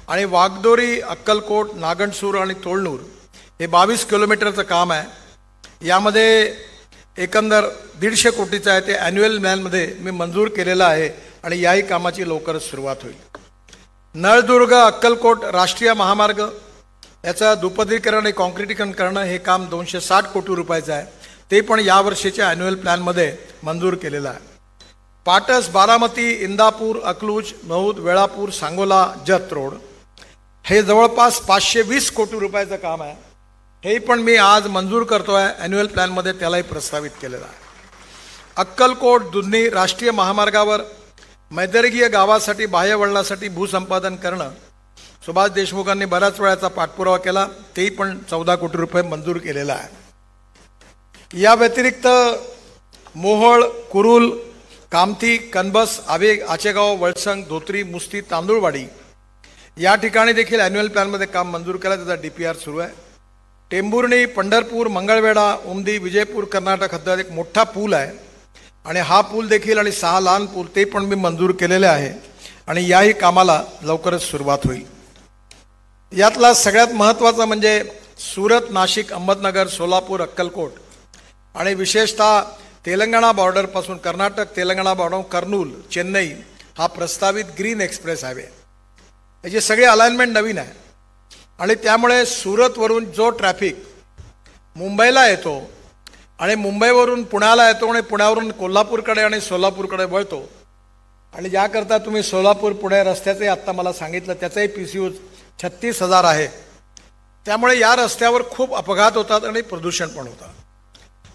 आणि वागदोरी अक्कलकोट नागणसूर आणि तोळनूर हे 22 किलोमीटरचं काम आहे. यामध्ये एकंदर 150 कोटीचं आहे. ते ॲन्युअल प्लॅनमध्ये मी मंजूर केलेलं आहे आणि याही कामाची लवकरच सुरुवात होईल. नळदुर्ग अक्कलकोट राष्ट्रीय महामार्ग याचं दुपदरीकरण आणि कॉन्क्रीटीकरण करणं हे काम 260 कोटी रुपयाचं आहे. ते पण यावर्षीच्या ॲन्युअल प्लॅनमध्ये मंजूर केलेलं आहे. पाटस बारामती इंदापूर अकलूज महूद वेळापूर सांगोला जत रोड हे जवळपास 520 कोटी रुपयाचं काम आहे. हे पण मी आज मंजूर करतो आहे. ॲन्युअल प्लॅनमध्ये त्यालाही प्रस्तावित केलेलं आहे. अक्कलकोट दुधनी राष्ट्रीय महामार्गावर मैदर्गीय गावासाठी बाह्यवळणासाठी भूसंपादन करणं सुभाष देशमुखांनी बऱ्याच वेळाचा पाठपुरावा केला. तेही पण 14 कोटी रुपये मंजूर केलेला आहे. या व्यतिरिक्त मोहोळ कुरुल कामठी कनबस आवेग आचेगाव वळसंग धोत्री मुस्ती तांदूळवाडी या ठिकाणी देखील ॲन्युअल प्लॅनमध्ये काम मंजूर केलं. त्याचा DPR सुरू आहे. टेंभुर्णी पंढरपूर मंगळवेढा उमदी विजयपूर कर्नाटक हद्दीत एक मोठा पूल आहे आणि हा पूल देखील आणि 6 लहान पूल ते पण मी मंजूर केलेले आहे आणि याही कामाला लवकरच सुरुवात होईल. यातला सगळ्यात महत्त्वाचा म्हणजे सुरत नाशिक अहमदनगर सोलापूर अक्कलकोट आणि विशेषतः तेलंगणा बॉर्डरपासून कर्नाटक तेलंगणा बॉर्डर कर्नूल चेन्नई हा प्रस्तावित ग्रीन एक्सप्रेस हायवे याची सगळी अलाइनमेंट नवीन आहे आणि त्यामुळे सुरतवरून जो ट्रॅफिक मुंबईला येतो आणि मुंबईवरून पुण्याला येतो आणि पुण्यावरून कोल्हापूरकडे आणि सोलापूरकडे वळतो आणि ज्याकरता तुम्ही सोलापूर पुणे रस्त्याचे आत्ता मला सांगितलं त्याचाही PCU 36,000 आहे. त्यामुळे या रस्त्यावर खूप अपघात होतात आणि प्रदूषण पण होतं.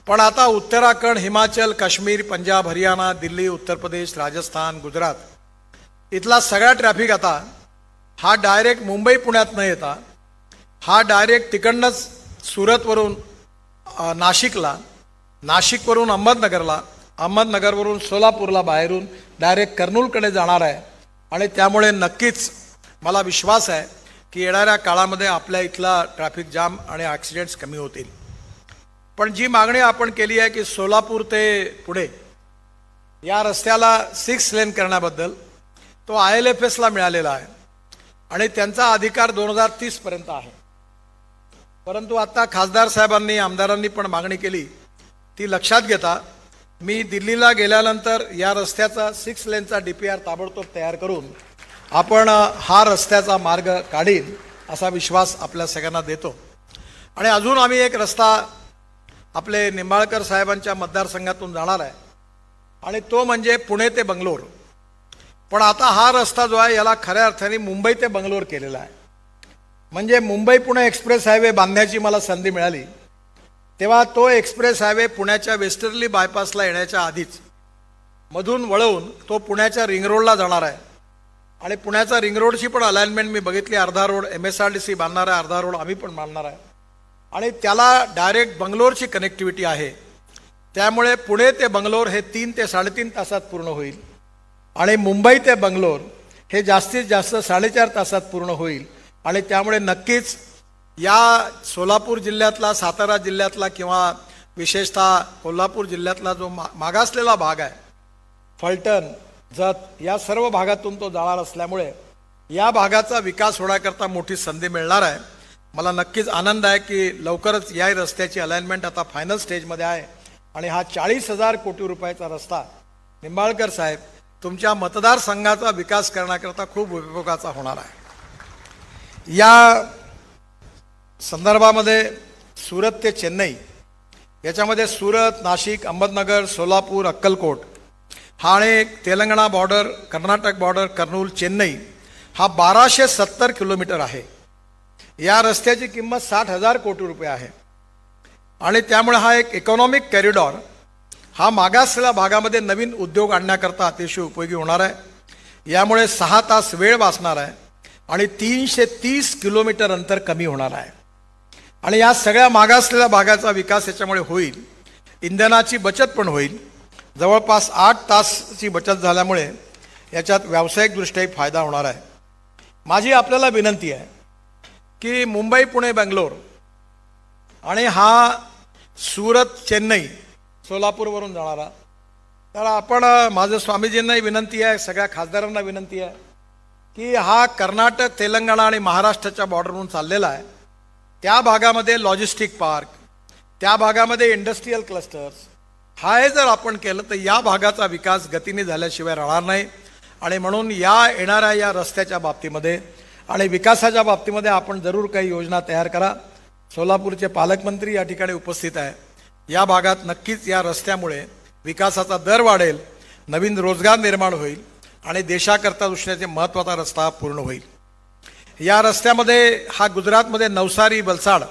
पण आता उत्तराखंड हिमाचल काश्मीर पंजाब हरियाणा दिल्ली उत्तर प्रदेश राजस्थान गुजरात इथला सगळा ट्रॅफिक आता हा डायरेक्ट मुंबई पुण्यात न येता हा डायरेक्ट तिकडनंच सुरतवरून नाशिकला नाशिकवरून अहमदनगरला अहमदनगरवरून सोलापूरला बाहेरून डायरेक्ट कर्नूलकडे जाणार आहे आणि त्यामुळे नक्कीच मला विश्वास आहे की येणाऱ्या काळामध्ये आपल्या इथला ट्रॅफिक जाम आणि ॲक्सिडेंट्स कमी होतील. पण जी मागणी आपण केली आहे की सोलापूर ते पुणे या रस्त्याला 6 लेन करण्याबद्दल तो ILFSला मिळालेला आहे आणि त्यांचा अधिकार 2030 पर्यंत आहे. परंतु आता खासदार साहेबांनी आमदारांनी पण मागणी केली, ती लक्षात घेता मी दिल्लीला गेल्यानंतर या रस्त्याचा 6 लेनचा DPR ताबडतोब तयार करून आपण हा रस्त्याचा मार्ग काढीन असा विश्वास आपल्या सगळ्यांना देतो. आणि अजून आम्ही एक रस्ता आपले निंबाळकर साहेबांच्या मतदारसंघातून जाणार आहे आणि तो म्हणजे पुणे ते बंगलोर. पण आता हा रस्ता जो आहे याला खऱ्या अर्थाने मुंबई ते बंगलोर केलेला आहे. म्हणजे मुंबई पुणे एक्सप्रेस हायवे बांधण्याची मला संधी मिळाली तेव्हा तो एक्सप्रेस हायवे पुण्याच्या वेस्टर्ली बायपासला येण्याच्या आधीच मधून वळवून तो पुण्याच्या रिंग रोडला जाणार आहे. आणि पुण्याचा रिंग रोडची पण अलाइनमेंट मी बघितली. अर्धा रोड MSRDC बांधणार आहे, अर्धा रोड आम्ही पण बांधणार आहे आणि त्याला डायरेक्ट बंगलोरची कनेक्टिव्हिटी आहे. त्यामुळे पुणे ते बंगलोर हे 3 ते 3.5 तासात पूर्ण होईल आणि मुंबई ते बंगलोर हे जास्तीत जास्त 4.5 तासात पूर्ण होईल. आणि त्यामुळे नक्कीच या सोलापूर जिल्ह्यातला, सातारा जिल्ह्यातला किंवा विशेषतः कोल्हापूर जिल्ह्यातला जो मागासलेला भाग आहे, फलटण, जत या सर्व भागातून तो जाणार असल्यामुळे या भागाचा विकास होण्याकरता मोठी संधी मिळणार आहे. मला नक्कीच आनंद आहे की लवकरच या रस्त्याची अलाइनमेंट आता फायनल स्टेजमध्ये आहे आणि हा 40,000 कोटी रुपयाचा रस्ता निंबाळकर साहेब तुमच्या मतदारसंघाचा विकास करण्याकरता खूप उपयोगाचा होणार आहे. या संदर्भामध्ये सुरत ते चेन्नई याच्यामध्ये सुरत, नाशिक, अहमदनगर, सोलापूर, अक्कलकोट हा आणि तेलंगणा बॉर्डर, कर्नाटक बॉर्डर, कर्नूल, चेन्नई हा 1270 किलोमीटर आहे. या रस्त्याची किंमत 60,000 कोटी रुपये आहे आणि त्यामुळे हा एक इकॉनॉमिक कॉरिडॉर हा मागासलेल्या भागामध्ये नवीन उद्योग आणण्याकरता अतिशय उपयोगी होणार आहे. यामुळे 6 तास वेळ वाचणार आहे आणि 330 किलोमीटर अंतर कमी होणार आहे आणि या सगळ्या मागासलेल्या भागाचा विकास याच्यामुळे होईल. इंधनाची बचत पण होईल. जवळपास 8 तासची बचत झाल्यामुळे याच्यात व्यावसायिकदृष्ट्याही फायदा होणार आहे. माझी आपल्याला विनंती आहे की मुंबई पुणे बेंगलोर आणि हा सुरत चेन्नई सोलापूरवरून जाणारा, तर आपण माझं स्वामीजींनाही विनंती आहे, सगळ्या खासदारांना विनंती आहे की हा कर्नाटक, तेलंगणा आणि महाराष्ट्राच्या बॉर्डरवरून चाललेला आहे. त्या भागामध्ये लॉजिस्टिक पार्क, त्या भागामध्ये इंडस्ट्रीयल क्लस्टर्स हे जर आपण केलं तर या भागाचा विकास गतीने झाल्याशिवाय राहणार नाही. आणि म्हणून या येणाऱ्या या रस्त्याच्या बाबतीमध्ये आणि विकासाच्या बाबतीमध्ये आपण जरूर काही योजना तयार करा. सोलापूरचे पालकमंत्री या ठिकाणी उपस्थित आहे. या भागात नक्कीच या रस्त्यामुळे विकासाचा दर वाढेल, नवीन रोजगार निर्माण होईल आणि देशाकरता दृष्टीने महत्त्वाचा रस्ता पूर्ण होईल. या रस्त्यामध्ये हा गुजरातमध्ये नवसारी, वलसाड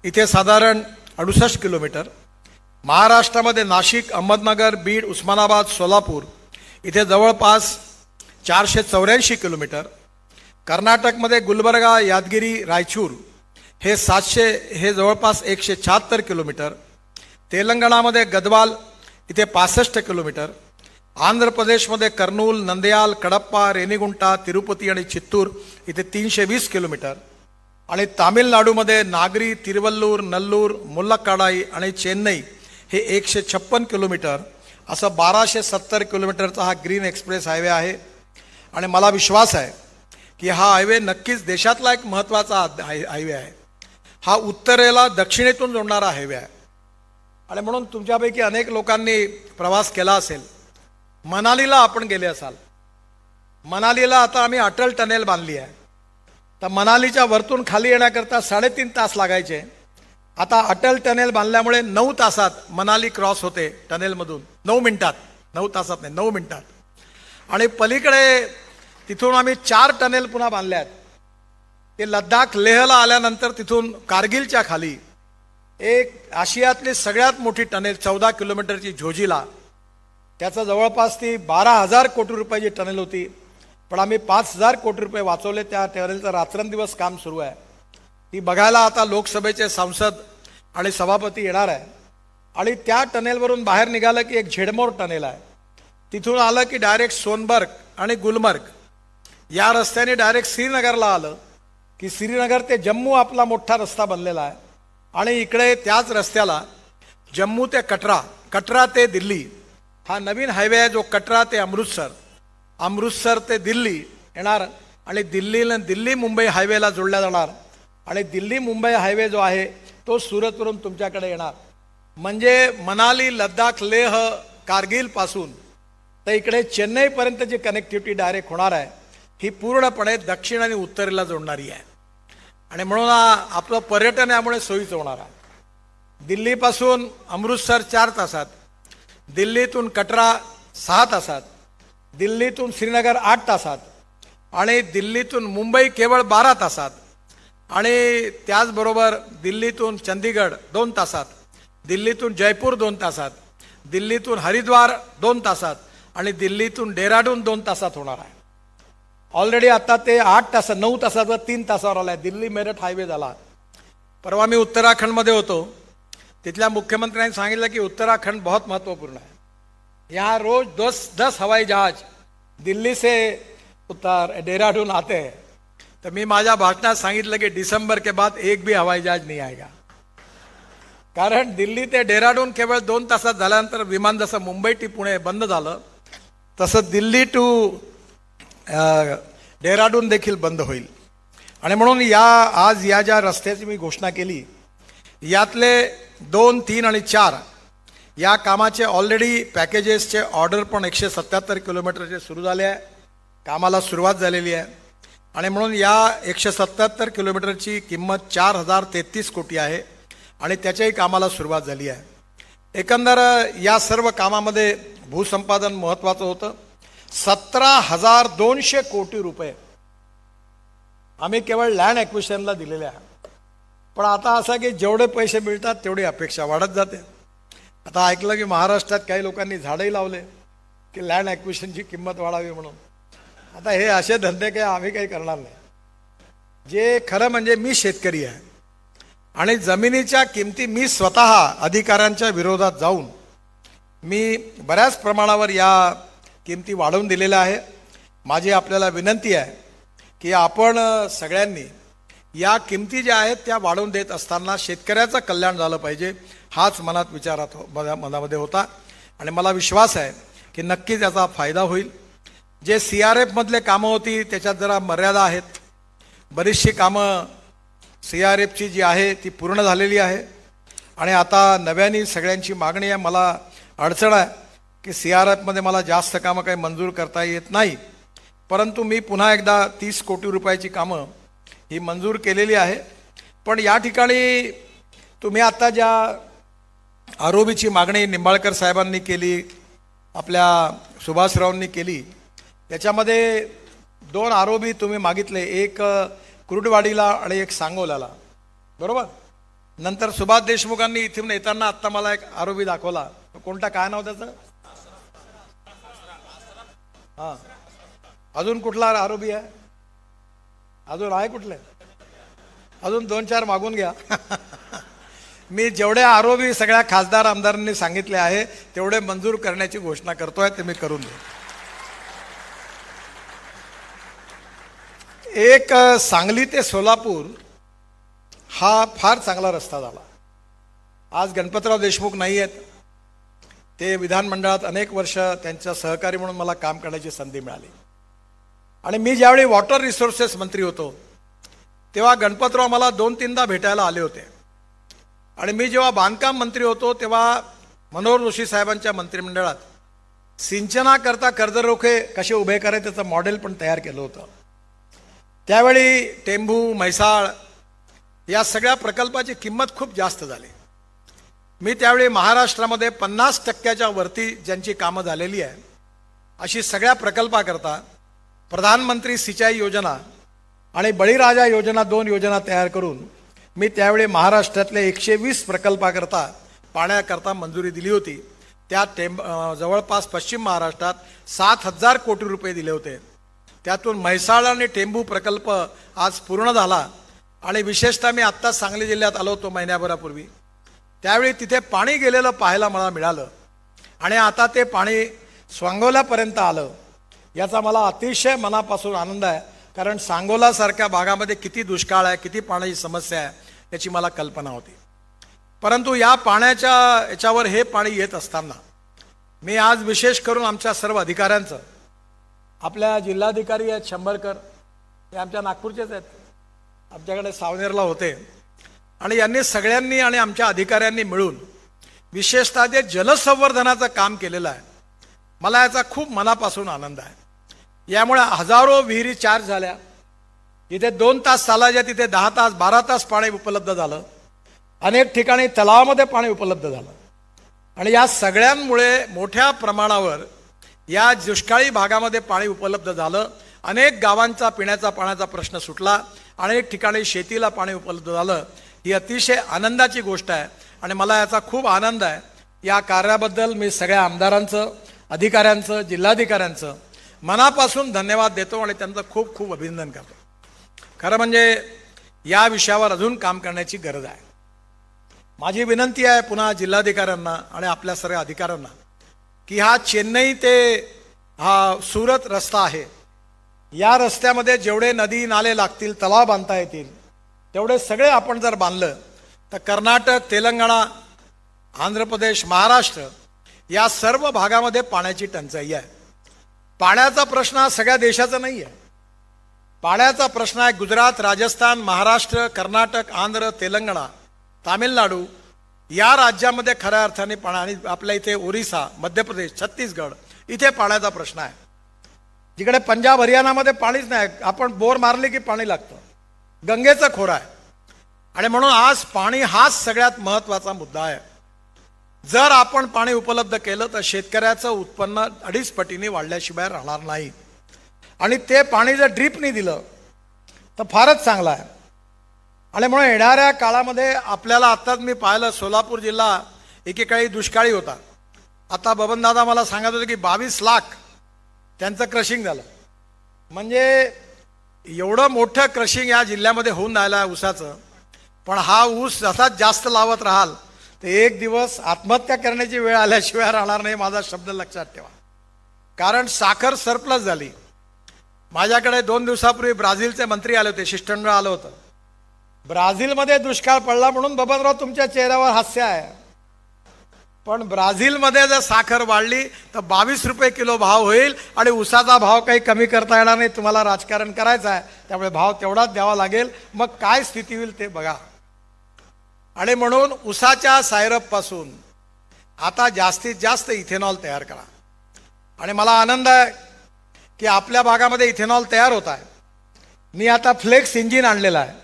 इथे साधारण 68 किलोमीटर, महाराष्ट्रामध्ये नाशिक, अहमदनगर, बीड, उस्मानाबाद, सोलापूर इथे जवळपास 484 किलोमीटर, कर्नाटकमध्ये गुलबर्गा, यादगिरी, रायचूर हे 700 हे जवळपास 176 किलोमीटर, तेलंगणामध्ये गदवाल इथे 65 किलोमीटर, आंध्र प्रदेशमध्ये कर्नूल, नंदयाल, कडप्पा, रेनीगुंटा, तिरुपती आणि चित्तूर इथे 320 किलोमीटर आणि तामिळनाडूमध्ये नागरी, तिरुवल्लूर, नल्लूर, मुल्लकाडाई आणि चेन्नई हे 156 किलोमीटर असं 1270 किलोमीटरचा हा ग्रीन एक्सप्रेस हायवे आहे. आणि मला विश्वास आहे की हा हायवे नक्कीच देशातला एक महत्त्वाचा हायवे आहे. हा उत्तरेला दक्षिणेतून जोडणारा हायवे आहे आणि म्हणून तुमच्यापैकी अनेक लोकांनी प्रवास केला असेल. मनालीला आपण गेले असाल. मनालीला आता आम्ही अटल टनेल बांधली आहे. तर मनालीच्या वरतून खाली येण्याकरता 3.5 तास लागायचे. आता अटल टनेल बांधल्यामुळे 9 तासात मनाली क्रॉस होते टनेलमधून, 9 मिनिटात, 9 तासात नाही 9 मिनिटात. आणि पलीकडे तिथून आम्ही 4 टनेल पुन्हा बांधल्या आहेत. ते लडाख, लेहला आल्यानंतर तिथून कारगिलच्या खाली एक आशियातली सगळ्यात मोठी टनेल 14 किलोमीटरची झोजिला, त्याचं जवळपास ती 12,000 कोटी रुपयाची टनेल होती, पण आम्ही 5,000 कोटी रुपये वाचवले. त्या टनेलचं रात्रंदिवस काम सुरू आहे. ती बघायला आता लोकसभेचे सांसद आणि सभापती येणार आहे. आणि त्या टनेलवरून बाहेर निघालं की एक झेडमोर टनेल आहे. तिथून आलं की डायरेक्ट सोनबर्ग आणि गुलमर्ग या रस्त्याने डायरेक्ट श्रीनगरला आलं की श्रीनगर ते जम्मू आपला मोठा रस्ता बनलेला आहे. आणि इकडे त्याच रस्त्याला जम्मू ते कटरा, कटरा ते दिल्ली हा नवीन हायवे आहे, जो कटरा ते अमृतसर, अमृतसर ते दिल्ली येणार आणि दिल्ली मुंबई हायवेला जोडला जाणार आणि दिल्ली मुंबई हायवे जो आहे तो सुरतवरून तुमच्याकडे येणार. म्हणजे मनाली, लडाख, लेह, कारगिल पासून तर इकडे चेन्नईपर्यंत जी कनेक्टिव्हिटी डायरेक्ट होणार आहे ही पूर्णपणे दक्षिण आणि उत्तरेला जोडणारी आहे. आणि म्हणून आपलं पर्यटन यामुळे सोयीचं होणार आहे. दिल्लीपासून अमृतसर 4 तासात, दिल्लीतून कटरा 6 तासात, दिल्लीतून श्रीनगर 8 तासात आणि दिल्लीतून मुंबई केवळ 12 तासात आणि त्याचबरोबर दिल्लीतून चंदीगड 2 तासात, दिल्लीतून जयपूर 2 तासात, दिल्लीतून हरिद्वार 2 तासात आणि दिल्लीतून डेहराडून 2 तासात होणार आहे. ऑलरेडी आता ते 8 तासात 9 तासावर 3 तासावर आलाय. दिल्ली मेरठ हायवे झाला. परवा मी उत्तराखंडमध्ये होतो. तिथल्या मुख्यमंत्र्यांनी सांगितलं की उत्तराखंड बहुत महत्वपूर्ण है, यहाँ रोज 10 हवाई जहाज दिल्ली से देहरादून आते हैं. तर मी माझ्या भाषणात सांगितलं की दिसंबर के बाद एक भी हवाई जहाज नहीं आएगा. कारण दिल्ली ते डेहराडून केवळ 2 तासात झाल्यानंतर विमान जसं मुंबई टू पुणे बंद झालं तसं दिल्ली टू डेहराडून देखील बंद होईल. आणि म्हणून आज या ज्या रस्त्याची मी घोषणा केली यातले 2, 3 आणि 4 या कामाचे ऑलरेडी पॅकेजेसचे ऑर्डर पण 177 किलोमीटरचे सुरू झाले आहे. कामाला सुरुवात झालेली आहे. आणि म्हणून या 177 किलोमीटरची किंमत 4033 कोटी आहे आणि त्याच्याही कामाला सुरुवात झाली आहे. एकंदर या सर्व कामामध्ये भूसंपादन महत्त्वाचं होतं. 17,200 कोटी रुपये आम्ही केवळ लँड ॲक्विजिशनला दिलेले आहे. पण आता असं की जेवढे पैसे मिळतात तेवढी अपेक्षा वाढत जाते. आता ऐकलं की महाराष्ट्रात काही लोकांनी झाडंही लावले की लँड ॲक्विजिशनची किंमत वाढावी म्हणून. आता हे असे धंदे काही आम्ही काही करणार नाही. जे खरं म्हणजे मी शेतकरी आहे आणि जमिनीच्या किमती मी स्वतः अधिकाऱ्यांच्या विरोधात जाऊन मी बऱ्याच प्रमाणावर या किमती वाढवून दिलेल्या आहे. माझी आपल्याला विनंती आहे की आपण सगळ्यांनी या किमती ज्या आहेत त्या वाढवून देत असताना शेतकऱ्याचं कल्याण झालं पाहिजे हाच मनामध्ये होता आणि मला विश्वास आहे की नक्कीच याचा फायदा होईल. जे CRF कामं होती त्याच्यात जरा मर्यादा आहेत. बरीचशी कामं CRFची जी आहे ती पूर्ण झालेली आहे आणि आता नव्याने सगळ्यांची मागणी आहे. मला अडचण आहे की CRF मला जास्त कामं काही मंजूर करता येत नाही. परंतु मी पुन्हा एकदा 30 कोटी रुपयाची कामं ही मंजूर केलेली आहे. पण या ठिकाणी तुम्ही आता ज्या आरोबीची मागणी निंबाळकर साहेबांनी केली, आपल्या सुभाषरावांनी केली, त्याच्यामध्ये 2 आरोबी तुम्ही मागितले, एक कुर्डवाडीला आणि एक सांगोल्याला, बरोबर. नंतर सुभाष देशमुखांनी इथून येताना आत्ता मला एक आरोबी दाखवला. कोणता, काय नाव त्याचं? हां, अजून कुठला आरोबी आहे? अजून आहे कुठले? अजून 2-4 मागून घ्या. मी जेवढे आरोपी सगळ्या खासदार आमदारांनी सांगितले आहे तेवढे मंजूर करण्याची घोषणा करतोय, ते मी करून दे. एक सांगली ते सोलापूर हा फार चांगला रस्ता झाला. आज गणपतराव देशमुख नाही आहेत, ते विधानमंडळात अनेक वर्ष त्यांच्या सहकारी म्हणून मला काम करण्याची संधी मिळाली. आणि मी ज्यावेळी वॉटर रिसोर्सेस मंत्री होतो तेव्हा गणपतराव मला 2-3दा भेटायला आले होते. आणि मी जेव्हा बांधकाम मंत्री होतो तेव्हा मनोहर जोशी साहेबांच्या मंत्रिमंडळात सिंचनाकरता कर्जरोखे कसे उभे करायचे त्याचं मॉडेल पण तयार केलं होतं. त्यावेळी टेंभू, म्हैसाळ या सगळ्या प्रकल्पाची किंमत खूप जास्त झाली. मी त्यावेळी महाराष्ट्रामध्ये 50% वरती ज्यांची कामं झालेली आहे अशी सगळ्या प्रकल्पाकरता प्रधानमंत्री सिंचाई योजना आणि बळीराजा योजना 2 योजना तयार करून मी त्यावेळी महाराष्ट्रातल्या 120 प्रकल्पाकरता पाण्याकरता मंजुरी दिली होती. त्यात जवळपास पश्चिम महाराष्ट्रात 7,000 कोटी रुपये दिले होते. त्यातून म्हैसाळ आणि टेंभू प्रकल्प आज पूर्ण झाला. आणि विशेषतः मी आत्ताच सांगली जिल्ह्यात आलो होतो महिन्याभरापूर्वी, त्यावेळी तिथे पाणी गेलेलं पाहायला मला मिळालं आणि आता ते पाणी सांगोल्यापर्यंत आलं. याचा मला अतिशय मनापासून आनंद आहे. कारण सांगोलासारख्या भागामध्ये किती दुष्काळ आहे, किती पाण्याची समस्या आहे याची मला कल्पना होती. परंतु या पाण्याच्या याच्यावर हे पाणी येत असताना मी आज विशेष करून आमच्या सर्व अधिकाऱ्यांचं, आपल्या जिल्हाधिकारी आहेत शंभरकर, हे आमच्या नागपूरचेच आहेत, आमच्याकडे सावनेरला होते, आणि यांनी सगळ्यांनी आणि आमच्या अधिकाऱ्यांनी मिळून विशेषतः जे जलसंवर्धनाचं काम केलेलं आहे, मला याचा खूप मनापासून आनंद आहे। यामुळे हजारो विहिरी चार्ज झाल्या, जिथे 2 तास चालायच्या तिथे 10 तास 12 तास पाणी उपलब्ध झालं, अनेक ठिकाणी तलावामध्ये पाणी उपलब्ध झालं, आणि या सगळ्यांमुळे मोठ्या प्रमाणावर या दुष्काळी भागामध्ये पाणी उपलब्ध झालं। अनेक गावांचा पिण्याचा पाण्याचा प्रश्न सुटला, अनेक ठिकाणी शेतीला पाणी उपलब्ध झालं। ही अतिशय आनंदाची गोष्ट आहे आणि मला याचा खूप आनंद आहे। या कार्याबद्दल मी सगळ्या आमदारांचं, अधिकाऱ्यांचं, जिल्हाधिकाऱ्यांचं मनापासून धन्यवाद देतो आणि त्यांचं खूप खूप अभिनंदन करतो। खरं म्हणजे या विषयावर अजून काम करण्याची गरज आहे। माझी विनंती आहे पुन्हा जिल्हाधिकाऱ्यांना आणि आपल्या सर्व अधिकाऱ्यांना की हा चेन्नई ते हा सुरत रस्ता आहे, या रस्त्यामध्ये जेवढे नदी नाले लागतील, तलाव बांधता येतील, तेवढे सगळे आपण जर बांधलं तर कर्नाटक, तेलंगणा, आंध्र प्रदेश, महाराष्ट्र या सर्व भागामध्ये पाण्याची टंचाई आहे। पाण्याचा प्रश्न हा सगळ्या देशाचा नाही आहे, पाण्याचा प्रश्न आहे गुजरात, राजस्थान, महाराष्ट्र, कर्नाटक, आंध्र, तेलंगणा, तामिळनाडू या राज्यामध्ये खऱ्या अर्थाने पाणी, आणि आपल्या इथे ओरिसा, मध्य प्रदेश, छत्तीसगड इथे पाण्याचा प्रश्न आहे। जिकडे पंजाब, हरियाणामध्ये पाणीच नाही, आपण बोर मारले की पाणी लागतं, गंगेचं खोरं आहे, आणि म्हणून आज पाणी हाच सगळ्यात महत्त्वाचा मुद्दा आहे। जर आपण पाणी उपलब्ध केलं तर शेतकऱ्याचं उत्पन्न 2.5 पटीने वाढल्याशिवाय राहणार नाही, आणि ते पाणी जर ड्रीपने दिलं तर फारच चांगलं आहे। आणि म्हणून येणाऱ्या काळामध्ये आपल्याला आत्ताच मी पाहिलं, सोलापूर जिल्हा एकेकाळी दुष्काळी होता, आता बबनदादा मला सांगत होते की 22 लाख त्यांचं क्रशिंग झालं। म्हणजे एवढं मोठं क्रशिंग या जिल्ह्यामध्ये होऊन राहिलं आहे ऊसाचं, पण हा ऊस जसाच जास्त लावत राहाल तर एक दिवस आत्महत्या करण्याची वेळ आल्याशिवाय राहणार नाही, माझा शब्द लक्षात ठेवा। कारण साखर सरप्लस झाली। माझ्याकडे 2 दिवसापूर्वी ब्राझीलचे मंत्री आले होते, शिष्टमंडळ आलं होतं। ब्राझीलमध्ये दुष्काळ पडला म्हणून बबनराव तुमच्या चेहऱ्यावर हास्य आहे, पण ब्राझीलमध्ये जर साखर वाढली तर 22 रुपये किलो भाव होईल, आणि ऊसाचा भाव काही कमी करता येणार नाही। तुम्हाला राजकारण करायचं आहे त्यामुळे भाव तेवढाच द्यावा लागेल, मग काय स्थिती होईल ते बघा। आणि म्हणून ऊसाच्या सायरप पासून आता जास्तीत जास्त इथेनॉल तयार करा, आणि मला आनंद आहे की आपल्या भागामध्ये इथेनॉल तयार होत आहे। मी आता फ्लेक्स इंजिन आणलेला आहे,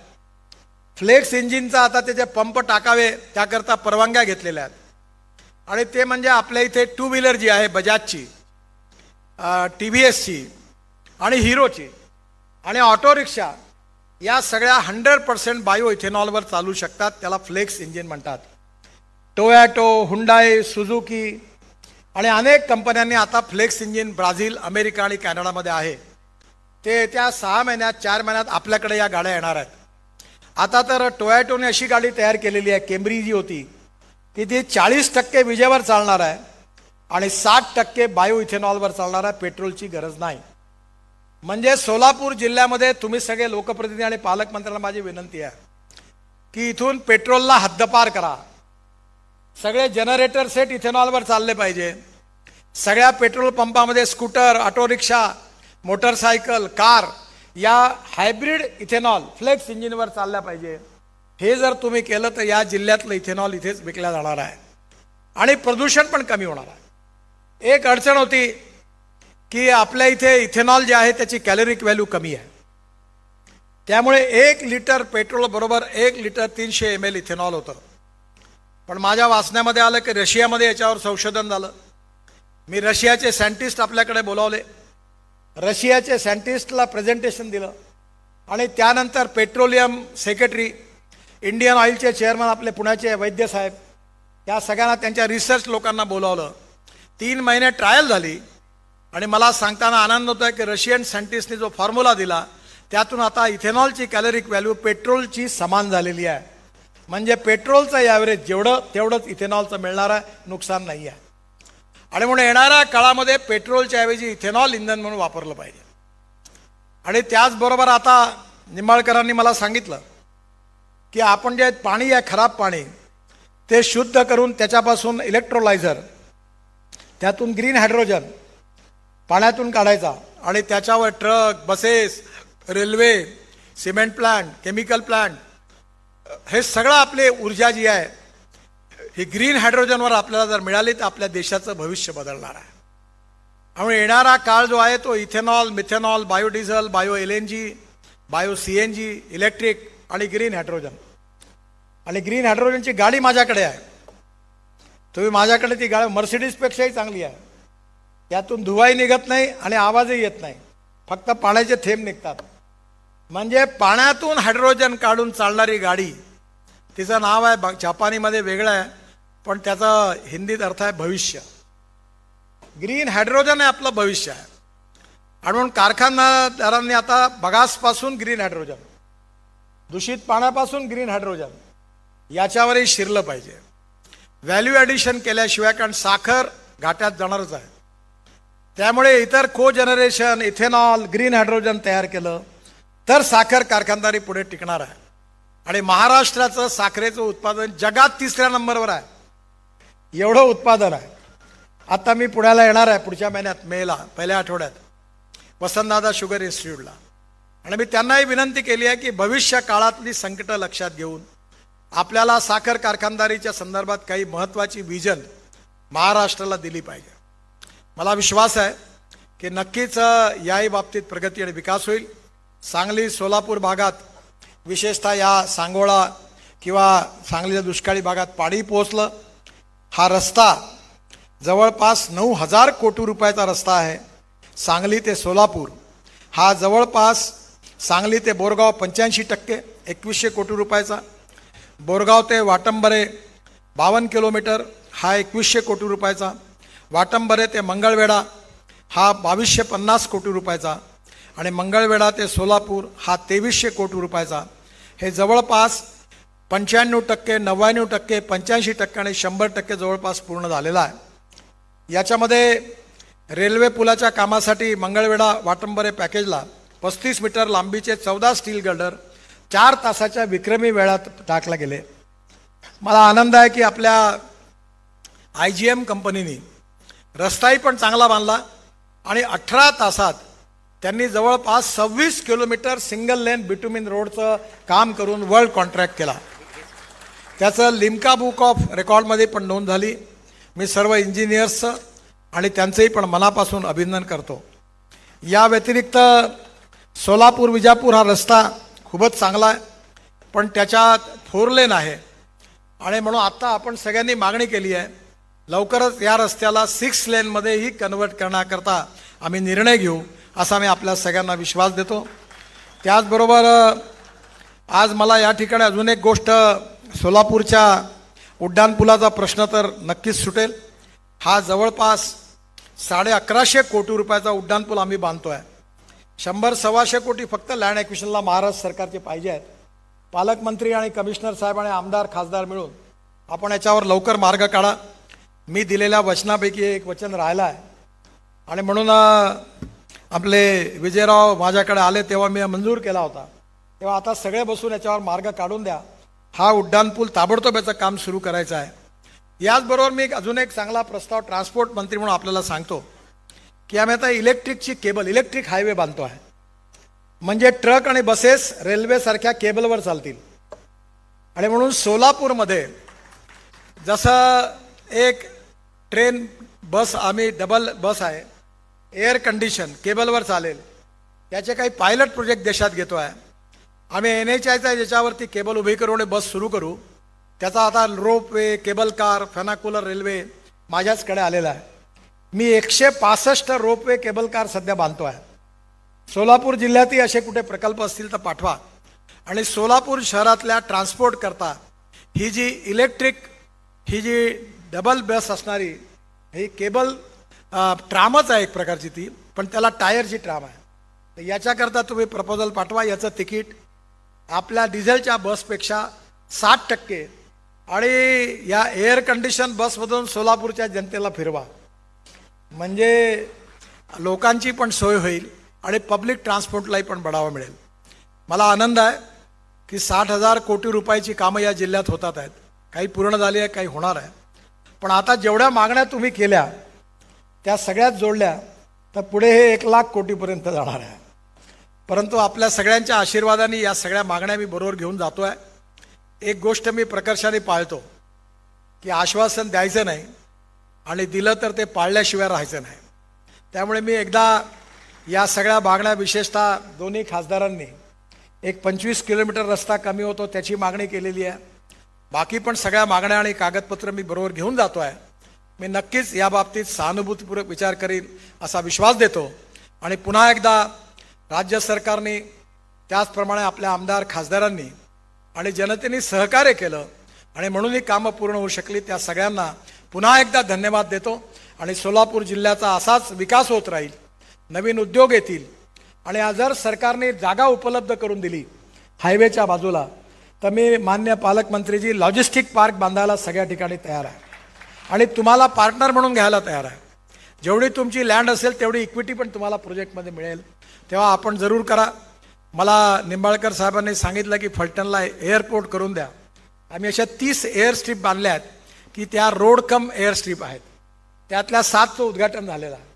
फ्लेक्स इंजिनचा आता त्याचे पंप टाकावे त्याकरता परवानग्या घेतलेल्या आहेत, आणि ते म्हणजे आपल्या इथे 2 व्हीलर जी आहे बजाजची, TVSची आणि हिरोची, आणि ऑटो रिक्षा या सगळ्या 100% बायो इथेनॉलवर चालू शकतात, त्याला फ्लेक्स इंजिन म्हणतात। टोयोटो, हुंडाई, सुझुकी आणि अनेक कंपन्यांनी आता फ्लेक्स इंजिन ब्राझील, अमेरिका आणि कॅनडामध्ये आहे। ते त्या 6 महिन्यात 4 महिन्यात आपल्याकडे या गाड्या येणार आहेत। आता तर टोयोटोने अशी गाडी तयार केलेली आहे, केम्री जी होती, की ती 40% विजेवर चालणार आहे आणि 60% बायो इथेनॉलवर चालणार आहे, पेट्रोलची गरज नाही। म्हणजे सोलापूर जिल्ह्यामध्ये तुम्ही सगळे लोकप्रतिनिधी आणि पालकमंत्र्यांना माझी विनंती आहे की इथून पेट्रोलला हद्दपार करा, सगळे जनरेटर सेट इथेनॉलवर चालले पाहिजे। सगळ्या पेट्रोल पंपामध्ये scooter, auto rickshaw, motorcycle, car या हायब्रिड इथेनॉल फ्लेक्स इंजिनवर चालल्या पाहिजे। हे जर तुम्ही केलं तर या जिल्ह्यातलं इथेनॉल इथेच विकल्या जाणार आहे आणि प्रदूषण पण कमी होणार आहे। एक अडचण होती की आपल्या इथे इथेनॉल जे आहे त्याची कॅलरिक व्हॅल्यू कमी आहे, त्यामुळे 1 लिटर पेट्रोल बरोबर 1 लिटर 300 ml इथेनॉल होतं। पण माझ्या वाचण्यामध्ये आलं की रशियामध्ये याच्यावर संशोधन झालं। मी रशियाचे सायंटिस्ट आपल्याकडे बोलावले, रशियाचे सायंटिस्टला प्रेझेंटेशन दिलं, आणि त्यानंतर पेट्रोलियम सेक्रेटरी, इंडियन ऑइलचे चेअरमन आपले पुण्याचे वैद्य साहेब, या सगळ्यांना त्यांच्या रिसर्च लोकांना बोलावलं। 3 महिने ट्रायल झाली, आणि मला सांगताना आनंद होतो आहे की रशियन सायंटिस्टने जो फॉर्म्युला दिला त्यातून आता इथेनॉलची कॅलरिक व्हॅल्यू पेट्रोलची समान झालेली आहे। म्हणजे पेट्रोलचं ॲव्हरेज जेवढं तेवढंच इथेनॉलचं मिळणार आहे, नुकसान नाही आहे। आणि म्हणून येणाऱ्या काळामध्ये पेट्रोलच्या ऐवजी इथेनॉल इंधन म्हणून वापरलं पाहिजे। आणि त्याचबरोबर आता निंबाळकरांनी मला सांगितलं की आपण जे पाणी आहे खराब पाणी ते शुद्ध करून त्याच्यापासून इलेक्ट्रोलायझर, त्यातून ग्रीन हायड्रोजन पाण्यातून काढायचा आणि त्याच्यावर truck, buses, railway, cement plant, chemical plant, हे सगळं आपले ऊर्जा जी आहे ही ग्रीन हायड्रोजनवर आपल्याला जर मिळाली तर आपल्या देशाचं भविष्य बदलणार आहे. त्यामुळे येणारा काळ जो आहे तो ethanol, methanol, biodiesel, bio LNG, bio CNG, electric आणि ग्रीन हायड्रोजन. आणि ग्रीन हायड्रोजनची गाडी माझ्याकडे आहे. तुम्ही माझ्याकडे ती गाडी मर्सिडीजपेक्षाही चांगली आहे. यातून धुवाही निघत नाही आणि आवाजही येत नाही, फक्त पाण्याचे थेंब निघतात. म्हणजे पाण्यातून हायड्रोजन काढून चालणारी गाडी, तिचं नाव आहे जपानीमध्ये वेगळं आहे, पण त्याचा हिंदीत अर्थ आहे भविष्य. ग्रीन हायड्रोजन हे आपलं भविष्य आहे. आणि म्हणून कारखानदारांनी आता बगासपासून ग्रीन हायड्रोजन, दूषित पाण्यापासून ग्रीन हायड्रोजन याच्यावरही शिरलं पाहिजे. व्हॅल्यू ॲडिशन केल्याशिवाय, कारण साखर घाट्यात जाणारच आहे, त्यामुळे इतर को जनरेशन, इथेनॉल, ग्रीन हायड्रोजन तयार केलं तर साखर कारखानदारी पुढे टिकणार आहे. आणि महाराष्ट्राचं साखरेचं उत्पादन जगात 3ऱ्या नंबरवर आहे. एवढं उत्पादन आहे. आता मी पुण्याला येणार आहे पुढच्या महिन्यात, मेला पहिल्या आठवड्यात, वसंतदादा शुगर इन्स्टिट्यूटला. आणि मी त्यांनाही विनंती केली आहे की भविष्य काळातली संकटं लक्षात घेऊन आपल्याला साखर कारखानदारीच्या संदर्भात काही महत्त्वाची विजन महाराष्ट्राला दिली पाहिजे. मला विश्वास आहे की नक्कीच याही बाबतीत प्रगती आणि विकास होईल. सांगली, सोलापूर भागात, विशेषतः या सांगोळा किंवा सांगलीच्या दुष्काळी भागात पाणी पोहोचलं. हा रस्ता जवळपास 9,000 कोटी रुपयाचा रस्ता आहे. सांगली ते सोलापूर हा जवळपास सांगली ते बोरगाव 85%, 2100 कोटी रुपयाचा. बोरगाव ते वाटंबरे 52 किलोमीटर हा 2100 कोटी रुपयाचा. वाटंबरे ते मंगळवेढा हा 2250 कोटी रुपयाचा. आणि मंगळवेढा ते सोलापूर हा 2300 कोटी रुपयाचा. हे जवळपास 95%, 99%, 85% आणि 100% जवळपास पूर्ण झालेला आहे. याच्यामध्ये रेल्वे पुलाच्या कामासाठी मंगळवेढा वाटंबरे पॅकेजला 35 मीटर लांबीचे 14 स्टील गर्डर 4 तासाच्या विक्रमी वेळात टाकले गेले. मला आनंद आहे की आपल्या IGM कंपनीने रस्ताही पण चांगला बांधला आणि 18 तासात त्यांनी जवळपास 26 किलोमीटर सिंगल लेन बिटुमिन रोडचं काम करून वर्ल्ड कॉन्ट्रॅक्ट केला. त्याचं लिम्का बुक ऑफ रेकॉर्डमध्ये पण नोंद झाली. मी सर्व इंजिनियर्सचं आणि त्यांचंही पण मनापासून अभिनंदन करतो. या व्यतिरिक्त सोलापूर विजापूर हा रस्ता खूपच चांगला आहे, पण त्याच्यात 4 लेन आहे. आणि म्हणून आत्ता आपण सगळ्यांनी मागणी केली आहे लवकरच या रस्त्याला 6 लेनमध्येही कन्वर्ट करण्याकरता आम्ही निर्णय घेऊ, असा मी आपल्या सगळ्यांना विश्वास देतो. त्याचबरोबर आज मला या ठिकाणी अजून एक गोष्ट, सोलापूरच्या उड्डाणपुलाचा प्रश्न तर नक्कीच सुटेल. हा जवळपास 1150 कोटी रुपयाचा उड्डाणपूल आम्ही बांधतो आहे. 100-125 कोटी फक्त लँड ॲक्विशनला महाराष्ट्र सरकारचे पाहिजे आहेत. पालकमंत्री आणि कमिशनर साहेब आणि आमदार खासदार मिळून आपण याच्यावर लवकर मार्ग काढा. मी दिलेल्या वचनापैकी एक वचन राहिलं आहे आणि म्हणून आपले विजयराव माझ्याकडे आले तेव्हा मी मंजूर केला होता, तेव्हा आता सगळे बसून याच्यावर मार्ग काढून द्या. हा उड्डाणपूल ताबडतोब याचं काम सुरू करायचं आहे. याचबरोबर मी अजून एक चांगला प्रस्ताव ट्रान्सपोर्ट मंत्री म्हणून आपल्याला सांगतो की आम्ही आता इलेक्ट्रिकची केबल, इलेक्ट्रिक हायवे बांधतो आहे. म्हणजे ट्रक आणि बसेस रेल्वेसारख्या केबलवर चालतील. आणि म्हणून सोलापूरमध्ये जसं एक ट्रेन बस, आम्ही डबल बस आहे, एअर कंडिशन केबलवर चालेल, याचे काही पायलट प्रोजेक्ट देशात घेतो आहे. आम्ही NHIचा ज्याच्यावरती केबल उभी करू आणि बस सुरू करू, त्याचा आता रोपवे, केबल कार, फॅनाकुलर रेल्वे माझ्याचकडे आलेला आहे. मी 165 रोपवे केबल कार सध्या बांधतो आहे. सोलापूर जिल्ह्यातही असे कुठे प्रकल्प असतील तर पाठवा. आणि सोलापूर शहरातल्या ट्रान्सपोर्ट करता ही जी इलेक्ट्रिक, ही जी डबल बस असणारी ही केबल ट्रामच आहे एक प्रकारची ती, पण त्याला टायरची ट्राम आहे. तर याच्याकरता तुम्ही प्रपोजल पाठवा. याचं तिकीट आपल्या डिझेलच्या बसपेक्षा 60% आणि या एअर कंडिशन बसमधून सोलापूरच्या जनतेला फिरवा, म्हणजे लोकांची पण सोय होईल आणि पब्लिक ट्रान्सपोर्टलाही पण बढावा मिळेल. मला आनंद आहे की 60,000 कोटी रुपयाची कामं या जिल्ह्यात होतात आहेत. काही पूर्ण झाली आहे, काही होणार आहे. पण आता जेवढ्या मागण्या तुम्ही केल्या त्या सगळ्याच जोडल्या तर पुढे हे 1,00,000 कोटीपर्यंत जाणार आहे. परंतु आपल्या सगळ्यांच्या आशीर्वादाने या सगळ्या मागण्या मी बरोबर घेऊन जातो आहे. एक गोष्ट मी प्रकर्षाने पाळतो की आश्वासन द्यायचं नाही आणि दिलं तर ते पाळल्याशिवाय राहायचं नाही. त्यामुळे मी एकदा या सगळ्या मागण्या विशेषतः दोन्ही खासदारांनी एक 25 किलोमीटर रस्ता कमी होतो त्याची मागणी केलेली आहे. बाकी पण सगळ्या मागण्या आणि कागदपत्र मी बरोबर घेऊन जातो आहे. मी नक्कीच या बाबतीत सहानुभूतीपूर्वक विचार करीन असा विश्वास देतो. आणि पुन्हा एकदा राज्य सरकारने त्याचप्रमाणे आपल्या आमदार खासदारांनी आणि जनतेने सहकार्य केलं आणि म्हणून ही कामं पूर्ण होऊ शकली. त्या सगळ्यांना पुन्हा एकदा धन्यवाद देतो. आणि सोलापूर जिल्ह्याचा असाच विकास होत राहील, नवीन उद्योग येतील. आणि जर सरकारने जागा उपलब्ध करून दिली हायवेच्या बाजूला तर मी मान्य पालकमंत्रीजी लॉजिस्टिक पार्क बांधायला सगळ्या ठिकाणी तयार आहे आणि तुम्हाला पार्टनर म्हणून घ्यायला तयार आहे. जेवढी तुमची लँड असेल तेवढी इक्विटी पण तुम्हाला प्रोजेक्टमध्ये मिळेल. तेव्हा आपण जरूर करा. मला निंबाळकर साहेबांनी सांगितलं की फलटणला एअरपोर्ट करून द्या. आम्ही अशा 30 एअर स्ट्रीप बांधल्या आहेत की त्या रोड कम एअर स्ट्रीप आहेत. त्यातल्या 7चं उद्घाटन झालेलं आहे.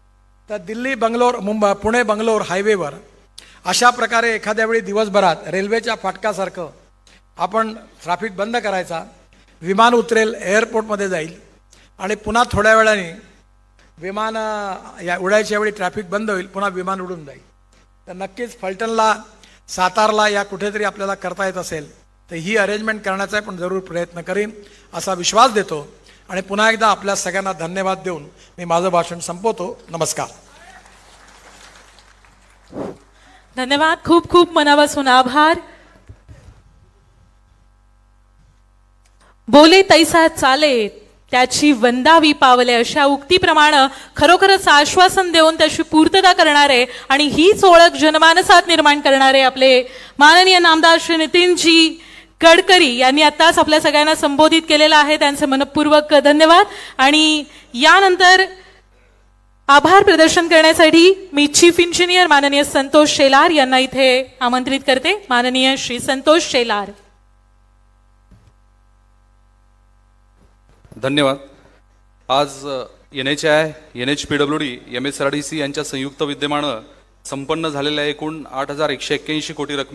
तर दिल्ली बंगलोर पुणे बंगलोर हायवेवर अशा प्रकारे एखाद्या वेळी दिवसभरात रेल्वेच्या फाटकासारखं आपण ट्रॅफिक बंद करायचा, विमान उतरेल, एअरपोर्टमध्ये जाईल आणि पुन्हा थोड्या वेळाने विमान या उडायच्या वेळी ट्रॅफिक बंद होईल, पुन्हा विमान उडून जाईल. तर नक्कीच फलटणला, सातारला या कुठेतरी आपल्याला करता येत असेल तर ही अरेंजमेंट करण्याचा पण जरूर प्रयत्न करीन असा विश्वास देतो. आणि पुन्हा एकदा आपल्या सगळ्यांना धन्यवाद देऊन मी माझं भाषण संपवतो. नमस्कार. धन्यवाद. खूप खूप मनापासून आभार. बोले तैसा चाले त्याची वंदावी पावले अशा उक्तीप्रमाणे खरोखरच आश्वासन देऊन त्याची पूर्तता करणारे आणि हीच ओळख जनमानसात निर्माण करणारे आपले माननीय नामदार श्री नितीनजी गडकरी यांनी आताच आपल्या सगळ्यांना संबोधित केलेलं आहे. त्यांचे मनपूर्वक धन्यवाद. आणि यानंतर आभार प्रदर्शन करण्यासाठी मी चीफ इंजिनियर माननीय संतोष शेलार यांना इथे आमंत्रित करते. माननीय श्री संतोष शेलार. धन्यवाद. आज NHAI, NHPWD, MSRDC यांच्या संयुक्त विद्यमानं संपन्न झालेल्या एकूण 8,181 कोटी रकमे